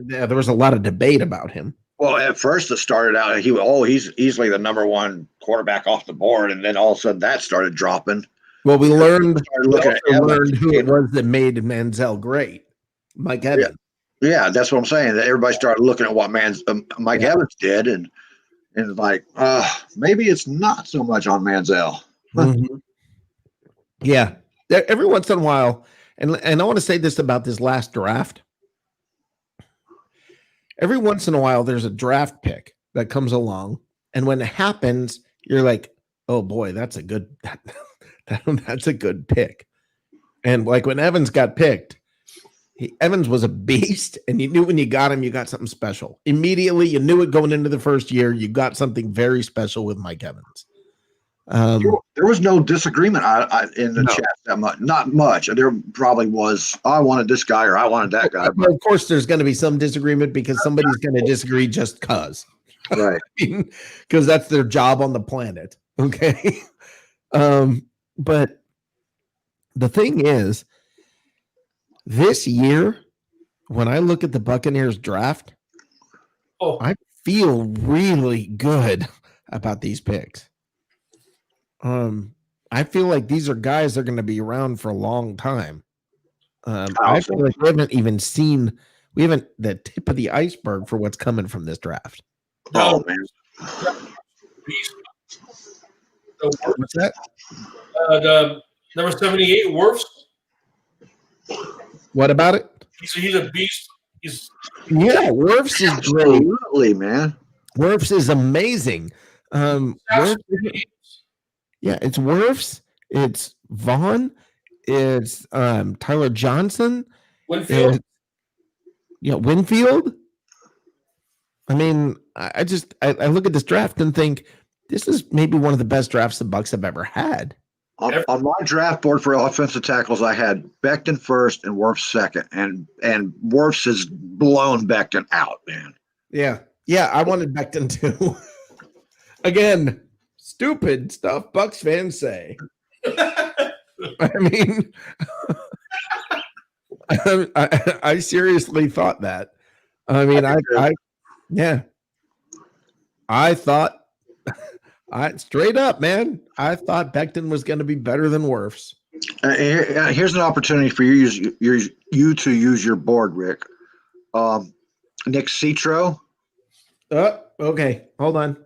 there was a lot of debate about him. Well, at first it started out he's easily the number one quarterback off the board, and then all of a sudden that started dropping. Well, we learned who it was that made Manziel great. Mike Evans. Yeah, that's what I'm saying. That everybody started looking at what Mike Evans did, and like, maybe it's not so much on Manziel. Mm-hmm. Yeah, every once in a while, and I want to say this about this last draft. Every once in a while, there's a draft pick that comes along, and when it happens, you're like, "Oh boy, that's a good that's a good pick." And like when Evans got picked. Evans was a beast, and you knew when you got him, you got something special. Immediately, you knew it going into the first year. You got something very special with Mike Evans. There was no disagreement in the chat that much. Not much. There probably was. I wanted this guy or I wanted that guy. But of course, there's going to be some disagreement because somebody's going to disagree just because. Right. Because that's their job on the planet. Okay. But the thing is, this year, when I look at the Buccaneers draft, I feel really good about these picks. I feel like these are guys that are going to be around for a long time. I feel like we haven't the tip of the iceberg for what's coming from this draft. Oh, man. What's that? The number 78, Wirfs. What about it? He's a beast. Wirfs is great. Absolutely, man. Wirfs is amazing. It's Wirfs. It's Vaughn. It's Tyler Johnson. Winfield. Winfield. I mean, I look at this draft and think this is maybe one of the best drafts the Bucs have ever had. On my draft board for offensive tackles, I had Becton first and Wirfs second, and Wirfs has blown Becton out, man. Yeah, Yeah, I wanted Becton too. Again, stupid stuff Bucks fans say. I mean, I seriously thought that. I mean, I thought, straight up, man, I thought Becton was going to be better than Wirfs. Here's an opportunity for you to use your board, Rick. Nick Citro. Okay, hold on.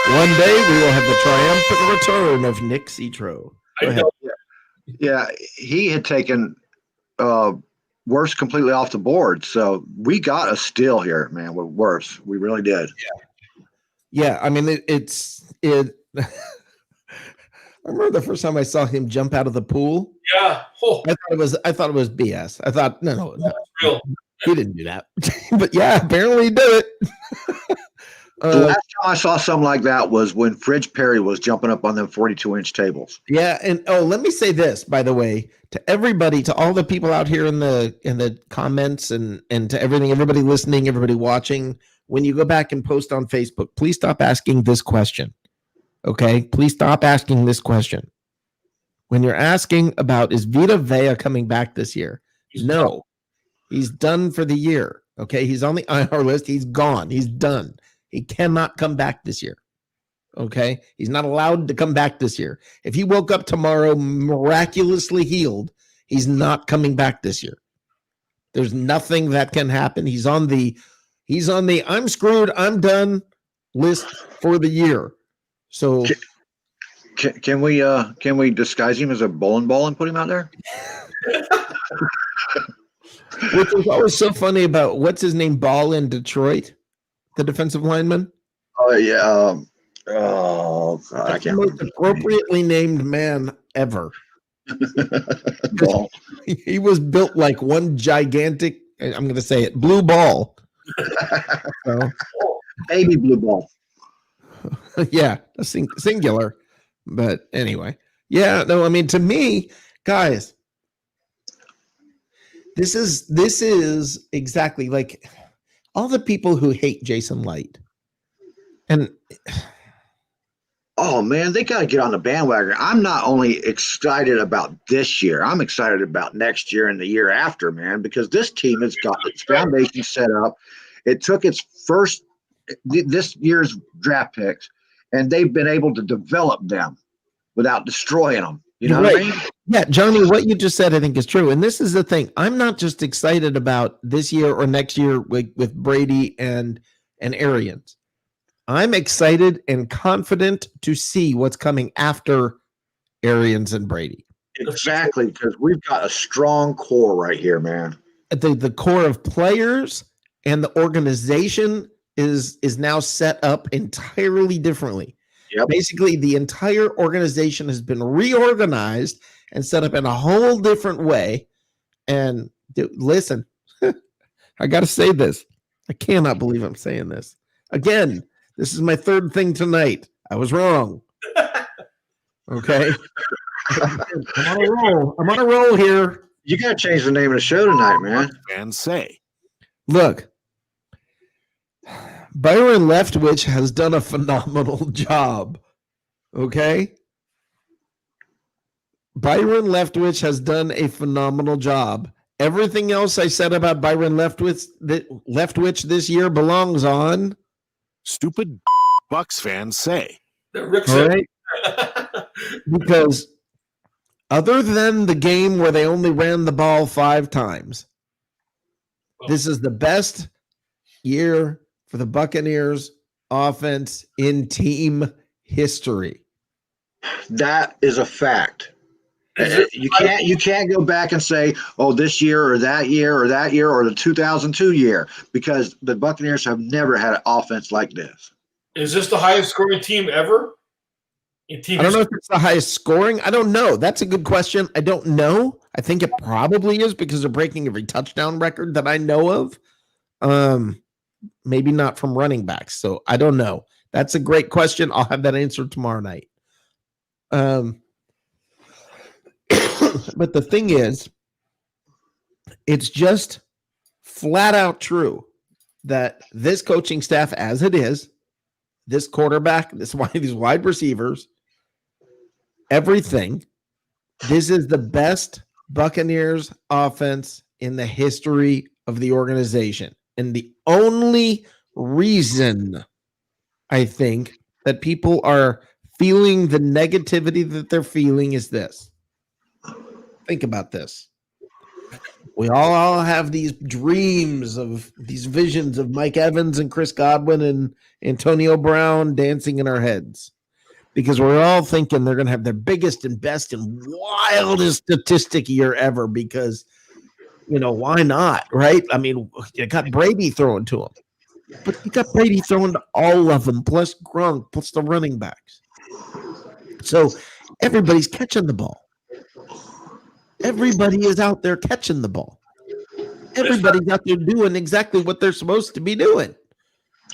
One day we will have the triumphant return of Nick Citro. Go ahead. Yeah, he had taken Wirfs completely off the board, so we got a steal here, man, with Wirfs. We really did. Yeah. I mean, I remember the first time I saw him jump out of the pool. Yeah. Oh. I thought it was BS. I thought no, real. He didn't do that. But yeah, apparently he did it. The last time I saw something like that was when Fridge Perry was jumping up on them 42-inch tables. Yeah, and let me say this, by the way, to everybody, to all the people out here in the comments and to everybody listening, everybody watching, when you go back and post on Facebook, please stop asking this question. Okay? Please stop asking this question. When you're asking about, is Vita Vea coming back this year? No. He's done for the year. Okay? He's on the IR list. He's gone. He's done. He cannot come back this year. Okay? He's not allowed to come back this year. If he woke up tomorrow miraculously healed, he's not coming back this year. There's nothing that can happen. He's on the I'm screwed, I'm done list for the year. So can we disguise him as a bowling ball and put him out there? Which was always so funny about what's his name, Ball in Detroit, the defensive lineman. Oh yeah. I can't remember. The most appropriately named man ever. He was built like one gigantic, I'm going to say it, blue ball. So, baby blue ball. Yeah, singular. But anyway, yeah, no, I mean, to me, guys, this is exactly like all the people who hate Jason Light. And oh man, they got to get on the bandwagon. I'm not only excited about this year, I'm excited about next year and the year after, man, because this team has got its foundation set up. It took its this year's draft picks, and they've been able to develop them without destroying them. You know what I mean? Yeah, Johnny, what you just said, I think, is true. And this is the thing. I'm not just excited about this year or next year with Brady and Arians. I'm excited and confident to see what's coming after Arians and Brady. Exactly, because we've got a strong core right here, man. The core of players and the organization is now set up entirely differently. Yep. Basically, the entire organization has been reorganized and set up in a whole different way. And listen, I got to say this. I cannot believe I'm saying this. Again, this is my third thing tonight. I was wrong. Okay. I'm on a roll here. You got to change the name of the show tonight, man. And say, look, Byron Leftwich has done a phenomenal job. Okay. Byron Leftwich has done a phenomenal job. Everything else I said about Byron Leftwich this year belongs on stupid Bucks fans say. Rick all right? Because other than the game where they only ran the ball 5 times, this is the best year for the Buccaneers offense in team history. That is a fact. You can't go back and say, oh, this year or that year or that year or the 2002 year, because the Buccaneers have never had an offense like this. Is this the highest scoring team ever? I don't know if it's the highest scoring. I don't know. That's a good question. I don't know. I think it probably is because they're breaking every touchdown record that I know of. Maybe not from running backs. So I don't know. That's a great question. I'll have that answer tomorrow night. But the thing is, It's just flat out true that this coaching staff, as it is, this quarterback, these wide receivers, everything, this is the best Buccaneers offense in the history of the organization. And the only reason I think that people are feeling the negativity that they're feeling is this. Think about this. We all have these dreams of these visions of Mike Evans and Chris Godwin and Antonio Brown dancing in our heads because we're all thinking they're going to have their biggest and best and wildest statistic year ever because, why not, right? I mean, you got Brady throwing to them, but you got Brady throwing to all of them, plus Gronk, plus the running backs. So everybody's catching the ball. Everybody is out there catching the ball. Everybody's out there doing exactly what they're supposed to be doing.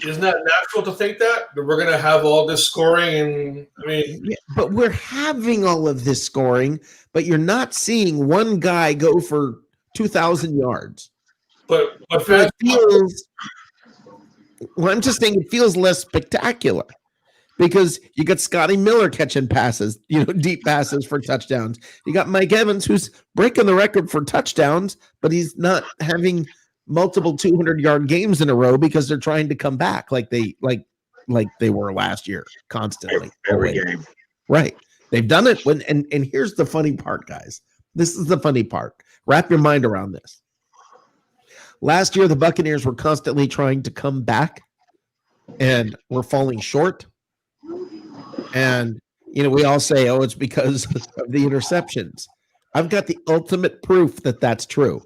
Isn't that natural to think that we're going to have all this scoring? And but we're having all of this scoring, but you're not seeing one guy go for 2,000 yards. But it feels. Well, I'm just saying it feels less spectacular. Because you got Scotty Miller catching passes, deep passes for touchdowns. You got Mike Evans, who's breaking the record for touchdowns, but he's not having multiple 200-yard games in a row because they're trying to come back like they were last year constantly. Every game. Right. They've done it and here's the funny part, guys. This is the funny part. Wrap your mind around this. Last year, the Buccaneers were constantly trying to come back and were falling short. And, we all say, oh, it's because of the interceptions. I've got the ultimate proof that that's true.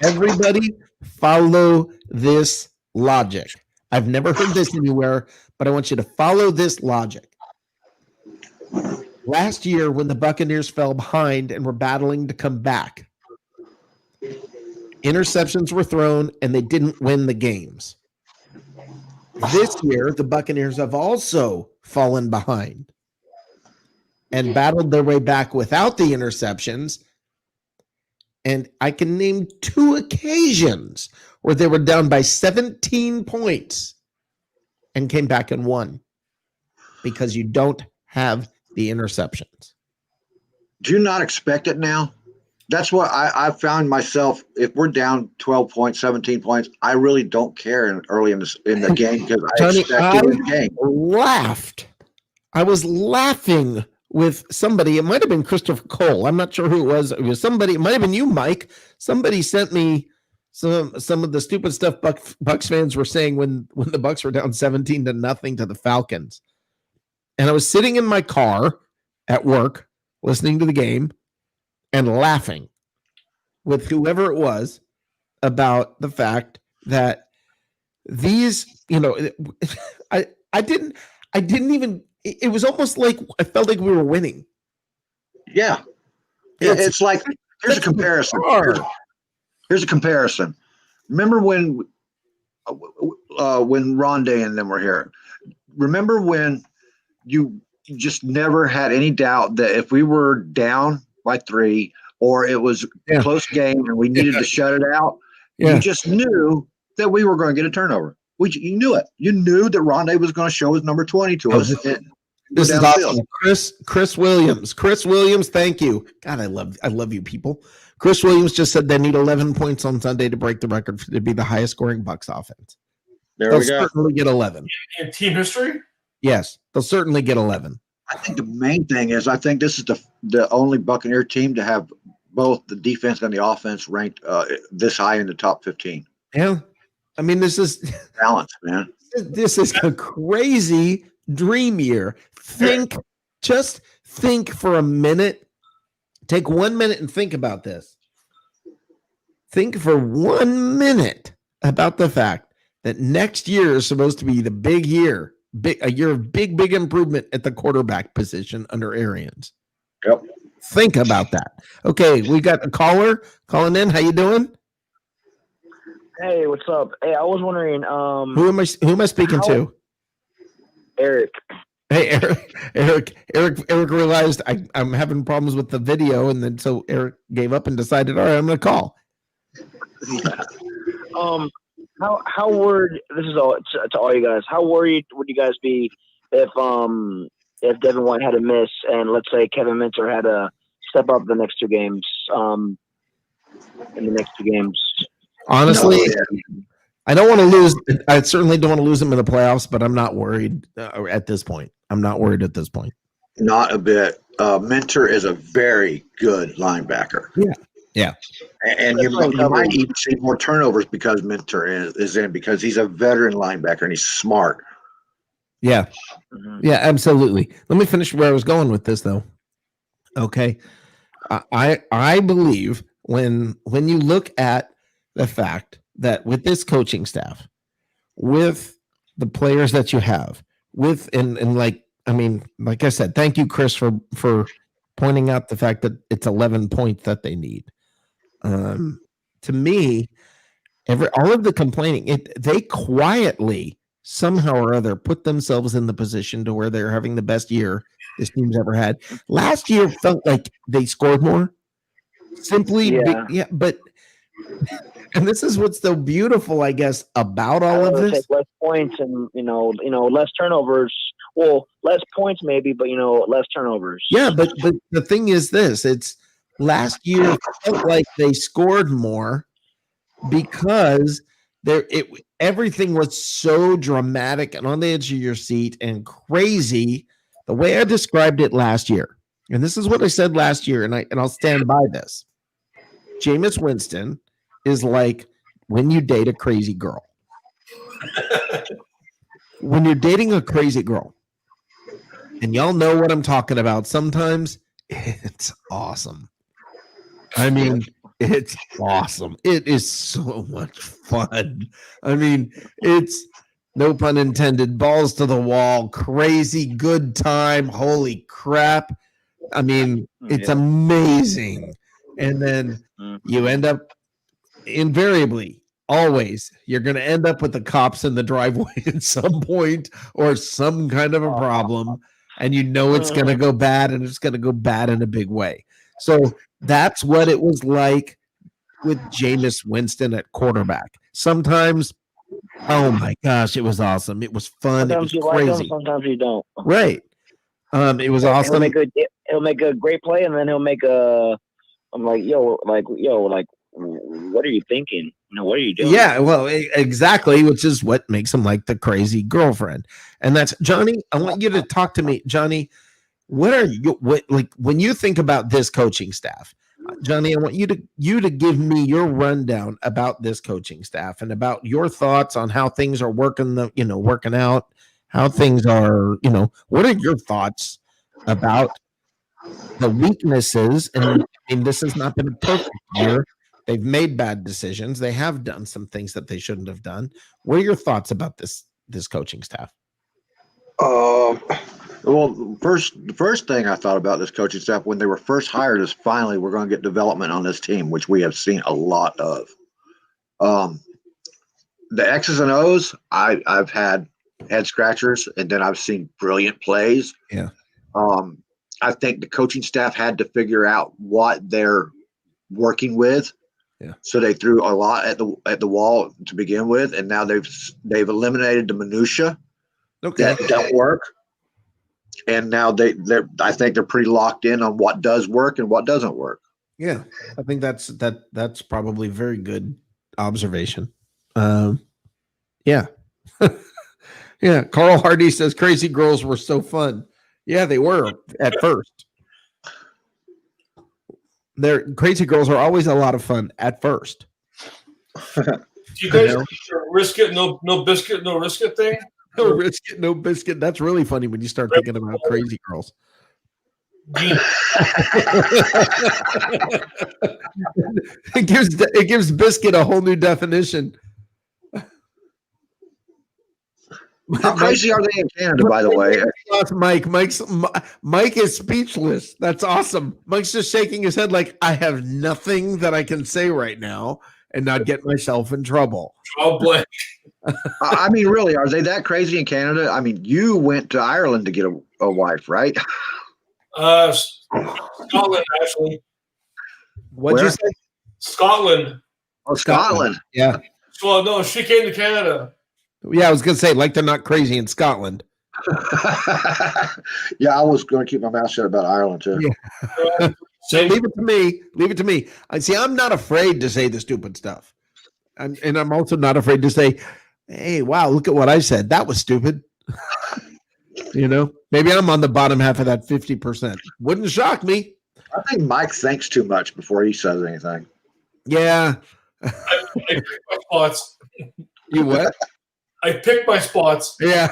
Everybody follow this logic. I've never heard this anywhere, but I want you to follow this logic. Last year, when the Buccaneers fell behind and were battling to come back, interceptions were thrown and they didn't win the games. This year, the Buccaneers have also fallen behind and battled their way back without the interceptions. And I can name 2 occasions where they were down by 17 points and came back and won because you don't have the interceptions. Do you not expect it now? That's what I found myself. If we're down 12 points, 17 points, I really don't care early in the game because I expect to win the game. I was laughing with somebody. It might have been Christopher Cole. I'm not sure who it was. It was somebody. It might have been you, Mike. Somebody sent me some of the stupid stuff Bucs fans were saying when the Bucs were down 17-0 to the Falcons. And I was sitting in my car at work listening to the game and laughing with whoever it was about the fact that these, I didn't even, it was almost like I felt like we were winning. Yeah. It's like, here's a comparison. Here's a comparison. Remember when Rondé and them were here? Remember when you just never had any doubt that if we were down by 3 or it was a close game and we needed to shut it out, you just knew that we were going to get a turnover. You knew it. You knew that Rondé was going to show his number 20 to us. This is awesome. Chris Williams. Chris Williams, thank you. God, I love you people. Chris Williams just said they need 11 points on Sunday to break the record to be the highest scoring Bucs offense. They'll certainly get 11. In team history? Yes, they'll certainly get 11. I think the main thing is I think this is the only Buccaneer team to have both the defense and the offense ranked this high in the top 15. Yeah. I mean, this is balance, man. This is a crazy dream year. Just think for a minute. Take 1 minute and think about this. Think for 1 minute about the fact that next year is supposed to be the big year. A year of big improvement at the quarterback position under Arians. Yep. Think about that. Okay, we got a caller calling in. How you doing? Hey, what's up? Hey, I was wondering. Who am I speaking to? Eric. Hey, Eric realized I'm having problems with the video, and then so Eric gave up and decided, all right, I'm going to call. Yeah. How worried? This is all to all you guys. How worried would you guys be if Devin White had a miss and let's say Kevin Minter had to step up the next two games? In the next two games, Honestly, I don't want to lose. I certainly don't want to lose him in the playoffs, but I'm not worried at this point. I'm not worried at this point. Not a bit. Minter is a very good linebacker. Yeah. And you might even see more turnovers because Minter is in, because he's a veteran linebacker and he's smart. Yeah. Yeah, absolutely. Let me finish where I was going with this, though. Okay. I believe when you look at the fact that with this coaching staff, with the players that you have, like I said, thank you, Chris, for pointing out the fact that it's 11 points that they need. To me, all of the complaining, they quietly somehow or other put themselves in the position to where they're having the best year this team's ever had. Last year felt like they scored more. But and this is what's so beautiful, I guess, about all of this. Take less points and less turnovers. Well, less points maybe, but less turnovers. Yeah, but the thing is this: it's last year felt like they scored more because everything was so dramatic and on the edge of your seat and crazy. The way I described it last year, and this is what I said last year, and I'll stand by this. Jameis Winston is like when you date a crazy girl. When you're dating a crazy girl, and y'all know what I'm talking about, sometimes it's awesome. I mean, it's awesome. It is so much fun. I mean, it's, no pun intended, balls to the wall, crazy good time. Holy crap. I mean, it's amazing. And then you end up invariably, always, you're going to end up with the cops in the driveway at some point or some kind of a problem. And it's going to go bad, and it's going to go bad in a big way. So that's what it was like with Jameis Winston at quarterback. Sometimes, oh my gosh, it was awesome. It was fun. Sometimes it was you crazy. like him, sometimes you don't. Right. It was awesome. He'll make a great play, and then he'll make a. I'm like, what are you thinking? What are you doing? Yeah, well, exactly, which is what makes him like the crazy girlfriend. And that's Johnny. I want you to talk to me, Johnny. What when you think about this coaching staff, Johnny? I want you to give me your rundown about this coaching staff and about your thoughts on how things are working out, how things are, what are your thoughts about the weaknesses? And this has not been a perfect year. They've made bad decisions. They have done some things that they shouldn't have done. What are your thoughts about this coaching staff? Well, the first thing I thought about this coaching staff when they were first hired is finally we're going to get development on this team, which we have seen a lot of. The X's and O's, I've had head scratchers, and then I've seen brilliant plays. Yeah. I think the coaching staff had to figure out what they're working with. Yeah. So they threw a lot at the wall to begin with, and now they've eliminated the minutia that don't work. And now I think they're pretty locked in on what does work and what doesn't work. Yeah, I think that's probably a very good observation. Yeah. Yeah. Carl Hardy says crazy girls were so fun. Yeah, they were at first. Crazy girls are always a lot of fun at first. Do you guys risk it, no biscuit, no risk it thing? No risk it, no biscuit. That's really funny when you start thinking about crazy girls. It gives biscuit a whole new definition. How crazy are they in Canada, by the way? Mike is speechless. That's awesome. Mike's just shaking his head like, I have nothing that I can say right now and not get myself in trouble. Oh, boy. I mean, really, are they that crazy in Canada? I mean, you went to Ireland to get a wife, right? Scotland, actually. What'd you say? Scotland. Oh, Scotland. Yeah. Well, no, she came to Canada. Yeah, I was gonna say, like they're not crazy in Scotland. Yeah, I was going to keep my mouth shut about Ireland too. Yeah. So leave it to me. Leave it to me. I see. I'm not afraid to say the stupid stuff, and I'm also not afraid to say, "Hey, wow, look at what I said. That was stupid." Maybe I'm on the bottom half of that 50%. Wouldn't shock me. I think Mike thinks too much before he says anything. Yeah. I pick my spots. You what? I pick my spots. Yeah.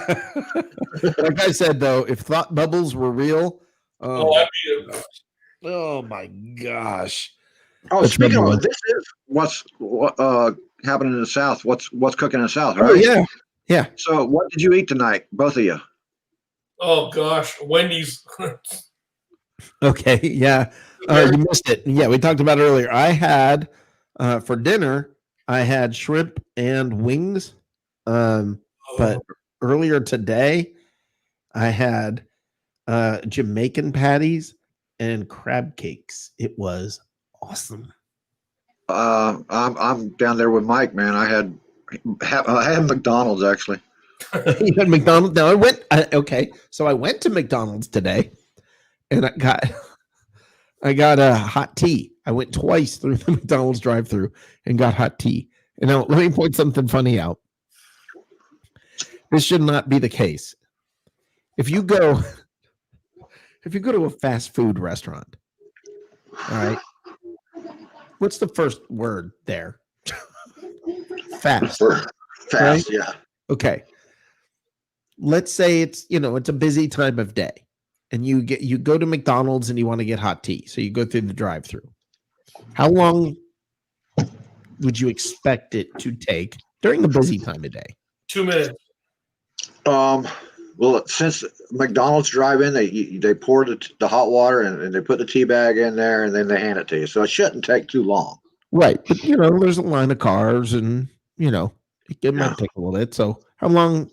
Like I said, though, if thought bubbles were real, oh my gosh. Oh, That's speaking number of, one. this is what's happening in the South. What's cooking in the South, Oh, right? yeah. Yeah. So, what did you eat tonight, both of you? Oh gosh, Wendy's. Okay. Yeah. You missed it. Yeah, we talked about it earlier. I had for dinner, I had shrimp and wings. But earlier today, I had Jamaican patties and crab cakes. It was awesome. I'm down there with Mike, man. I had McDonald's actually. You had McDonald's. Now so I went to McDonald's today, and I got a hot tea. I went twice through the McDonald's drive-through and got hot tea. And now let me point something funny out. This should not be the case. If you go to a fast food restaurant, all right, what's the first word there? Fast. Fast, right? yeah. Okay. Let's say it's a busy time of day, and you go to McDonald's and you want to get hot tea, so you go through the drive-through. How long would you expect it to take during the busy time of day? 2 minutes. Well, since McDonald's drive-in, they pour the hot water and they put the tea bag in there and then they hand it to you. So it shouldn't take too long. Right, but there's a line of cars and it might take a little bit. So how long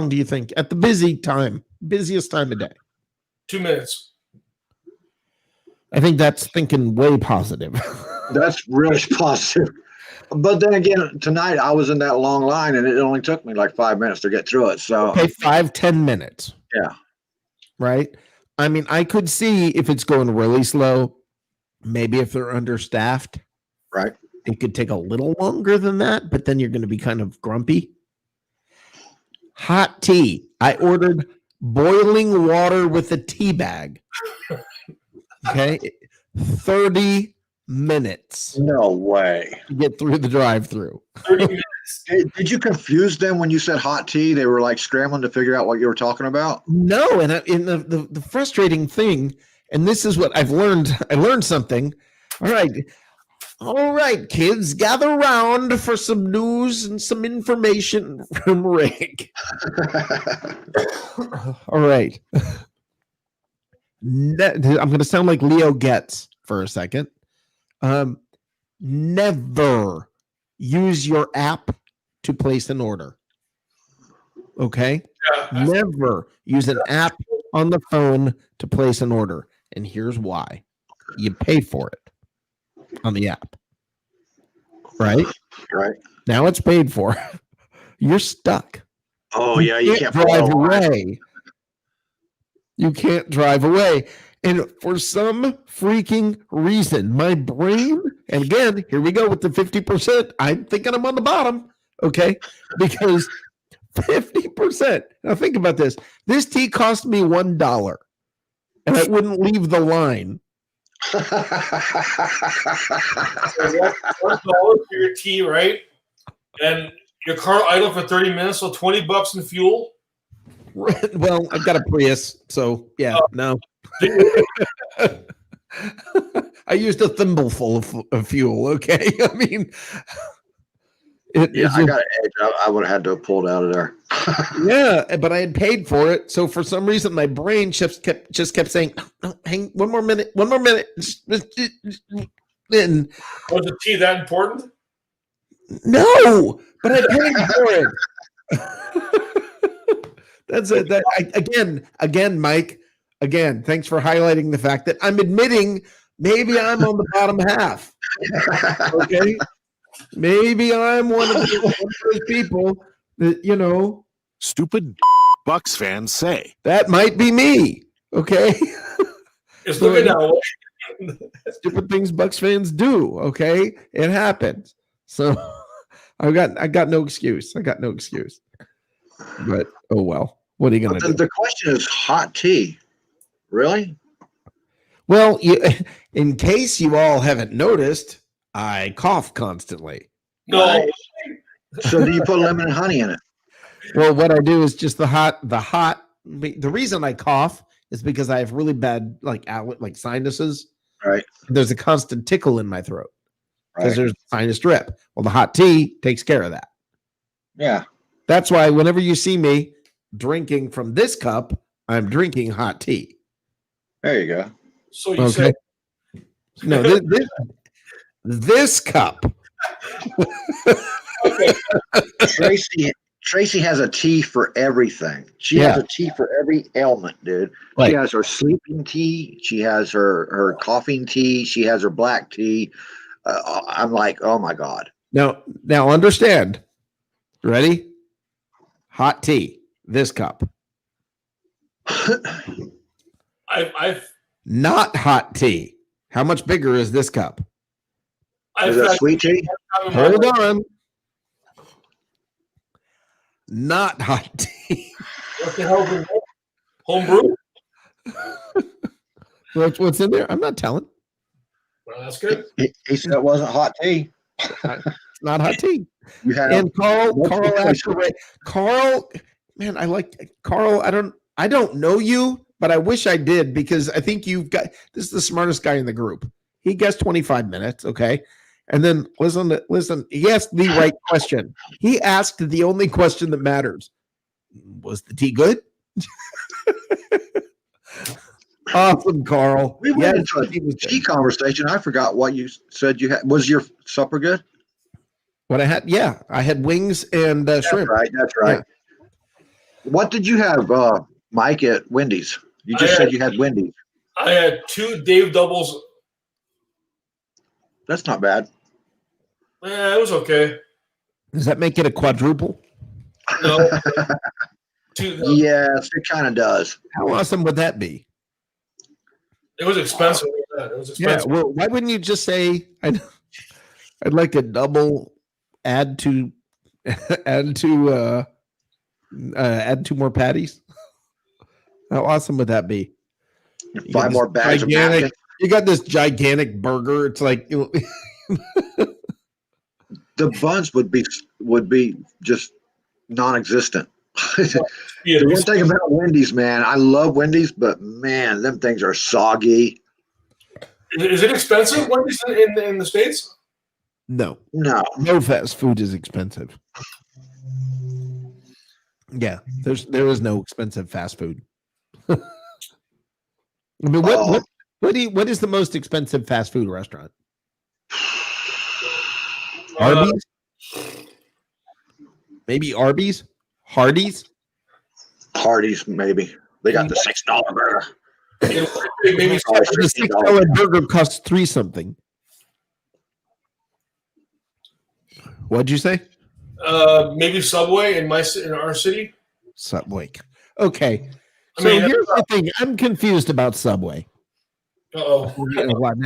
do you think at the busiest time of day? 2 minutes. I think that's thinking way positive. That's really positive. But then again, tonight I was in that long line and it only took me like 5 minutes to get through it. So okay, 5-10 minutes. Yeah. Right. I mean, I could see if it's going really slow, maybe if they're understaffed, right, it could take a little longer than that, but then you're going to be kind of grumpy. Hot tea. I ordered boiling water with a tea bag. Okay. 30 minutes. No way. To get through the drive-through. 30 minutes. Hey, did you confuse them when you said hot tea? They were like scrambling to figure out what you were talking about. No, and the frustrating thing, and this is what I've learned. I learned something. All right, kids, gather around for some news and some information from Rick. All right. I'm going to sound like Leo Getz for a second. Never use your app to place an order. Okay? Yeah. Never use an app on the phone to place an order. And here's why. You pay for it on the app. Right? Right. Now it's paid for. You're stuck. Oh, yeah. You can't drive away. You can't drive away. And for some freaking reason, my brain, and again, here we go with the 50%. I'm thinking I'm on the bottom. Okay. Because 50%. Now think about this. This tea cost me $1 and I wouldn't leave the line. So $1 for your tea, right? And your car idle for 30 minutes, so $20 in fuel. Well, I've got a Prius, so yeah, no. I used a thimbleful of fuel. Okay, I mean, I got an edge. I would have had to have pulled out of there. Yeah, but I had paid for it, so for some reason my brain just kept saying, "No, hang one more minute." And Was the tea that important? no, but I paid for it. That's it. Again, Mike. Again, thanks for highlighting the fact that I'm admitting maybe I'm on the bottom half. Okay, Maybe I'm one of those people that, Stupid Bucks fans say. that might be me. Okay. It's looking that way. Stupid things Bucks fans do. Okay. It happens. So I got no excuse. I got no excuse. But oh well. What are you gonna do? The question is hot tea. Really? Well, in case you all haven't noticed, I cough constantly. No. So do you put lemon and honey in it? Well, what I do is just the reason I cough is because I have really bad like sinuses. Right. There's a constant tickle in my throat because Right. there's sinus drip. Well, the hot tea takes care of that. Yeah. That's why whenever you see me drinking from this cup, I'm drinking hot tea. There you go. So you Okay. said No, this cup. Tracy has a tea for everything. She has a tea for every ailment, dude. Right. She has her sleeping tea. She has her coughing tea. She has her black tea. I'm like, oh my God. Now understand. Ready? Hot tea. This cup. I've Not hot tea. How much bigger is this cup? Is that sweet tea? Hold on. Not hot tea. What the hell is it? Homebrew? What's in there? I'm not telling. Well, that's good. He said it wasn't hot tea. It's not hot tea. You have And Carl multiple asked choices. Carl, man, I like Carl. I don't know you, but I wish I did because I think this is the smartest guy in the group. He guessed 25 minutes, okay? And then listen, he asked the right question. He asked the only question that matters. Was the tea good? Awesome, Carl. We went into a he was good. tea conversation. I forgot what you said you had. Was your supper good? What I had, I had wings and shrimp. That's right. Yeah. What did you have, Mike, at Wendy's? You just said you had Wendy's. I had 2 Dave doubles. That's not bad. It was okay. Does that make it a quadruple? No. Yes, it kind of does. How awesome would that be? It was expensive. It was expensive. Yeah, well, why wouldn't you just say I'd like a double, add 2 more patties? How awesome would that be? 5 more bags of napkins. You got this gigantic burger. It's like the buns would be just non-existent. The one thing about Wendy's, man, I love Wendy's, but man, them things are soggy. Is it expensive? Wendy's in the States? No. No fast food is expensive. Yeah, there is no expensive fast food. I mean, what is the most expensive fast food restaurant? Arby's? Maybe Arby's? Hardee's? Hardee's, maybe. They got the $6 burger. Maybe the $6 burger costs $3 something. What'd you say? Maybe Subway in our city. Subway. Okay. I So mean, here's the thing. I'm confused about Subway. Uh-oh. You know what?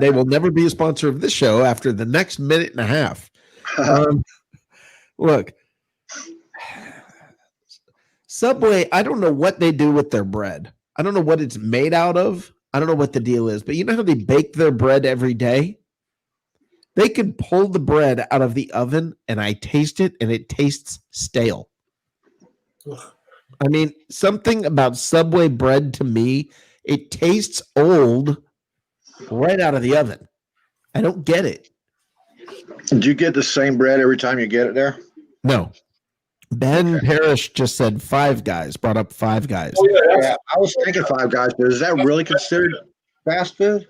They will never be a sponsor of this show after the next minute and a half. Look, Subway, I don't know what they do with their bread. I don't know what it's made out of. I don't know what the deal is, but you know how they bake their bread every day? They could pull the bread out of the oven and I taste it and it tastes stale. I mean, something about Subway bread to me, it tastes old right out of the oven. I don't get it. Do you get the same bread every time you get it there? No. Ben Parrish just said Five Guys, brought up Five Guys. Oh, Yeah, I was thinking Five Guys, but is that really considered fast food?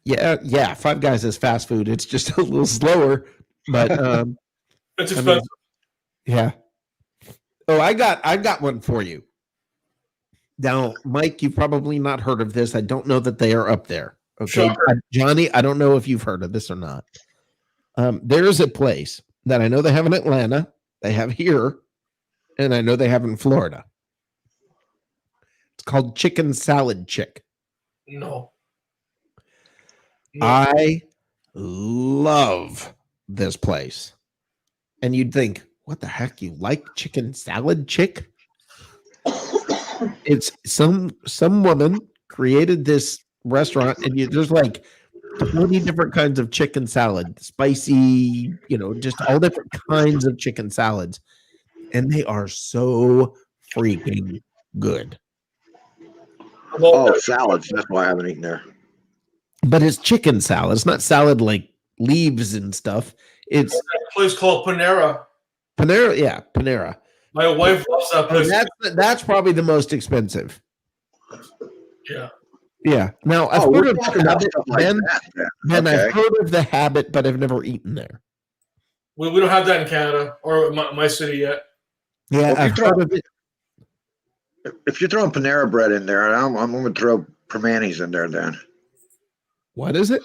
Yeah, Five Guys is fast food. It's just a little slower, but It's I expensive. mean, yeah. Oh, I got one for you. Now, Mike, you've probably not heard of this. I don't know that they are up there. Okay, Sure. Johnny, I don't know if you've heard of this or not. There is a place that I know they have in Atlanta, they have here, and I know they have in Florida. It's called Chicken Salad Chick. No. I love this place. And you'd think, what the heck? You like Chicken Salad Chick? It's some woman created this restaurant, and there's like 20 different kinds of chicken salad, spicy, just all different kinds of chicken salads. And they are so freaking good. Oh, salads. That's why I haven't eaten there. But it's chicken salad. It's not salad like leaves and stuff. It's a place called Panera. Panera, yeah, Panera. My wife loves that place. That's probably the most expensive. Yeah. Yeah. Now I've heard of the Habit, Ben. Okay. I've heard of the Habit, but I've never eaten there. We don't have that in Canada or my city yet. Yeah, I've heard of it. If you're throwing Panera bread in there, I'm going to throw Permanis in there then. What is it?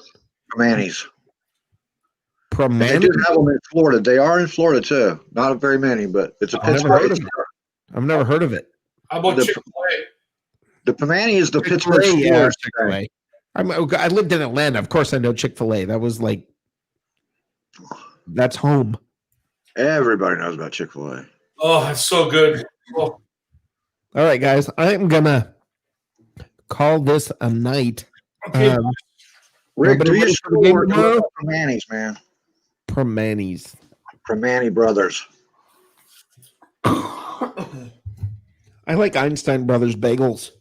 Permanis. Permanis? They do have them in Florida. They are in Florida too. Not very many, but it's a Pittsburgh. I've never heard of it. How about Chick-fil-A? The Permani is the Pittsburgh Yeah, Steelers. Chick-fil-A. I lived in Atlanta. Of course, I know Chick-fil-A. That was like, that's home. Everybody knows about Chick-fil-A. Oh, it's so good. Oh. All right, guys. I'm gonna call this a night. Okay. Rick, do you ready for the game tomorrow? Permanis, man? Permanis. Permani Brothers. I like Einstein Brothers bagels.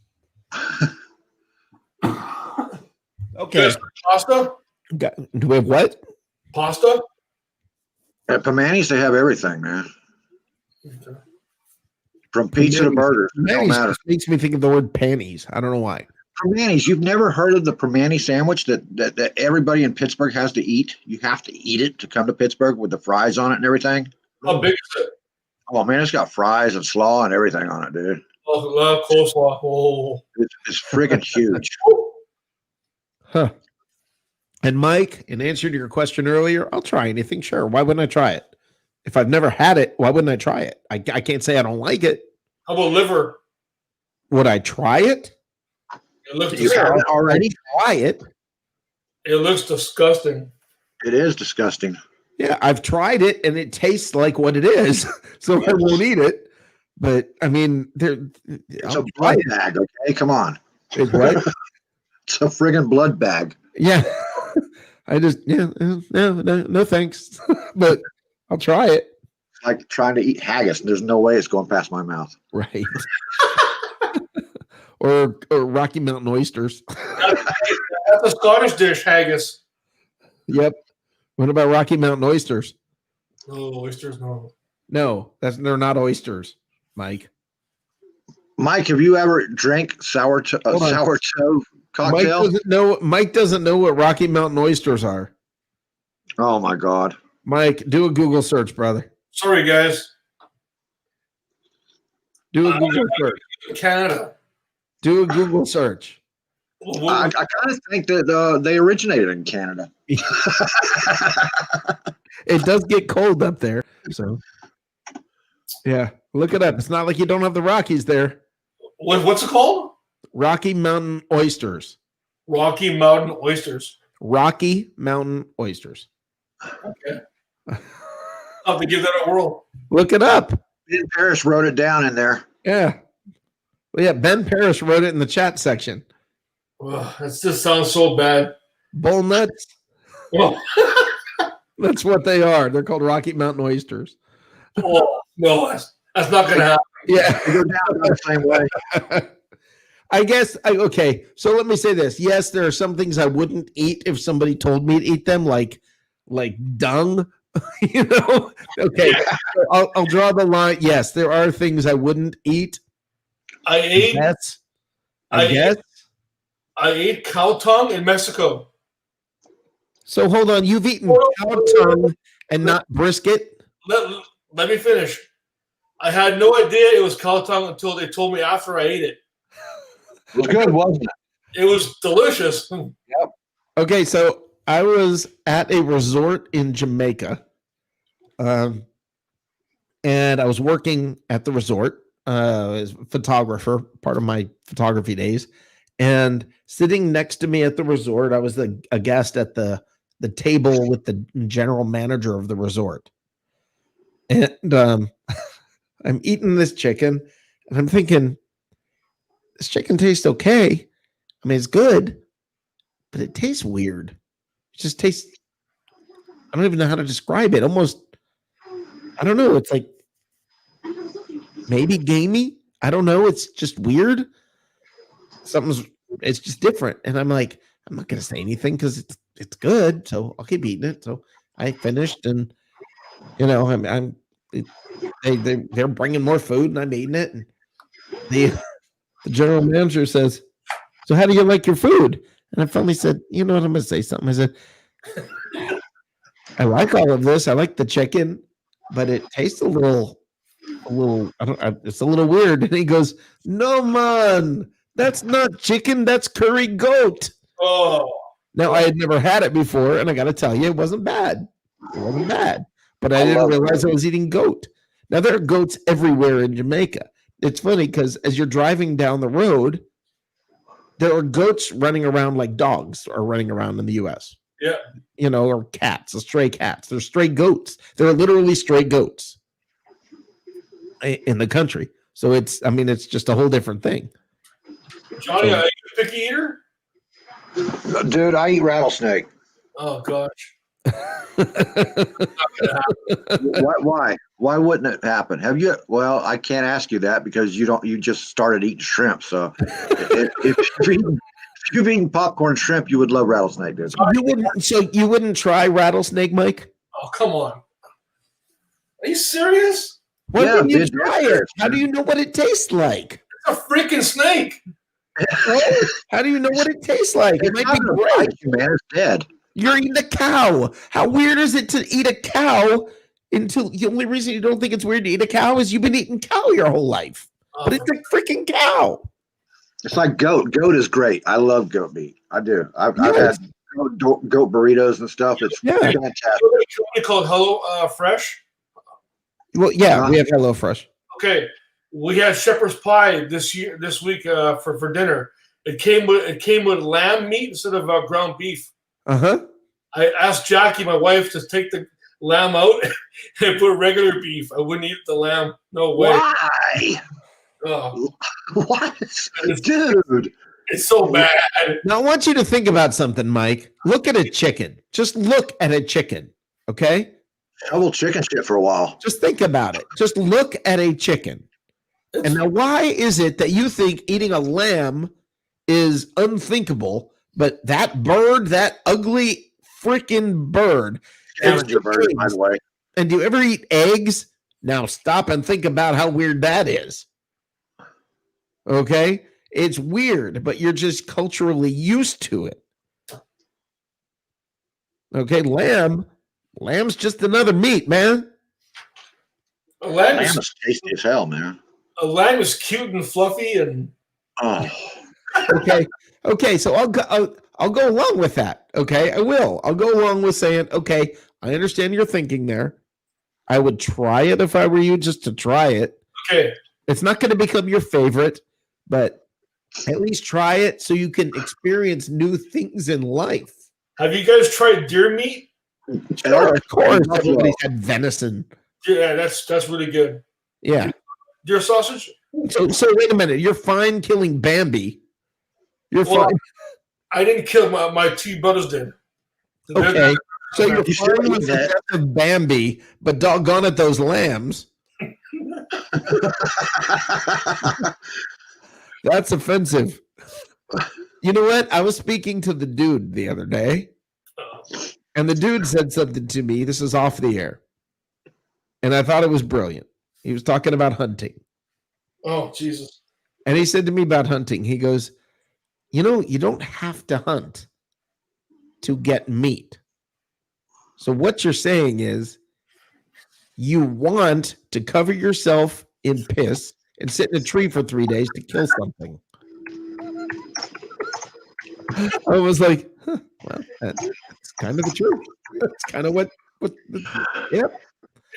Okay. Pasta? Do we have what? Pasta? At Permani's, they have everything, man. From pizza to burgers. It don't matter. Just makes me think of the word panties. I don't know why. Permani's. You've never heard of the Permani sandwich that everybody in Pittsburgh has to eat? You have to eat it to come to Pittsburgh with the fries on it and everything? How big is it? Oh, man, it's got fries and slaw and everything on it, dude. Oh, I love coleslaw. Oh. It's friggin' huge. Huh. And Mike, in answer to your question earlier, I'll try anything. Sure. Why wouldn't I try it? If I've never had it, why wouldn't I try it? I can't say I don't like it. How about liver? Would I try it? It looks You haven't already? Try it. It looks disgusting. It is disgusting. Yeah, I've tried it and it tastes like what it is, so I won't eat it. But I mean, it's a blood bag. Okay, come on. It's what? It's a friggin' blood bag. Yeah, I just no thanks. But I'll try it. It's like trying to eat haggis. There's no way it's going past my mouth. Right. or Rocky Mountain oysters. That's a Scottish dish, haggis. Yep. What about Rocky Mountain oysters? No, oysters, no. No, they're not oysters, Mike. Mike, have you ever drank sourdough cocktail? Mike doesn't know what Rocky Mountain oysters are. Oh my God. Mike, do a Google search, brother. Sorry, guys. Do a Google search. Canada. Do a Google search. I kind of think that they originated in Canada. It does get cold up there. So, yeah, look it up. It's not like you don't have the Rockies there. What's it called? Rocky Mountain oysters. Rocky Mountain oysters. Rocky Mountain oysters. Okay. I'll have to give that a whirl. Look it up. Ben Parrish wrote it down in there. Yeah. Well, yeah, Ben Parrish wrote it in the chat section. That just sounds so bad. Bull nuts. Oh. That's what they are. They're called Rocky Mountain oysters. Oh, no, that's not going to happen. Yeah. They go down the same way. I guess, okay, so let me say this. Yes, there are some things I wouldn't eat if somebody told me to eat them, like dung, Okay, so I'll draw the line. Yes, there are things I wouldn't eat. I ate cow tongue in Mexico. So hold on, you've eaten cow tongue and not brisket? Let me finish. I had no idea it was cow tongue until they told me after I ate it. It was good, wasn't it? It was delicious. Yep. Okay, so I was at a resort in Jamaica, and I was working at the resort as a photographer, part of my photography days. And sitting next to me at the resort, I was a guest at the table with the general manager of the resort. And I'm eating this chicken, and I'm thinking, this chicken tastes okay. I mean, it's good, but it tastes weird. It just tastes, I don't even know how to describe it. Almost, I don't know. It's like maybe gamey. I don't know. It's just weird. It's just different. And I'm like, I'm not going to say anything because it's good. So I'll keep eating it. So I finished, and, they're bringing more food, and I'm eating it. And the general manager says, so how do you like your food? And I finally said, you know what, I'm going to say something. I said, I like all of this. I like the chicken, but it tastes a little, it's a little weird. And he goes, no, man, that's not chicken. That's curry goat. Oh. Now, I had never had it before, and I got to tell you, it wasn't bad. It wasn't bad, but I didn't realize I was eating goat. Now, there are goats everywhere in Jamaica. It's funny because as you're driving down the road, there are goats running around like dogs are running around in the U.S. Yeah. Or cats, stray cats. They're stray goats. They're literally stray goats in the country. So it's just a whole different thing. Johnny, are you a picky eater? Dude, I eat rattlesnake. Oh, gosh. Why wouldn't it happen? Have you? Well, I can't ask you that because you just started eating shrimp. So if you've eaten popcorn shrimp, you would love rattlesnake, dude. You wouldn't try rattlesnake, Mike? Oh, come on. Are you serious? Why didn't you try it? How do you know what it tastes like? It's a freaking snake. How do you know what it tastes like? It might be great. Man, it's dead. You're eating a cow. How weird is it to eat a cow? Until the only reason you don't think it's weird to eat a cow is you've been eating cow your whole life. But it's a freaking cow. It's like goat. Goat is great. I love goat meat. I do. I've had goat burritos and stuff. It's fantastic. What do you call it? Hello Fresh? Well, yeah, we have Hello Fresh. Okay, we had shepherd's pie this week for dinner. It came with lamb meat instead of ground beef. I asked Jackie, my wife, to take the lamb out and put regular beef. I wouldn't eat the lamb. No way. Why? What? Dude. It's so bad. Now, I want you to think about something, Mike. Look at a chicken. Just look at a chicken, okay? I will chicken shit for a while. Just think about it. Just look at a chicken. And now, why is it that you think eating a lamb is unthinkable, but that bird, that ugly freaking bird, Scavenger bird, by the way. And do you ever eat eggs? Now stop and think about how weird that is. Okay? It's weird, but you're just culturally used to it. Okay, lamb's just another meat, man. Lamb is tasty as hell, man. A lamb is cute and fluffy and Okay, so I'll go along with that. Okay, I will. I'll go along with saying, okay, I understand your thinking there. I would try it if I were you, just to try it. Okay. It's not going to become your favorite, but at least try it so you can experience new things in life. Have you guys tried deer meat? Sure, of course. Everybody's had venison. Yeah, that's really good. Yeah. Deer sausage? So wait a minute. You're fine killing Bambi. You're fine. I didn't kill my two brothers did. Okay. So you're fine with the death of Bambi, but doggone it, those lambs. That's offensive. You know what? I was speaking to the dude the other day, and the dude said something to me. This is off the air. And I thought it was brilliant. He was talking about hunting. Oh, Jesus. And he said to me about hunting, he goes, you don't have to hunt to get meat. So what you're saying is you want to cover yourself in piss and sit in a tree for 3 days to kill something. I was like, huh, well, that's kind of the truth. That's kind of what yep.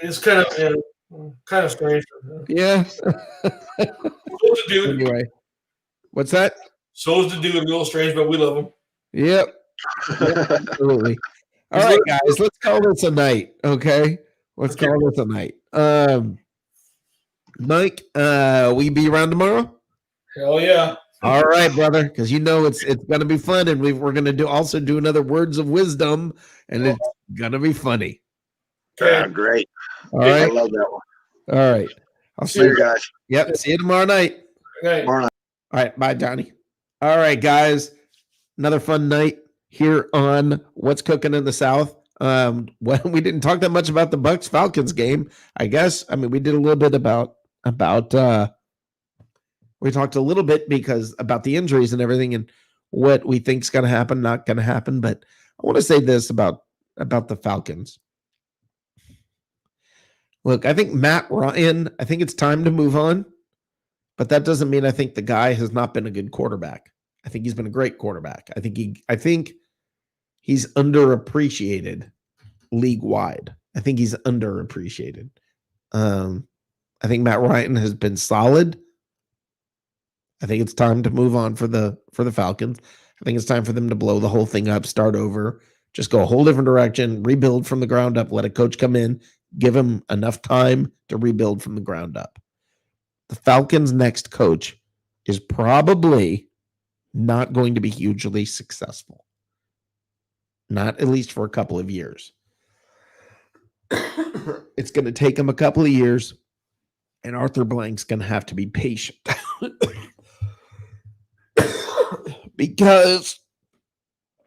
It's kind of strange. Yeah. So is the dude. Anyway, what's that? So is the dude. A little strange, but we love him. Yep. Yep, absolutely. All right, guys, let's call this a night. Okay. Let's call this a night. Mike, will you be around tomorrow? Hell yeah. All right, brother, because you know it's gonna be fun, and we're gonna do another words of wisdom, and it's gonna be funny. Yeah, great. All right. I love that one. All right. I'll see Later, you guys. Yep. See you tomorrow night. Tomorrow night. All right. Bye, Johnny. All right, guys. Another fun night here on What's Cooking in the South. Well, we didn't talk that much about the Bucks Falcons game, I guess. I mean, we did a little bit about we talked a little bit because about the injuries and everything and what we think is going to happen, not going to happen. But I want to say this about the Falcons. Look, I think Matt Ryan, I think it's time to move on, but that doesn't mean I think the guy has not been a good quarterback. I think he's been a great quarterback. I think he's underappreciated league wide. I think he's underappreciated. I think Matt Ryan has been solid. I think it's time to move on for the Falcons. I think it's time for them to blow the whole thing up, start over, just go a whole different direction, rebuild from the ground up, let a coach come in, give him enough time to rebuild from the ground up. The Falcons' next coach is probably not going to be hugely successful. Not at least for a couple of years. It's going to take him a couple of years, and Arthur Blank's going to have to be patient. Because,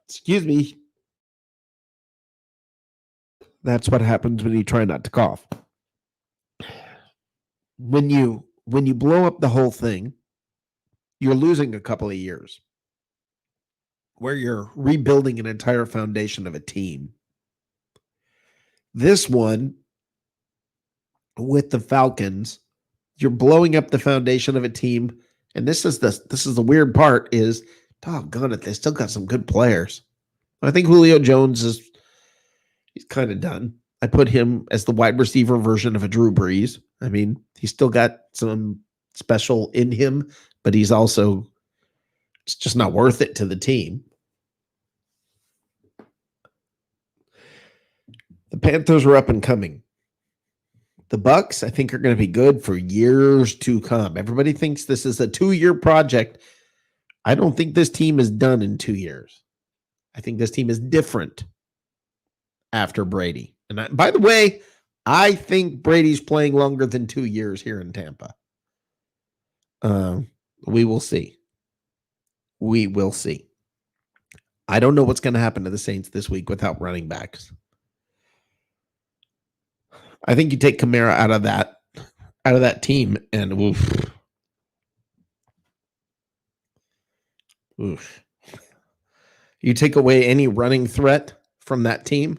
excuse me, that's what happens when you try not to cough. When you blow up the whole thing, you're losing a couple of years where you're rebuilding an entire foundation of a team. This one, with the Falcons, you're blowing up the foundation of a team, and this is the weird part is, doggone it, they still got some good players. I think Julio Jones he's kind of done. I put him as the wide receiver version of a Drew Brees. I mean, he's still got some special in him, but it's just not worth it to the team. The Panthers are up and coming. The Bucks, I think, are going to be good for years to come. Everybody thinks this is a 2-year project. I don't think this team is done in 2 years. I think this team is different after Brady. And by the way, I think Brady's playing longer than 2 years here in Tampa. We will see. We will see. I don't know what's going to happen to the Saints this week without running backs. I think you take Kamara out of that team, and oof. You take away any running threat from that team,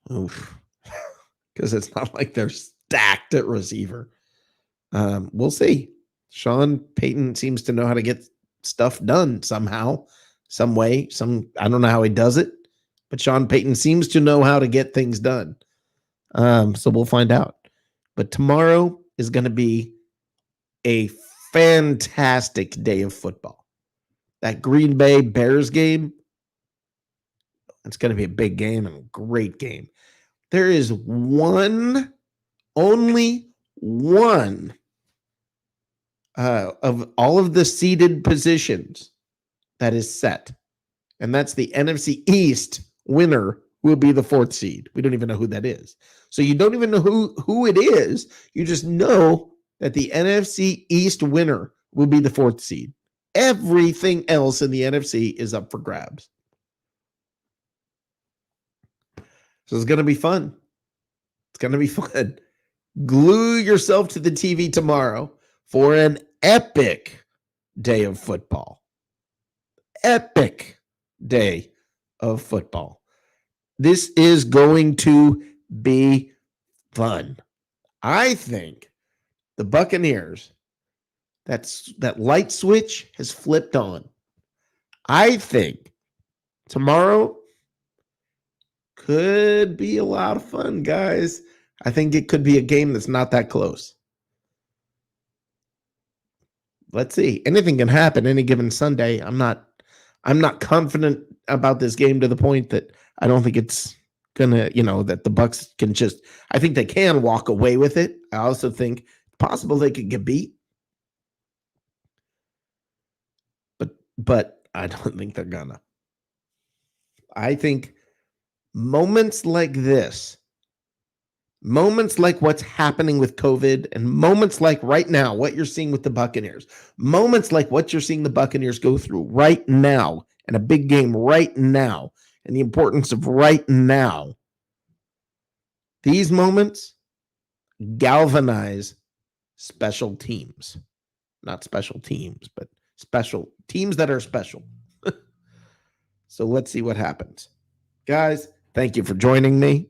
because it's not like they're stacked at receiver. We'll see. Sean Payton seems to know how to get stuff done somehow, some way. I don't know how he does it, but Sean Payton seems to know how to get things done. So we'll find out. But tomorrow is going to be a fantastic day of football. That Green Bay Bears game, it's going to be a big game and a great game. There is only one of all of the seeded positions that is set. And that's the NFC East winner will be the 4th seed. We don't even know who that is. So you don't even know who it is. You just know that the NFC East winner will be the 4th seed. Everything else in the NFC is up for grabs. So it's going to be fun. It's going to be fun. Glue yourself to the TV tomorrow for an epic day of football. Epic day of football. This is going to be fun. I think the Buccaneers, that light switch has flipped on. I think tomorrow could be a lot of fun, guys. I think it could be a game that's not that close. Let's see. Anything can happen any given Sunday. I'm not confident about this game to the point that I don't think it's gonna, that the Bucks can just. I think they can walk away with it. I also think it's possible they could get beat, but I don't think they're gonna. I think moments like this, moments like what's happening with COVID, and moments like right now, what you're seeing with the Buccaneers, moments like what you're seeing the Buccaneers go through right now, and a big game right now, and the importance of right now, these moments galvanize special teams. Not special teams, but special teams that are special. So let's see what happens. Guys, thank you for joining me.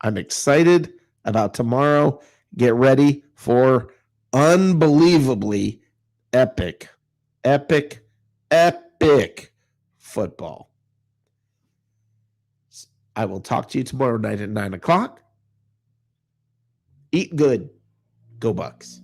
I'm excited about tomorrow. Get ready for unbelievably epic football. I will talk to you tomorrow night at 9:00. Eat good. Go Bucks.